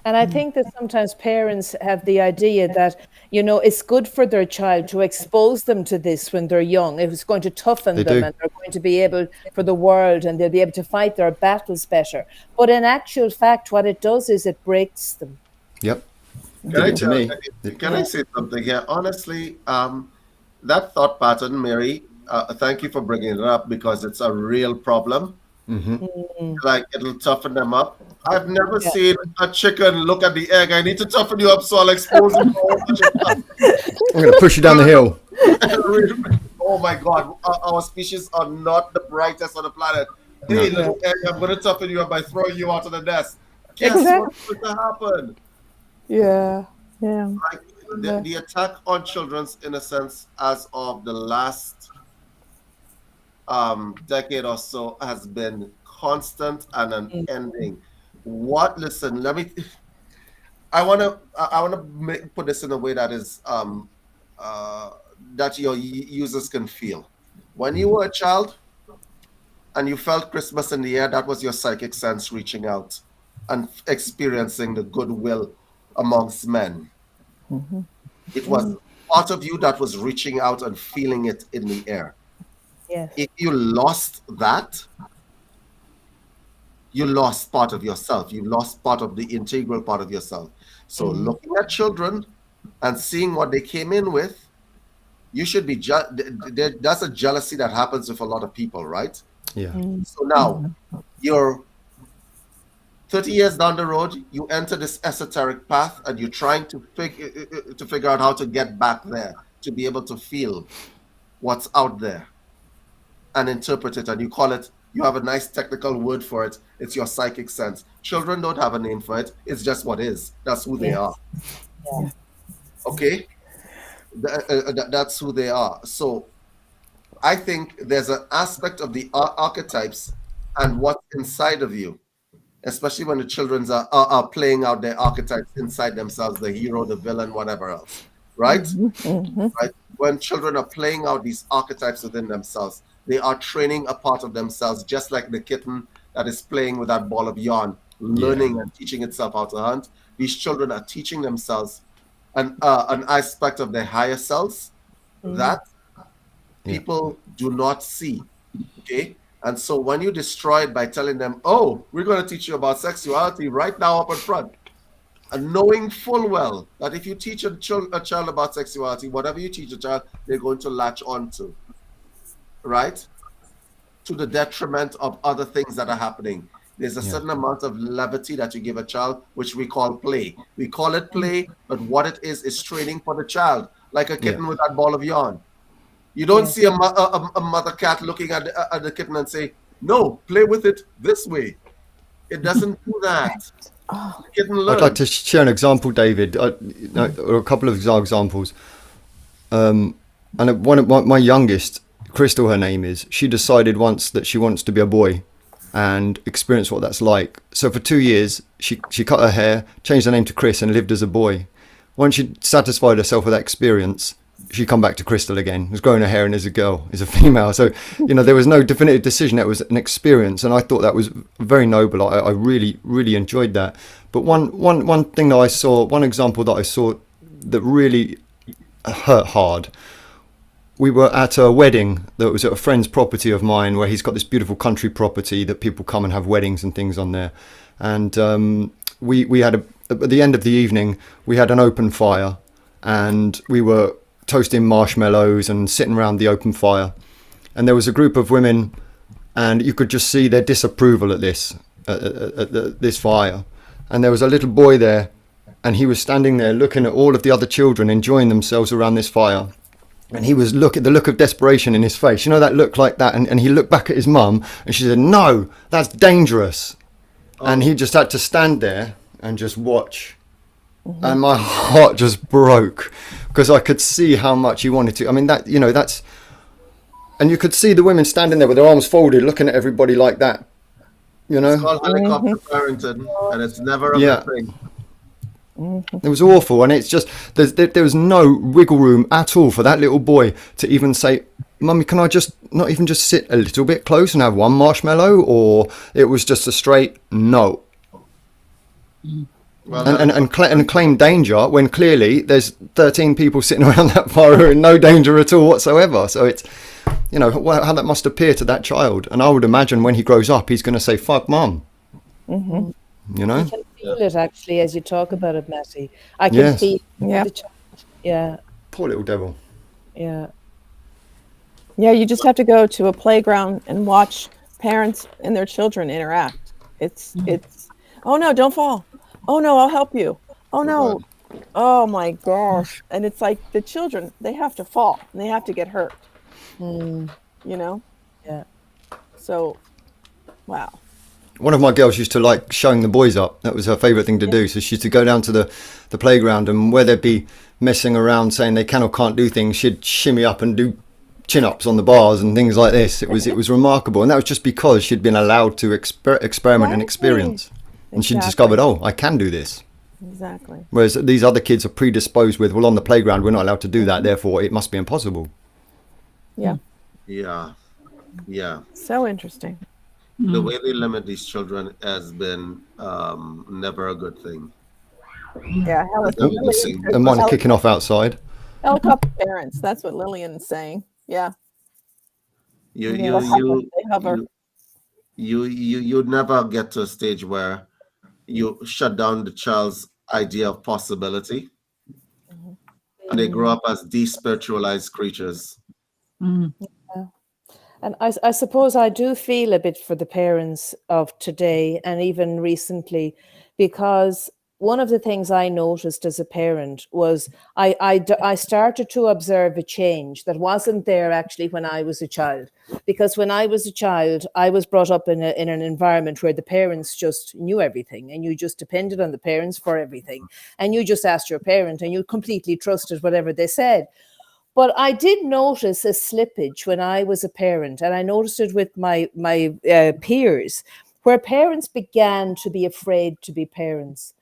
And I think that sometimes parents have the idea that, it's good for their child to expose them to this when they're young. It's going to toughen them and they're going to be able for the world and they'll be able to fight their battles better. But in actual fact, what it does is it breaks them. Yep. Can I say something here? Honestly, that thought pattern, Mary, thank you for bringing it up because it's a real problem. Like it'll toughen them up. I've never seen a chicken look at the egg. I need to toughen you up, so I'll expose you. I'm going to push you down the hill. Oh my God, our species are not the brightest on the planet. Hey, little egg, I'm going to toughen you up by throwing you out of the nest. Guess what's going to happen? Yeah. Like the attack on children's innocence as of the last decade or so has been constant and unending. Listen, I want to put this in a way that is that your users can feel. When you were a child and you felt Christmas in the air, that was your psychic sense reaching out and experiencing the goodwill amongst men. It was part of you that was reaching out and feeling it in the air. Yes. If you lost that, you lost part of yourself. You lost part of the integral part of yourself. So looking at children and seeing what they came in with, you should be, that's a jealousy that happens with a lot of people, right? Yeah. So now you're 30 years down the road, you enter this esoteric path and you're trying to figure out how to get back there, to be able to feel what's out there and interpret it. And you call it, you have a nice technical word for it. It's your psychic sense. Children don't have a name for it. It's just what is. That's who they are. Yeah. Okay? That's who they are. So I think there's an aspect of the archetypes and what's inside of you, especially when the children are playing out their archetypes inside themselves, the hero, the villain, whatever else, right? Right? When children are playing out these archetypes within themselves, they are training a part of themselves, just like the kitten that is playing with that ball of yarn, learning and teaching itself how to hunt. These children are teaching themselves an aspect of their higher selves that people do not see, okay? And so when you destroy it by telling them, oh, we're going to teach you about sexuality right now up in front, and knowing full well that if you teach a child about sexuality, whatever you teach a child, they're going to latch on to, right? To the detriment of other things that are happening. There's a certain amount of levity that you give a child, which we call play. We call it play, but what it is training for the child, like a kitten with that ball of yarn. You don't see a mother cat looking at the kitten and say, no, play with it this way. It doesn't do that. The kitten learns. I'd like to share an example, David, or a couple of examples. And one of my youngest, Crystal, her name is, she decided once that she wants to be a boy. and experience what that's like. So for 2 years, she cut her hair, changed her name to Chris, and lived as a boy. Once she'd satisfied herself with that experience, she'd come back to Crystal again. Was growing her hair in as a girl, as a female. So, there was no definitive decision. It was an experience, and I thought that was very noble. I really, really enjoyed that. But one thing that I saw, one example that I saw that really hurt hard. We were at a wedding that was at a friend's property of mine, where he's got this beautiful country property that people come and have weddings and things on there. And we had at the end of the evening, we had an open fire, and we were toasting marshmallows and sitting around the open fire. And there was a group of women, and you could just see their disapproval at this fire. And there was a little boy there, and he was standing there looking at all of the other children enjoying themselves around this fire. And he was the look of desperation in his face. That look like that. And he looked back at his mum, and she said, "No, that's dangerous." Oh. And he just had to stand there and just watch. Mm-hmm. And my heart just broke, because I could see how much he wanted to. I mean, that's... And you could see the women standing there with their arms folded, looking at everybody like that. It's called helicopter parenting, and it's never a good thing. It was awful, and it's just there was no wiggle room at all for that little boy to even say, "Mummy, can I not even just sit a little bit close and have one marshmallow?" Or it was just a straight no. Well, and claim danger when clearly there's 13 people sitting around that fire who are in no danger at all whatsoever. So it's how that must appear to that child, and I would imagine when he grows up he's going to say "fuck mum." Mm-hmm. You can feel it actually as you talk about it, Matty. I can feel the child. Yeah. Poor little devil. Yeah. Yeah, you just have to go to a playground and watch parents and their children interact. It's "Oh no, don't fall. Oh no, I'll help you. Oh no. Oh my gosh." And it's like the children, they have to fall and they have to get hurt. Yeah. So, wow. One of my girls used to like showing the boys up. That was her favourite thing to do. So she used to go down to the playground, and where they'd be messing around saying they can or can't do things, she'd shimmy up and do chin-ups on the bars and things like this. It was remarkable. And that was just because she'd been allowed to experiment and experience. And she discovered, I can do this. Exactly. Whereas these other kids are predisposed with, well, on the playground, we're not allowed to do that. Therefore, it must be impossible. Yeah. Yeah. So interesting. The way they limit these children has been never a good thing. Yeah. And one kicking off outside. Helicopter parents. That's what Lillian's saying. Yeah. You never get to a stage where you shut down the child's idea of possibility, and they grow up as despiritualized creatures. Yeah. And I suppose I do feel a bit for the parents of today and even recently, because one of the things I noticed as a parent was I started to observe a change that wasn't there actually when I was a child. Because when I was a child, I was brought up in an environment where the parents just knew everything, and you just depended on the parents for everything. And you just asked your parent and you completely trusted whatever they said. But I did notice a slippage when I was a parent, and I noticed it with my peers, where parents began to be afraid to be parents.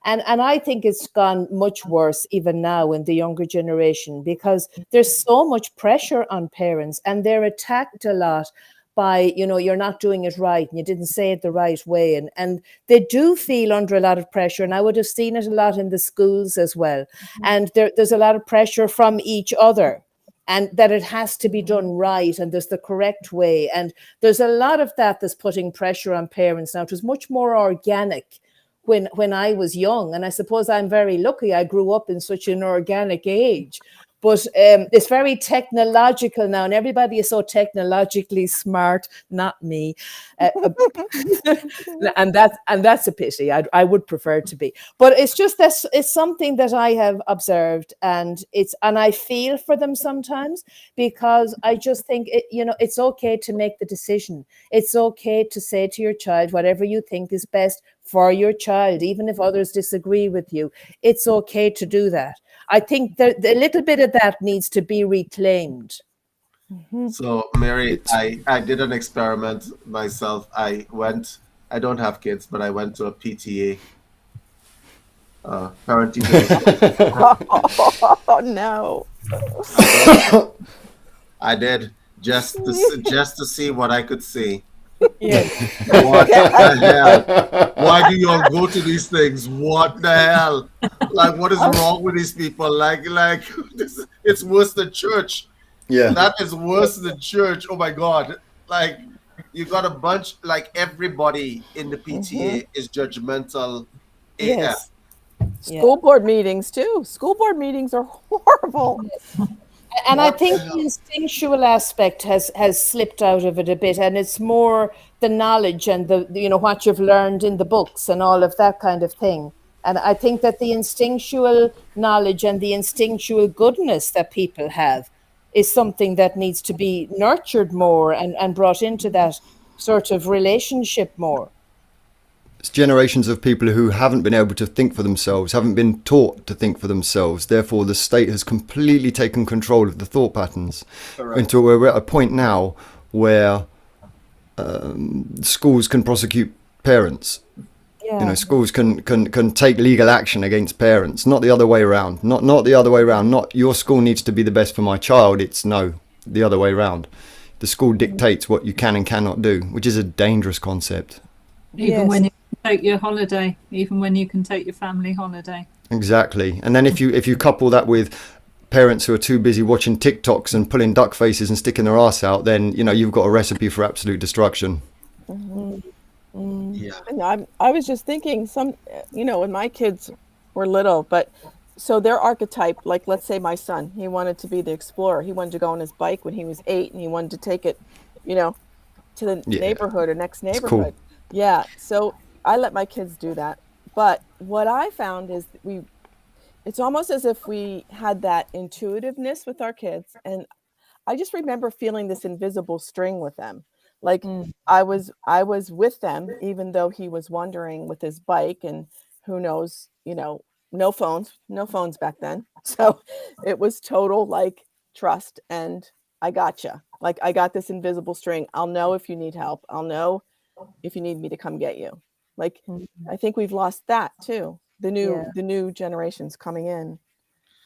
And I think it's gone much worse even now in the younger generation, because there's so much pressure on parents, and they're attacked a lot by, you're not doing it right and you didn't say it the right way. And they do feel under a lot of pressure. And I would have seen it a lot in the schools as well. Mm-hmm. And there's a lot of pressure from each other, and that it has to be done right, and there's the correct way. And there's a lot of that's putting pressure on parents now. It was much more organic when I was young. And I suppose I'm very lucky I grew up in such an organic age. But it's very technological now, and everybody is so technologically smart. Not me, and that's a pity. I would prefer to be, but it's just that it's something that I have observed, and I feel for them sometimes, because I just think it's okay to make the decision. It's okay to say to your child whatever you think is best for your child, even if others disagree with you. It's okay to do that. I think that a little bit of that needs to be reclaimed. So, Mary, I did an experiment myself. I don't have kids, but I went to a PTA, parent teacher. Oh no. I did just to see what I could see. Yes. What the hell? Why do you all go to these things? What the hell? Like, what is wrong with these people? Like it's worse than church. Yeah. That is worse than church. Oh my God. Like, you got a bunch, like everybody in the PTA is judgmental AF. Yes. School board meetings too. School board meetings are horrible. And I think the instinctual aspect has slipped out of it a bit, and it's more the knowledge and the what you've learned in the books and all of that kind of thing. And I think that the instinctual knowledge and the instinctual goodness that people have is something that needs to be nurtured more and brought into that sort of relationship more. It's generations of people who haven't been able to think for themselves, haven't been taught to think for themselves. Therefore, the state has completely taken control of the thought patterns. Correct. Until we're at a point now where schools can prosecute parents. Yeah. Schools can take legal action against parents, not the other way around. Not the other way around. Not your school needs to be the best for my child. It's no, the other way around. The school dictates what you can and cannot do, which is a dangerous concept. Even when you can take your holiday, even when you can take your family holiday. Exactly. And then if you couple that with parents who are too busy watching TikToks and pulling duck faces and sticking their ass out, then you've got a recipe for absolute destruction. Yeah. And I was just thinking when my kids were little, but so their archetype, like let's say my son, he wanted to be the explorer. He wanted to go on his bike when he was 8 and he wanted to take it, to the neighborhood or next neighborhood. Cool. Yeah. So I let my kids do that. But what I found is it's almost as if we had that intuitiveness with our kids. And I just remember feeling this invisible string with them. Like I was with them, even though he was wandering with his bike, and who knows, no phones back then. So it was total like trust, and I gotcha. Like I got this invisible string. I'll know if you need help. I'll know if you need me to come get you. Like I think we've lost that too. The new generations coming in.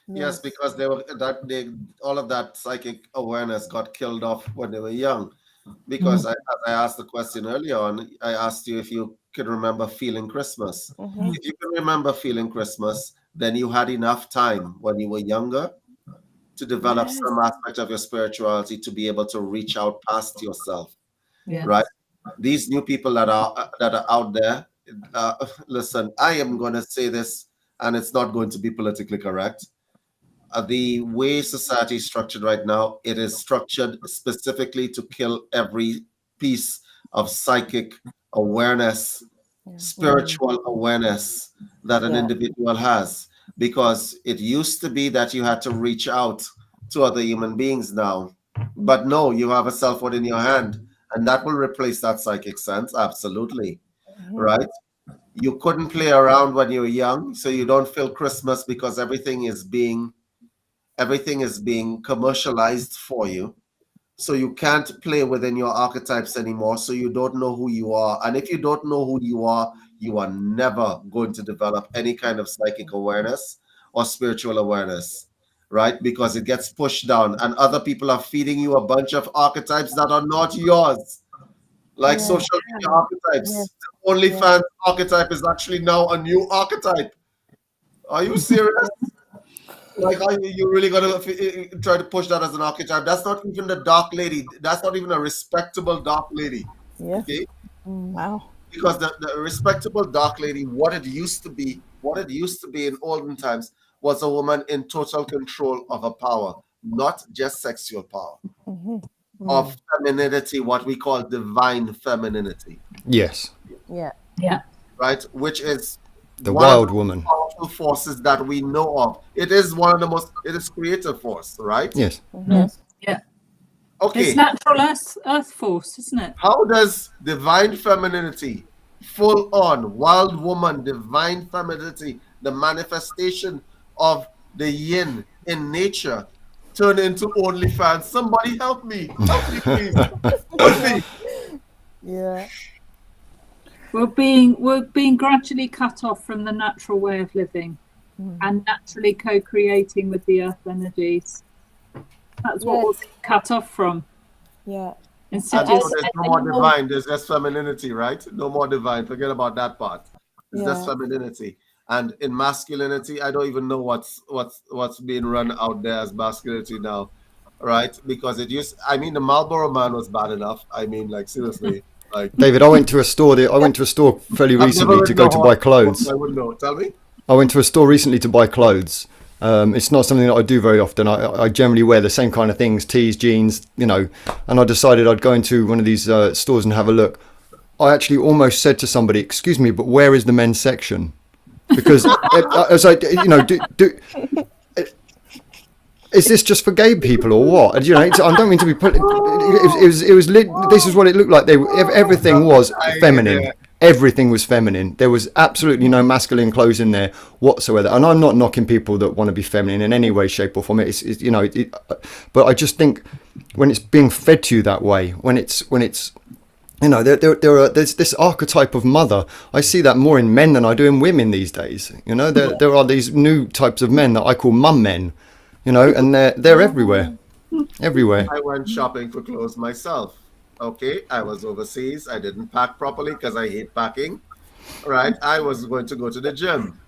Yes, because all of that psychic awareness got killed off when they were young. Because I asked the question earlier on, I asked you if you could remember feeling Christmas. If you can remember feeling Christmas, then you had enough time when you were younger to develop some aspect of your spirituality to be able to reach out past yourself. Yes. Right? These new people that are out there, listen, I am going to say this, and it's not going to be politically correct. The way society is structured right now, it is structured specifically to kill every piece of psychic awareness, spiritual awareness that an individual has. Because it used to be that you had to reach out to other human beings now. But no, you have a cell phone in your hand, and that will replace that psychic sense. Absolutely. Right? You couldn't play around when you were young, so you don't feel Christmas because everything is being commercialized for you. So you can't play within your archetypes anymore. So you don't know who you are. And if you don't know who you are never going to develop any kind of psychic awareness or spiritual awareness, right? Because it gets pushed down and other people are feeding you a bunch of archetypes that are not yours. Like social media archetypes. The OnlyFans archetype is actually now a new archetype. Are you serious? Like, are you really going to try to push that as an archetype? That's not even the dark lady. That's not even a respectable dark lady. Yeah. Okay? Wow. Because the respectable dark lady, what it used to be in olden times, was a woman in total control of her power, not just sexual power, of femininity, what we call divine femininity. Yes. Yeah. Yeah. Right? Which is the wild woman. Powerful forces that we know of. It is one of the most. It is creative force, right? Yes. Yeah. Okay. It's natural earth force, isn't it? How does divine femininity, full on wild woman, divine femininity, the manifestation of the yin in nature, turn into OnlyFans. Somebody help me. Help me, please. Help me. Yeah. We're being gradually cut off from the natural way of living and naturally co-creating with the earth energies. That's what we're being cut off from. Yeah. Instead And so there's no more divine, there's just femininity, right? No more divine. Forget about that part. It's just femininity. And in masculinity, I don't even know what's being run out there as masculinity now, right? Because it used, I mean, the Marlboro Man was bad enough. I mean, like, seriously. Like, David, I went to a store fairly recently to go to buy clothes. I wouldn't know. Tell me. I went to a store recently to buy clothes. It's not something that I do very often. I generally wear the same kind of things, tees, jeans, you know, and I decided I'd go into one of these stores and have a look. I actually almost said to somebody, excuse me, but where is the men's section? Because I was like, you know, is this just for gay people or what? And, you know, I don't mean to be put. This is what it looked like. Everything was feminine. Everything was feminine. There was absolutely no masculine clothes in there whatsoever. And I'm not knocking people that want to be feminine in any way, shape, or form. It's you know, but I just think when it's being fed to you that way, when it's you know, there's this archetype of mother. I see that more in men than I do in women these days. You know, there are these new types of men that I call mum men. You know, and they're everywhere, everywhere. I went shopping for clothes myself. Okay, I was overseas. I didn't pack properly because I hate packing. Right, I was going to go to the gym.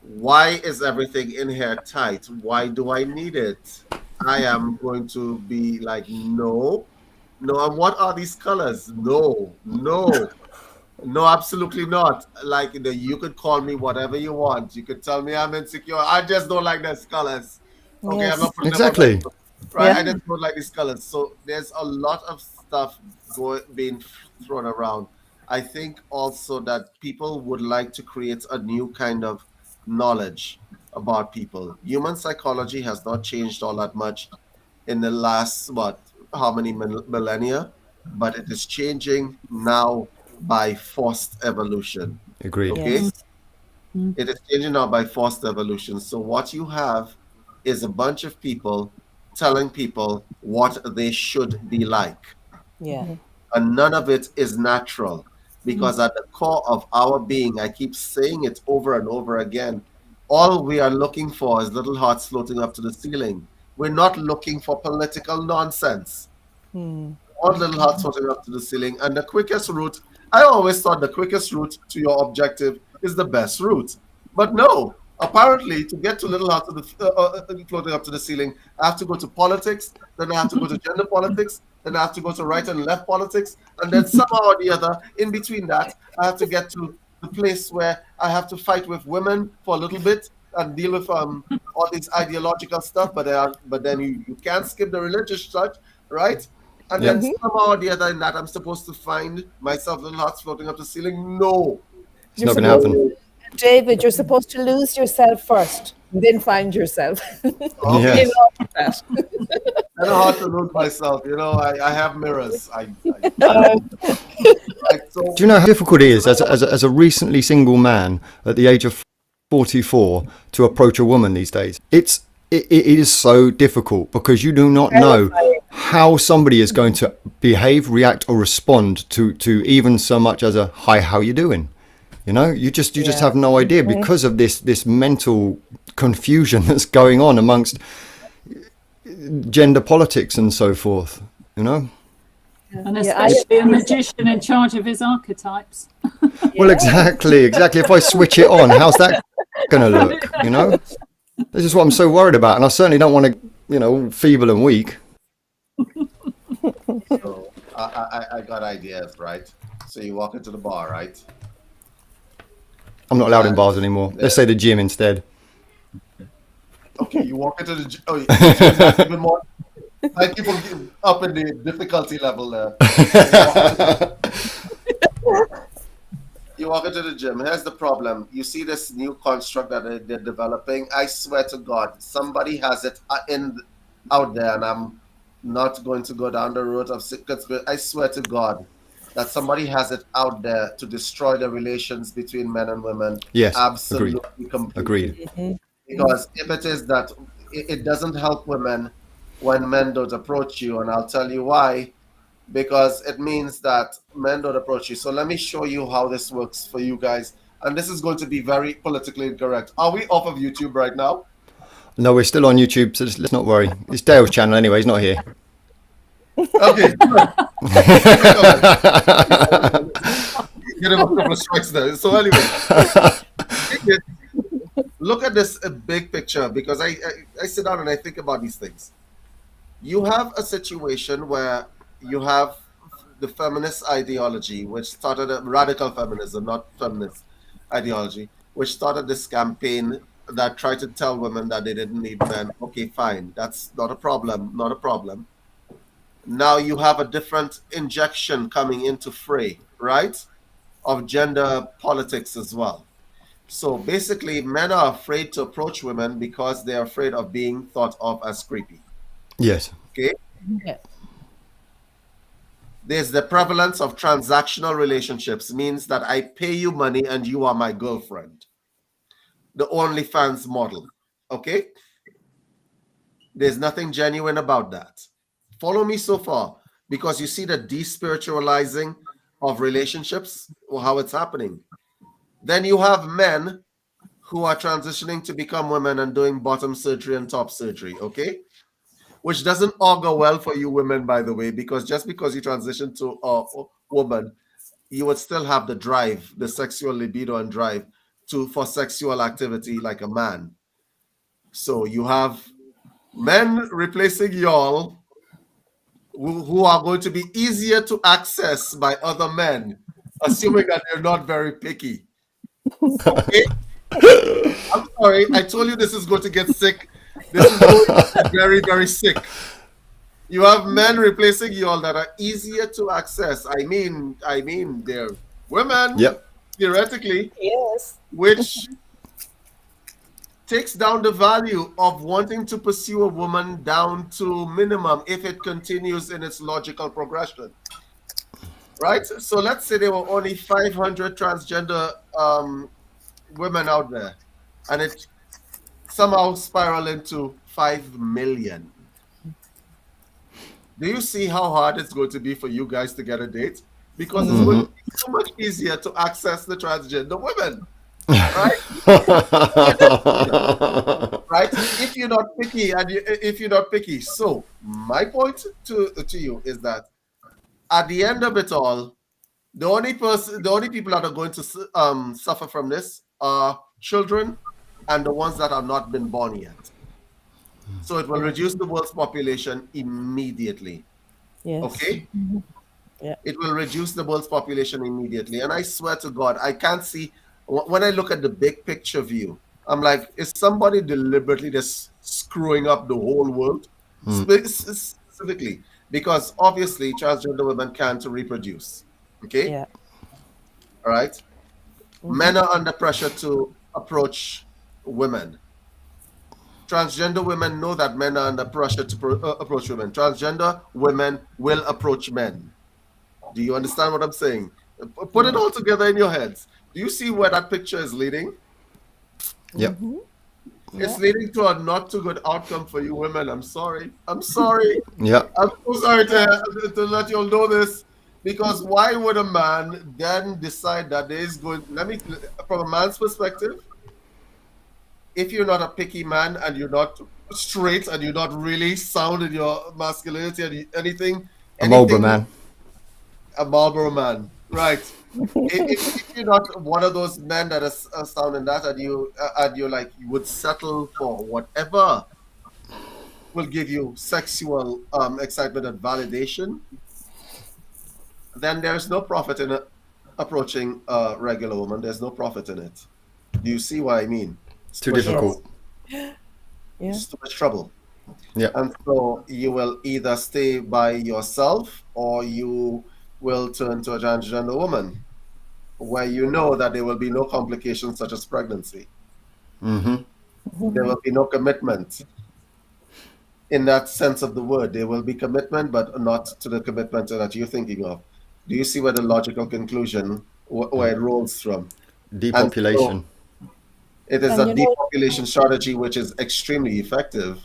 Why is everything in here tight? Why do I need it? I am going to be like, no. And what are these colors? No, absolutely not. Like, you could call me whatever you want. You could tell me I'm insecure. I just don't like these colors. Okay, Yes. I'm not putting Exactly. up right. Yeah. I just don't like these colors. So there's a lot of stuff being thrown around. I think also that people would like to create a new kind of knowledge about people. Human psychology has not changed all that much in the last how many millennia, but it is changing now by forced evolution. Agreed. Okay, Yes. it is changing now by forced evolution. So what you have is a bunch of people telling people what they should be like, Yeah. and none of it is natural, because at the core of our being, I keep saying it over and over again, all we are looking for is little hearts floating up to the ceiling. We're not looking for political nonsense. All little hearts floating up to the ceiling. And the quickest route, I always thought the quickest route to your objective is the best route. But no, apparently to get to little hearts floating up to the ceiling, I have to go to politics, then I have to go to gender politics, then I have to go to right and left politics, and then somehow or the other, in between that, I have to get to the place where I have to fight with women for a little bit and deal with all this ideological stuff, but then you can't skip the religious stuff, right? And then somehow or the other in that I'm supposed to find myself little hearts floating up the ceiling. No. It's not going to happen. David, you're supposed to lose yourself first, and then find yourself. Okay. Yes. I know how to lose myself. You know, I have mirrors. So, Do you know how difficult it is as a recently single man at the age of 44 to approach a woman these days? It is so difficult because you do not know how somebody is going to behave, react, or respond to even so much as a "Hi, how you doing?" You know, you just have no idea because of this mental confusion that's going on amongst gender politics and so forth. You know. And especially a magician in charge of his archetypes. Well, exactly. If I switch it on, how's that going to look? You know, this is what I'm so worried about, and I certainly don't want to, you know, feeble and weak. So I got ideas, right? So you walk into the bar, right? I'm not allowed in bars anymore. Let's say the gym instead. Okay, you walk into the gym. Oh, that's even more. I keep on up in the difficulty level there. You walk into the gym. Here's the problem. You see this new construct that they're developing. I swear to God, somebody has it out there, and I'm not going to go down the road of conspiracy. I swear to God that somebody has it out there to destroy the relations between men and women. Yes, absolutely, completely. Agreed. Because if it is that it doesn't help women when men don't approach you, and I'll tell you why. Because it means that men don't approach you. So let me show you how this works for you guys. And this is going to be very politically incorrect. Are we off of YouTube right now? No, we're still on YouTube, so let's not worry. It's Dale's channel anyway. He's not here. Okay. Get him a couple of strikes there. So anyway, look at this big picture, because I sit down and I think about these things. You have a situation where you have the feminist ideology, which started a radical feminism, not feminist ideology, which started this campaign that tried to tell women that they didn't need men. Okay, fine. That's not a problem. Not a problem. Now you have a different injection coming into fray, right? Of gender politics as well. So basically, men are afraid to approach women because they're afraid of being thought of as creepy. Yes. Okay? Yeah. There's the prevalence of transactional relationships, means that I pay you money and you are my girlfriend. The OnlyFans model. Okay? There's nothing genuine about that. Follow me so far, because you see the despiritualizing of relationships, or how it's happening. Then you have men who are transitioning to become women and doing bottom surgery and top surgery, okay? Which doesn't augur well for you women, by the way, because just because you transition to a woman, you would still have the drive, the sexual libido and drive for sexual activity like a man. So you have men replacing y'all who are going to be easier to access by other men, assuming that they're not very picky. Okay? I'm sorry, I told you this is going to get sick. This is going to get very, very sick. You have men replacing y'all that are easier to access. I mean, they're women, yep, theoretically, yes, which takes down the value of wanting to pursue a woman down to minimum if it continues in its logical progression. Right? So let's say there were only 500 transgender women out there, and it somehow spiraled into 5 million. Do you see how hard it's going to be for you guys to get a date? Because it's going to be so much easier to access the transgender women. Right? Right? If you're not picky, So my point to you is that at the end of it all, the only people that are going to suffer from this are children and the ones that have not been born yet. So it will reduce the world's population immediately. Yes. Okay? Yeah. It will reduce the world's population immediately. And I swear to God, I can't see, when I look at the big picture view, I'm like, is somebody deliberately just screwing up the whole world? Specifically, because obviously transgender women can't reproduce. Okay? Yeah. All right? Men are under pressure to approach women. Transgender women know that men are under pressure to approach women. Transgender women will approach men. Do you understand what I'm saying? Put it all together in your heads. Do you see where that picture is leading? Yep. It's leading to a not too good outcome for you women. I'm sorry. Yep. I'm so sorry to let you all know this, because why would a man then decide that there is going, from a man's perspective, if you're not a picky man and you're not straight and you're not really sound in your masculinity and anything, a Marlboro man. A Marlboro man, right? if you're not one of those men that is sound in that, and you like, you would settle for whatever will give you sexual excitement and validation, then there's no profit in approaching a regular woman. There's no profit in it. Do you see what I mean? It's too difficult. Yeah. It's too much trouble. Yeah. And so you will either stay by yourself or you will turn to a transgender woman where you know that there will be no complications such as pregnancy. There will be no commitment in that sense of the word. There will be commitment, but not to the commitment that you're thinking of. Do you see where the logical conclusion, where it rolls from? Depopulation. It is And a depopulation strategy which is extremely effective.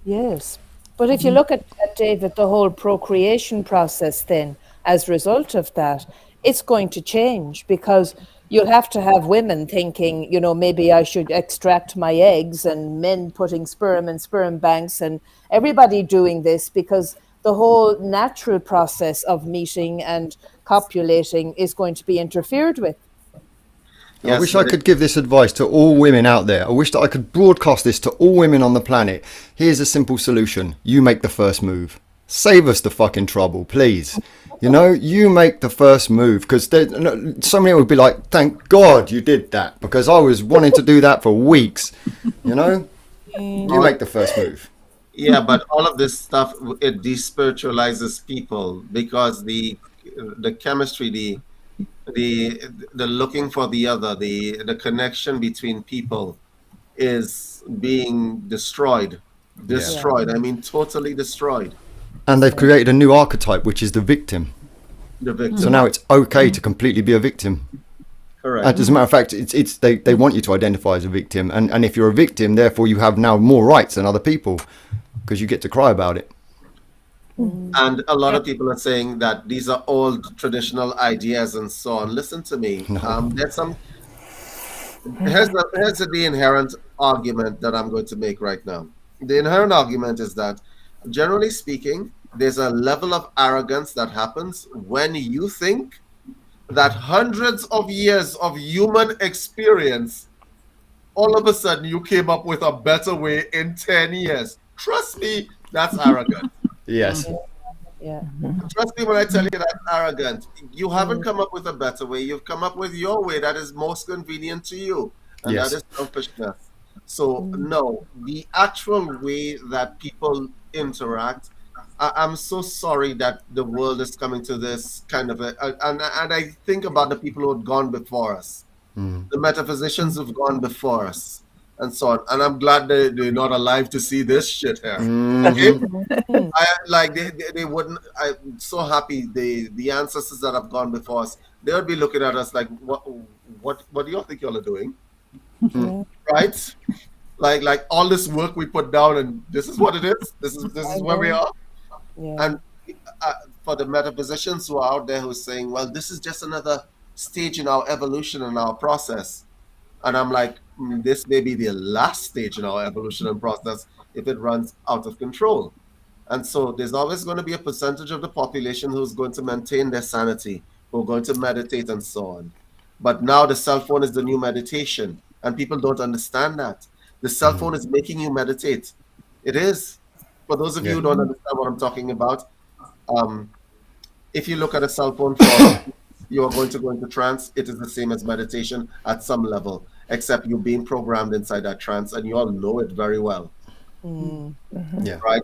yes. But if you look at David, the whole procreation process then, as a result of that, it's going to change because you'll have to have women thinking, maybe I should extract my eggs, and men putting sperm in sperm banks, and everybody doing this because the whole natural process of meeting and copulating is going to be interfered with. I wish I could give this advice to all women out there. I wish that I could broadcast this to all women on the planet. Here's a simple solution. You make the first move. Save us the fucking trouble, please. You make the first move, because somebody would be like, thank God you did that, because I was wanting to do that for weeks. You make the first move. Yeah, but all of this stuff, it despiritualizes people because the chemistry, the looking for the other, the connection between people is being destroyed. I mean, totally destroyed. And they've created a new archetype, which is the victim. The victim. So now it's okay to completely be a victim. Correct. As a matter of fact, they want you to identify as a victim, and if you're a victim, therefore you have now more rights than other people, because you get to cry about it. And a lot of people are saying that these are old traditional ideas and so on. Listen to me. No. There's the inherent argument that I'm going to make right now. The inherent argument is that, generally speaking, there's a level of arrogance that happens when you think that hundreds of years of human experience, all of a sudden you came up with a better way in 10 years. Trust me, that's arrogant. Yes. Yeah. Trust me when I tell you that's arrogant. You haven't come up with a better way. You've come up with your way that is most convenient to you. And Yes. that is selfishness. So, no, the actual way that people interact, I'm so sorry that the world is coming to this kind of and I think about the people who have gone before us, the metaphysicians who've gone before us, and so on. And I'm glad they're not alive to see this shit here. Okay? They wouldn't. I'm so happy the ancestors that have gone before us, they would be looking at us like, what do y'all think y'all are doing? Right? Like all this work we put down, and this is what it is. This is where we are. Yeah. And for the metaphysicians who are out there who are saying, well, this is just another stage in our evolution and our process. And I'm like, this may be the last stage in our evolution and process if it runs out of control. And so there's always going to be a percentage of the population who's going to maintain their sanity, who are going to meditate and so on. But now the cell phone is the new meditation, and people don't understand that. The cell phone is making you meditate. It is. For those of you who don't understand what I'm talking about, if you look at a cell phone phone, you are going to go into trance. It is the same as meditation at some level, except you're being programmed inside that trance, and you all know it very well. Yeah. Right?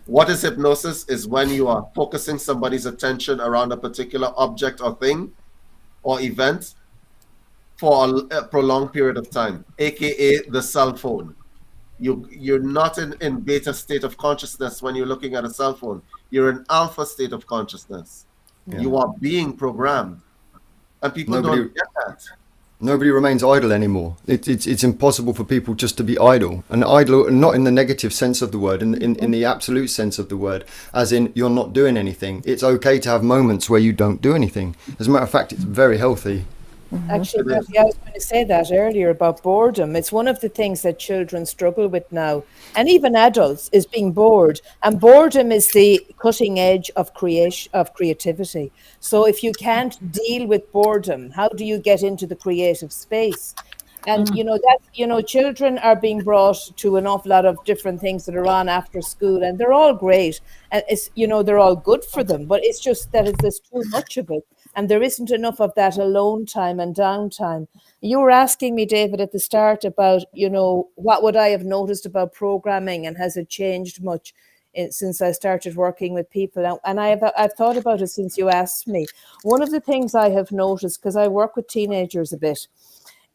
What is hypnosis? Is when you are focusing somebody's attention around a particular object or thing or event for a prolonged period of time, aka the cell phone. You're not in beta state of consciousness when you're looking at a cell phone. You're in alpha state of consciousness. Yeah. You are being programmed, and people don't get that. Nobody remains idle anymore. It's impossible for people just to be idle, and idle not in the negative sense of the word, in the absolute sense of the word, as in you're not doing anything. It's okay to have moments where you don't do anything. As a matter of fact, it's very healthy. Actually, I was going to say that earlier about boredom. It's one of the things that children struggle with now, and even adults, is being bored. And boredom is the cutting edge of creativity. So if you can't deal with boredom, how do you get into the creative space? And children are being brought to an awful lot of different things that are on after school, and they're all great, and it's they're all good for them. But it's just that there's too much of it. And there isn't enough of that alone time and downtime. You were asking me, David, at the start about, what would I have noticed about programming, and has it changed much since I started working with people? And I've thought about it since you asked me. One of the things I have noticed, because I work with teenagers a bit,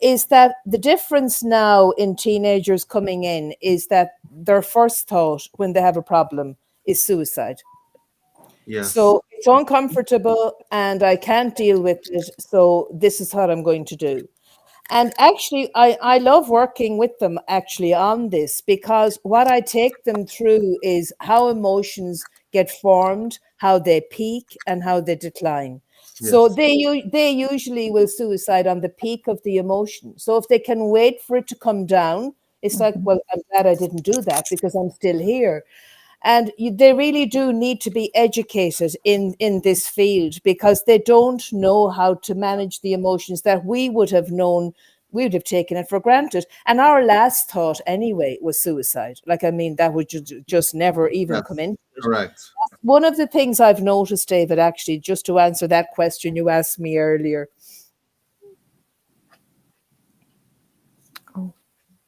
is that the difference now in teenagers coming in is that their first thought when they have a problem is suicide. Yes. So it's uncomfortable and I can't deal with it. So this is what I'm going to do. And actually, I love working with them actually on this, because what I take them through is how emotions get formed, how they peak, and how they decline. So Yes. they usually will suicide on the peak of the emotion. So if they can wait for it to come down, it's like, well, I'm glad I didn't do that because I'm still here. And they really do need to be educated in this field, because they don't know how to manage the emotions that we would have known. We would have taken it for granted, and our last thought anyway was suicide. Like, I mean, that would just never even come Yes. into it. Correct. One of the things I've noticed, David, actually, just to answer that question you asked me earlier.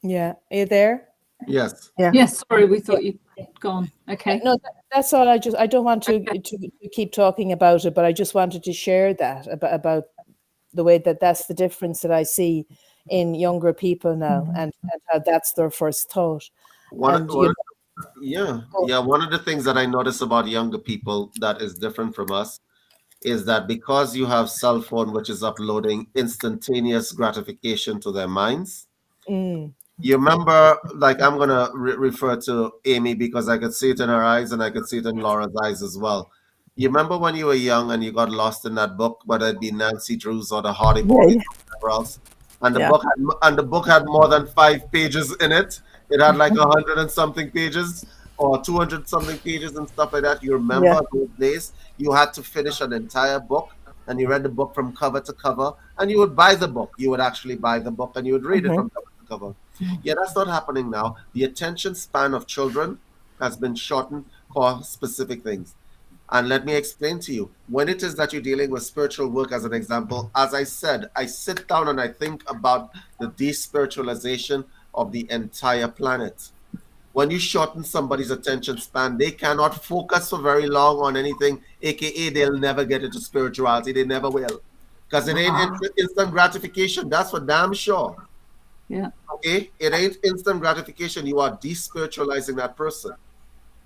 Yeah, are you there? Yes. Yeah. Yes, sorry, we thought you'd gone. Okay. No, that's all. I don't want to keep talking about it, but I just wanted to share that about the way that that's the difference that I see in younger people now, and how that's their first thought. And One of the things that I notice about younger people that is different from us is that because you have cell phone, which is uploading instantaneous gratification to their minds. You remember, like, I'm gonna refer to Amy because I could see it in her eyes and I could see it in Laura's eyes as well. You remember when you were young and you got lost in that book, whether it be Nancy Drews or the Hardy Boys Yeah. or whatever else, and Yeah. the book had more than 5 pages in it. It had like 100 and something pages or 200 something pages and stuff like that. You remember Yeah. those days? You had to finish an entire book, and you read the book from cover to cover, and you would buy the book. You would actually buy the book and you would read it from cover to cover. Yeah, that's not happening now. The attention span of children has been shortened for specific things. And let me explain to you, when it is that you're dealing with spiritual work, as an example, as I said, I sit down and I think about the despiritualization of the entire planet. When you shorten somebody's attention span, they cannot focus for very long on anything, aka they'll never get into spirituality. They never will. Because it ain't instant gratification. That's for damn sure. Yeah. Okay, it ain't instant gratification. You are despiritualizing that person,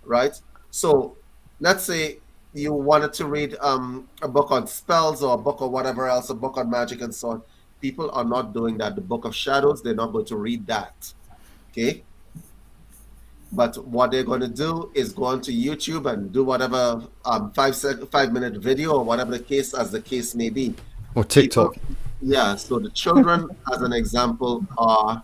right? So let's say you wanted to read a book on spells or a book or whatever else, a book on magic and so on. People are not doing that. The Book of Shadows, they're not going to read that. Okay. But what they're going to do is go onto YouTube and do whatever 5 minute video or whatever the case as the case may be. Or TikTok. So the children, as an example, are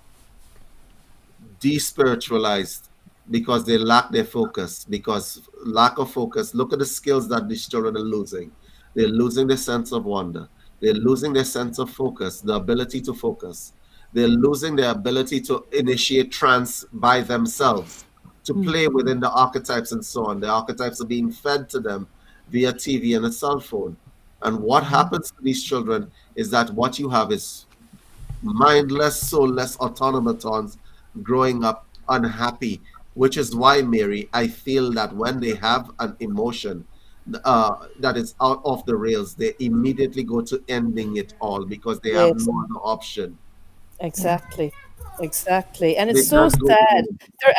despiritualized because they lack their focus. Because lack of focus, look at the skills that these children are losing. They're losing their sense of wonder. They're losing their sense of focus, the ability to focus. They're losing their ability to initiate trance by themselves, to play within the archetypes and so on. The archetypes are being fed to them via TV and a cell phone. And what happens to these children is that what you have is mindless, soulless automatons growing up unhappy, which is why, Mary, I feel that when they have an emotion that is out of the rails, they immediately go to ending it all because they have Yes. no other option. Exactly. Exactly. And They it's so can't go sad.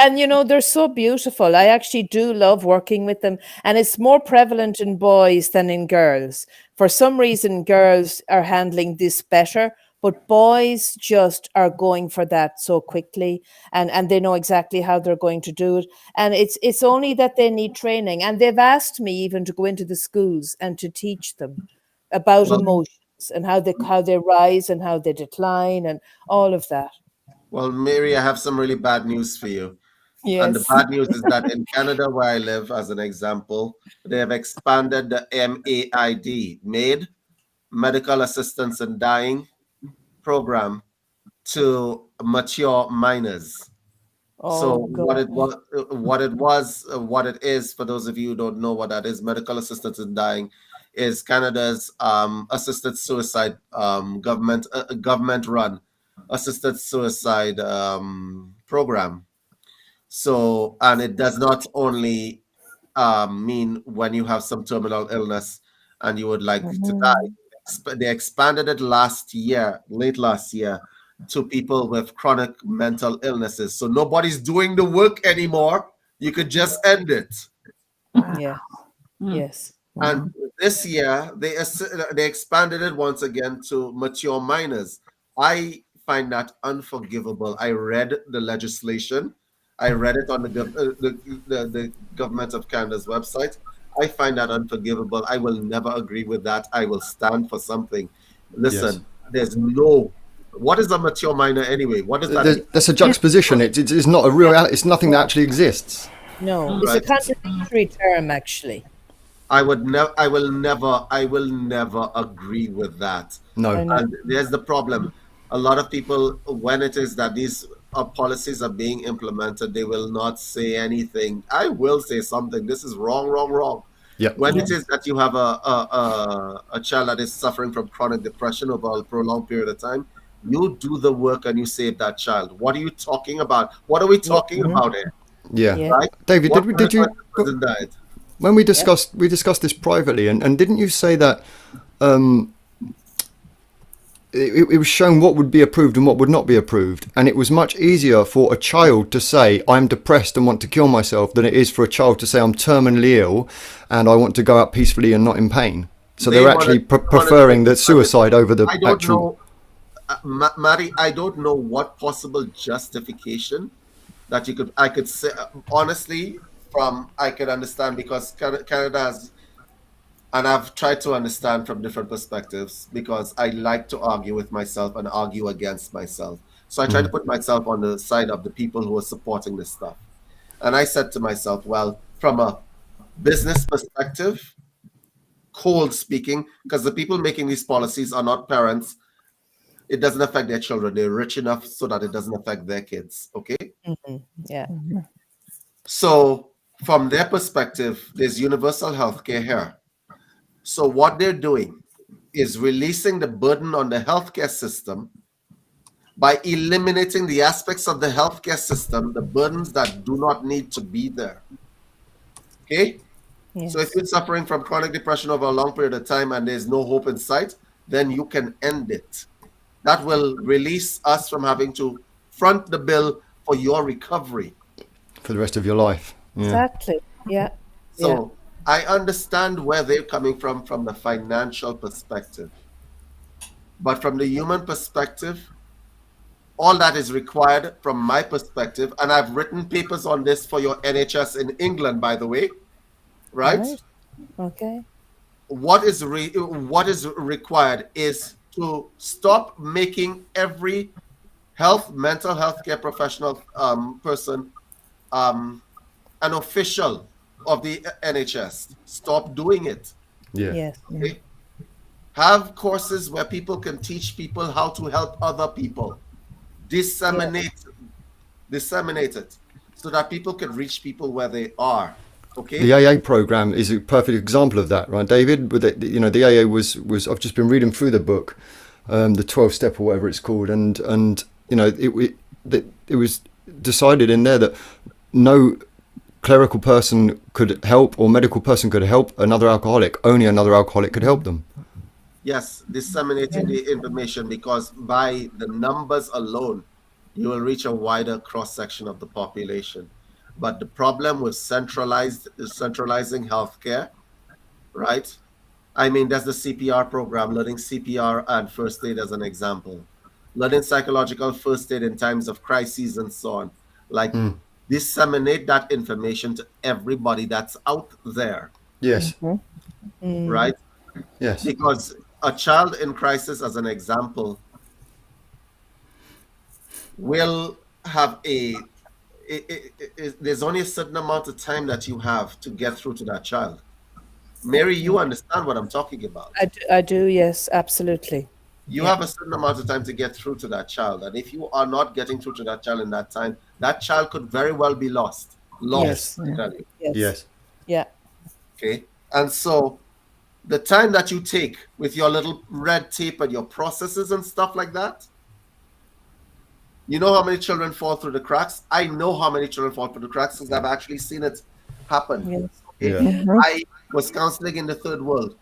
to They're so beautiful. I actually do love working with them. And it's more prevalent in boys than in girls. For some reason, girls are handling this better, but boys just are going for that so quickly, and they know exactly how they're going to do it. And it's only that they need training. And they've asked me even to go into the schools and to teach them about Well, emotions and how they rise and how they decline and all of that. well, Mary, I have some really bad news for you. And the Yes. bad news is that in Canada, where I live, as an example, they have expanded the MAID, Medical Assistance in Dying program, to mature minors. So Oh God. what it is, for those of you who don't know what that is, medical assistance in dying is Canada's assisted suicide government run assisted suicide program. So, and it does not only mean when you have some terminal illness and you would like to die. They expanded it late last year, to people with chronic mental illnesses. So nobody's doing the work anymore. You could just end it. Yeah. Yes. And this year, they expanded it once again to mature minors. I find that unforgivable. I read the legislation. I read it on the government of Canada's website. I find that unforgivable. I will never agree with that. I will stand for something. Listen, there's no. What is a mature minor anyway? What does that mean? That's a juxtaposition. It's not a real. It's nothing that actually exists. No, it's a contradictory term, actually. I will never agree with that. No. And there's the problem. A lot of people, when it is that these policies are being implemented, they will not say anything. I will say something. This is wrong, wrong, wrong. Yep. When it is that you have a child that is suffering from chronic depression over a prolonged period of time, you do the work and you save that child. What are you talking about? What are we talking about here? Yeah. Right? David, did you when we discussed this privately, and didn't you say that it was shown what would be approved and what would not be approved, and it was much easier for a child to say I'm depressed and want to kill myself than it is for a child to say I'm terminally ill and I want to go out peacefully and not in pain. So they're actually preferring the suicide over the actual. Maddie, I don't know what possible justification that I could say honestly. I could understand, because Canada has, and I've tried to understand from different perspectives, because I like to argue with myself and argue against myself. So I try to put myself on the side of the people who are supporting this stuff. And I said to myself, well, from a business perspective, cold speaking, because the people making these policies are not parents, it doesn't affect their children. They're rich enough so that it doesn't affect their kids. Okay? Mm-hmm. Yeah. So from their perspective, there's universal healthcare here. So what they're doing is releasing the burden on the healthcare system by eliminating the aspects of the healthcare system, the burdens that do not need to be there. Okay? Yes. So if you're suffering from chronic depression over a long period of time and there's no hope in sight, then you can end it. That will release us from having to front the bill for your recovery. For the rest of your life. Yeah. Exactly. Yeah. So I understand where they're coming from the financial perspective. But from the human perspective, all that is required from my perspective, and I've written papers on this for your NHS in England, by the way, right? Okay. What is required is to stop making every mental health care professional person an official of the NHS. Stop doing it. Yeah. Yes. Okay? Have courses where people can teach people how to help other people. Disseminate it so that people can reach people where they are. Okay. The AA program is a perfect example of that, right, David? With the AA was I've just been reading through the book, the 12-step or whatever it's called, and it was decided in there that no clerical person could help or medical person could help another alcoholic. Only another alcoholic could help them. Yes, disseminating the information, because by the numbers alone, you will reach a wider cross-section of the population. But the problem with centralizing healthcare, right? I mean, there's the CPR program, learning CPR and first aid as an example. Learning psychological first aid in times of crises and so on. Like, disseminate that information to everybody that's out there. Yes. Right? Yes. Because a child in crisis, as an example, will have there's only a certain amount of time that you have to get through to that child. Mary, you understand what I'm talking about. I do, yes, absolutely. You have a certain amount of time to get through to that child. And if you are not getting through to that child in that time, that child could very well be lost. Yes. I tell you. Yes. Yeah. Okay. And so the time that you take with your little red tape and your processes and stuff like that, you know how many children fall through the cracks? I know how many children fall through the cracks because I've actually seen it happen. Yes. Okay? Yeah. I was counseling in the third world.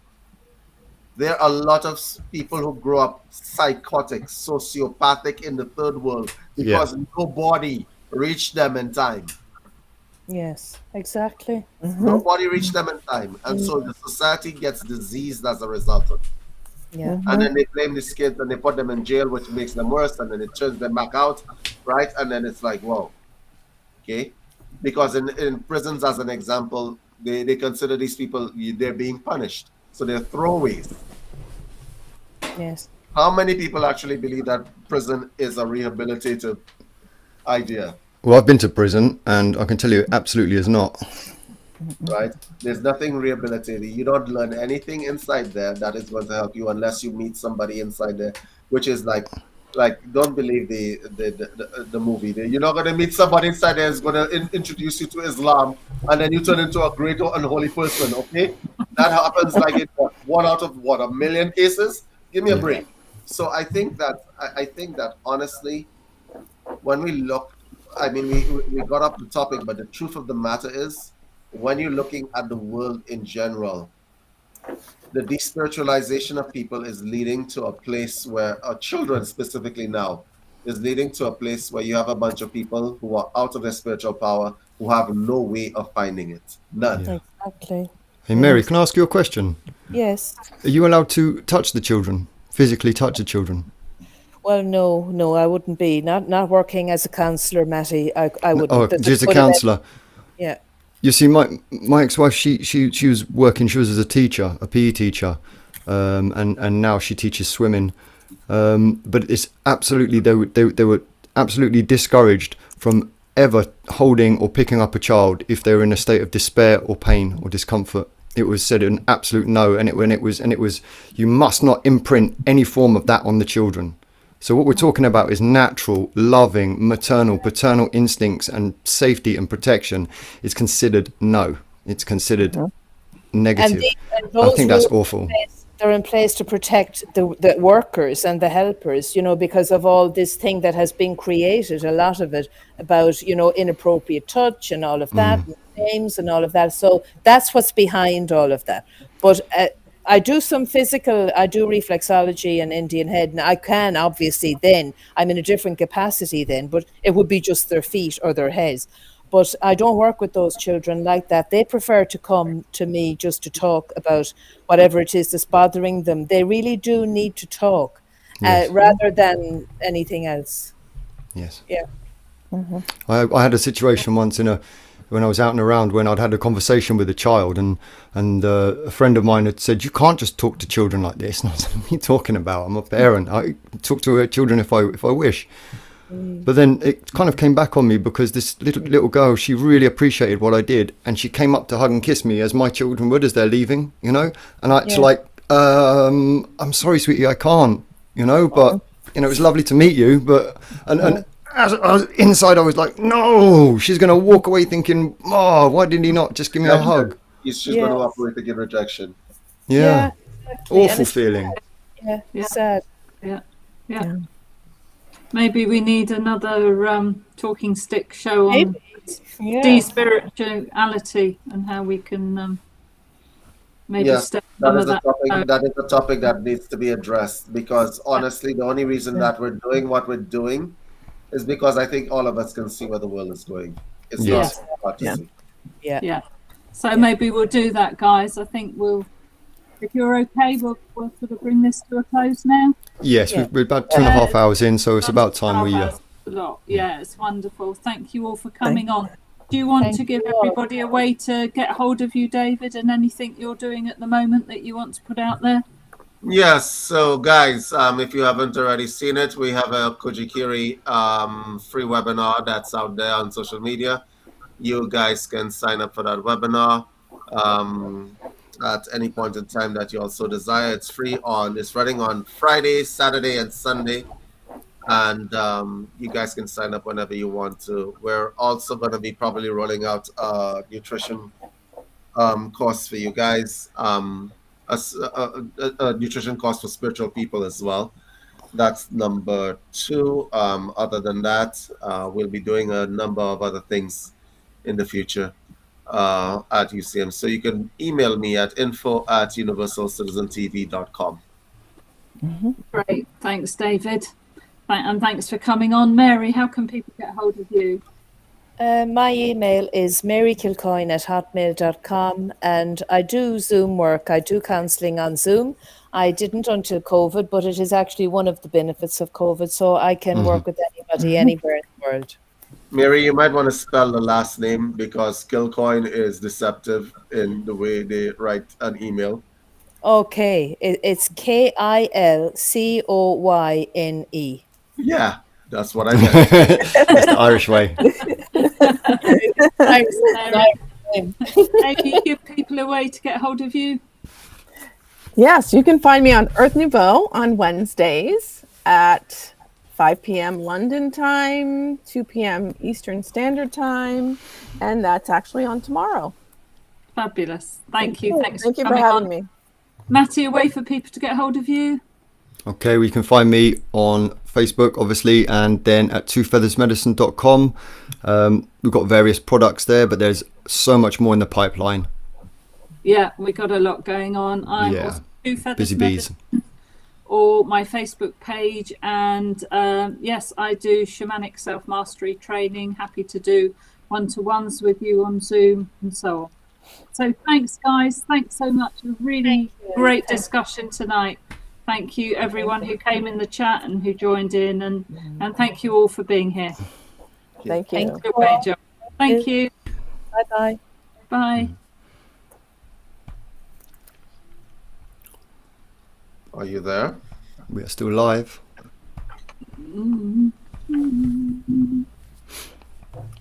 There are a lot of people who grow up psychotic, sociopathic in the third world because nobody reached them in time. Yes, exactly. Nobody reached them in time. And so the society gets diseased as a result of it. Yeah. And then they blame these kids and they put them in jail, which makes them worse, and then it turns them back out, right? And then it's like, whoa, okay? Because in prisons, as an example, they consider these people, they're being punished. So they're throwaways. Yes. How many people actually believe that prison is a rehabilitative idea? Well, I've been to prison, and I can tell you, it absolutely is not. Right? There's nothing rehabilitating. You don't learn anything inside there that is going to help you unless you meet somebody inside there, which is like don't believe the movie. You're not going to meet somebody inside there who's going to introduce you to Islam, and then you turn into a great or unholy person. Okay, that happens like in one out of a million cases. Give me a break. So I think that honestly, when we look, I mean, we got up the topic, but the truth of the matter is, when you're looking at the world in general, the despiritualization of people is leading to a place where, children specifically now, is leading to a place where you have a bunch of people who are out of their spiritual power, who have no way of finding it. None. Yeah. Exactly. Hey, Mary, can I ask you a question? Yes. Are you allowed to touch the children, physically touch the children? Well, no, I wouldn't be. Not working as a counsellor, Matty. I wouldn't. Oh, just a counsellor. Yeah. You see, my ex-wife, she was working. She was as a teacher, a PE teacher, and now she teaches swimming. But it's absolutely they were absolutely discouraged from ever holding or picking up a child if they were in a state of despair or pain or discomfort. It was said an absolute no, and it was you must not imprint any form of that on the children. So what we're talking about is natural, loving, maternal, paternal instincts and safety and protection is considered no. It's considered negative. And I think that's rules awful. They're in place to protect the workers and the helpers, because of all this thing that has been created, a lot of it about, inappropriate touch and all of that, and names and all of that. So that's what's behind all of that. But I do some physical, I do reflexology and Indian head, and I can obviously then, I'm in a different capacity then, but it would be just their feet or their heads. But I don't work with those children like that. They prefer to come to me just to talk about whatever it is that's bothering them. They really do need to talk rather than anything else. Yes. Yeah. Mm-hmm. I had a situation once when I was out and around when I'd had a conversation with a child and a friend of mine had said, you can't just talk to children like this. And I was like, what are you talking about? I'm a parent. I talk to children if I wish. But then it kind of came back on me because this little girl, she really appreciated what I did. And she came up to hug and kiss me as my children would as they're leaving, And it's like, I'm sorry, sweetie, I can't, but, it was lovely to meet you. But, and as I was inside, I was like, no, she's going to walk away thinking, oh, why did he not just give me a hug? He's just going to operate again rejection. Yeah. Exactly. Awful feeling. Yeah. Sad. Yeah. Maybe we need another talking stick show on despirituality and how we can step some of that. That is a topic that needs to be addressed, because honestly, the only reason that we're doing what we're doing is because I think all of us can see where the world is going. It's not hard to see. Yeah. So maybe we'll do that, guys. I think if you're okay, we'll sort of bring this to a close now. Yes, we're about 2.5 hours in, so it's about time we... Yeah, it's wonderful. Thank you all for coming on. Do you want to give everybody a way to get hold of you, David, and anything you're doing at the moment that you want to put out there? Yes, so guys, if you haven't already seen it, we have a Kujikiri free webinar that's out there on social media. You guys can sign up for that webinar at any point in time that you also desire. It's free it's running on Friday, Saturday, and Sunday. And you guys can sign up whenever you want to. We're also going to be probably rolling out a nutrition course for you guys. A nutrition course for spiritual people as well. That's number 2. Other than that, we'll be doing a number of other things in the future at UCM. So you can email me at info@universalcitizentv.com. Great. Thanks, David. And thanks for coming on. Mary, how can people get hold of you? My email is marykilcoyne@hotmail.com, and I do Zoom work. I do counselling on Zoom. I didn't until COVID, but it is actually one of the benefits of COVID, so I can work with anybody anywhere in the world. Mary, you might want to spell the last name because Kilcoyne is deceptive in the way they write an email. Okay, it's Kilcoyne. Yeah, that's what I meant. That's the Irish way. Amy, give people a way to get hold of you. Yes, you can find me on Earth Nouveau on Wednesdays at 5 p.m. London time, 2 p.m. Eastern Standard Time, and that's actually on tomorrow. Fabulous. Thank you. Thanks Thank you for coming having on. me. Matty, a way for people to get hold of you? Okay, we can find me on Facebook, obviously, and then at twofeathersmedicine.com. We've got various products there, but there's so much more in the pipeline. Yeah, we got a lot going on. I'm also Two Feathers busy bees. Medicine, or my Facebook page, and yes, I do shamanic self-mastery training. Happy to do one-to-ones with you on Zoom and so on. So thanks, guys. Thanks so much. A really great discussion tonight. Thank you, everyone who came in the chat and who joined in, and thank you all for being here. Thank you. Thank you. Great job. Thank you. Bye-bye. Bye. Are you there? We are still live. Mm.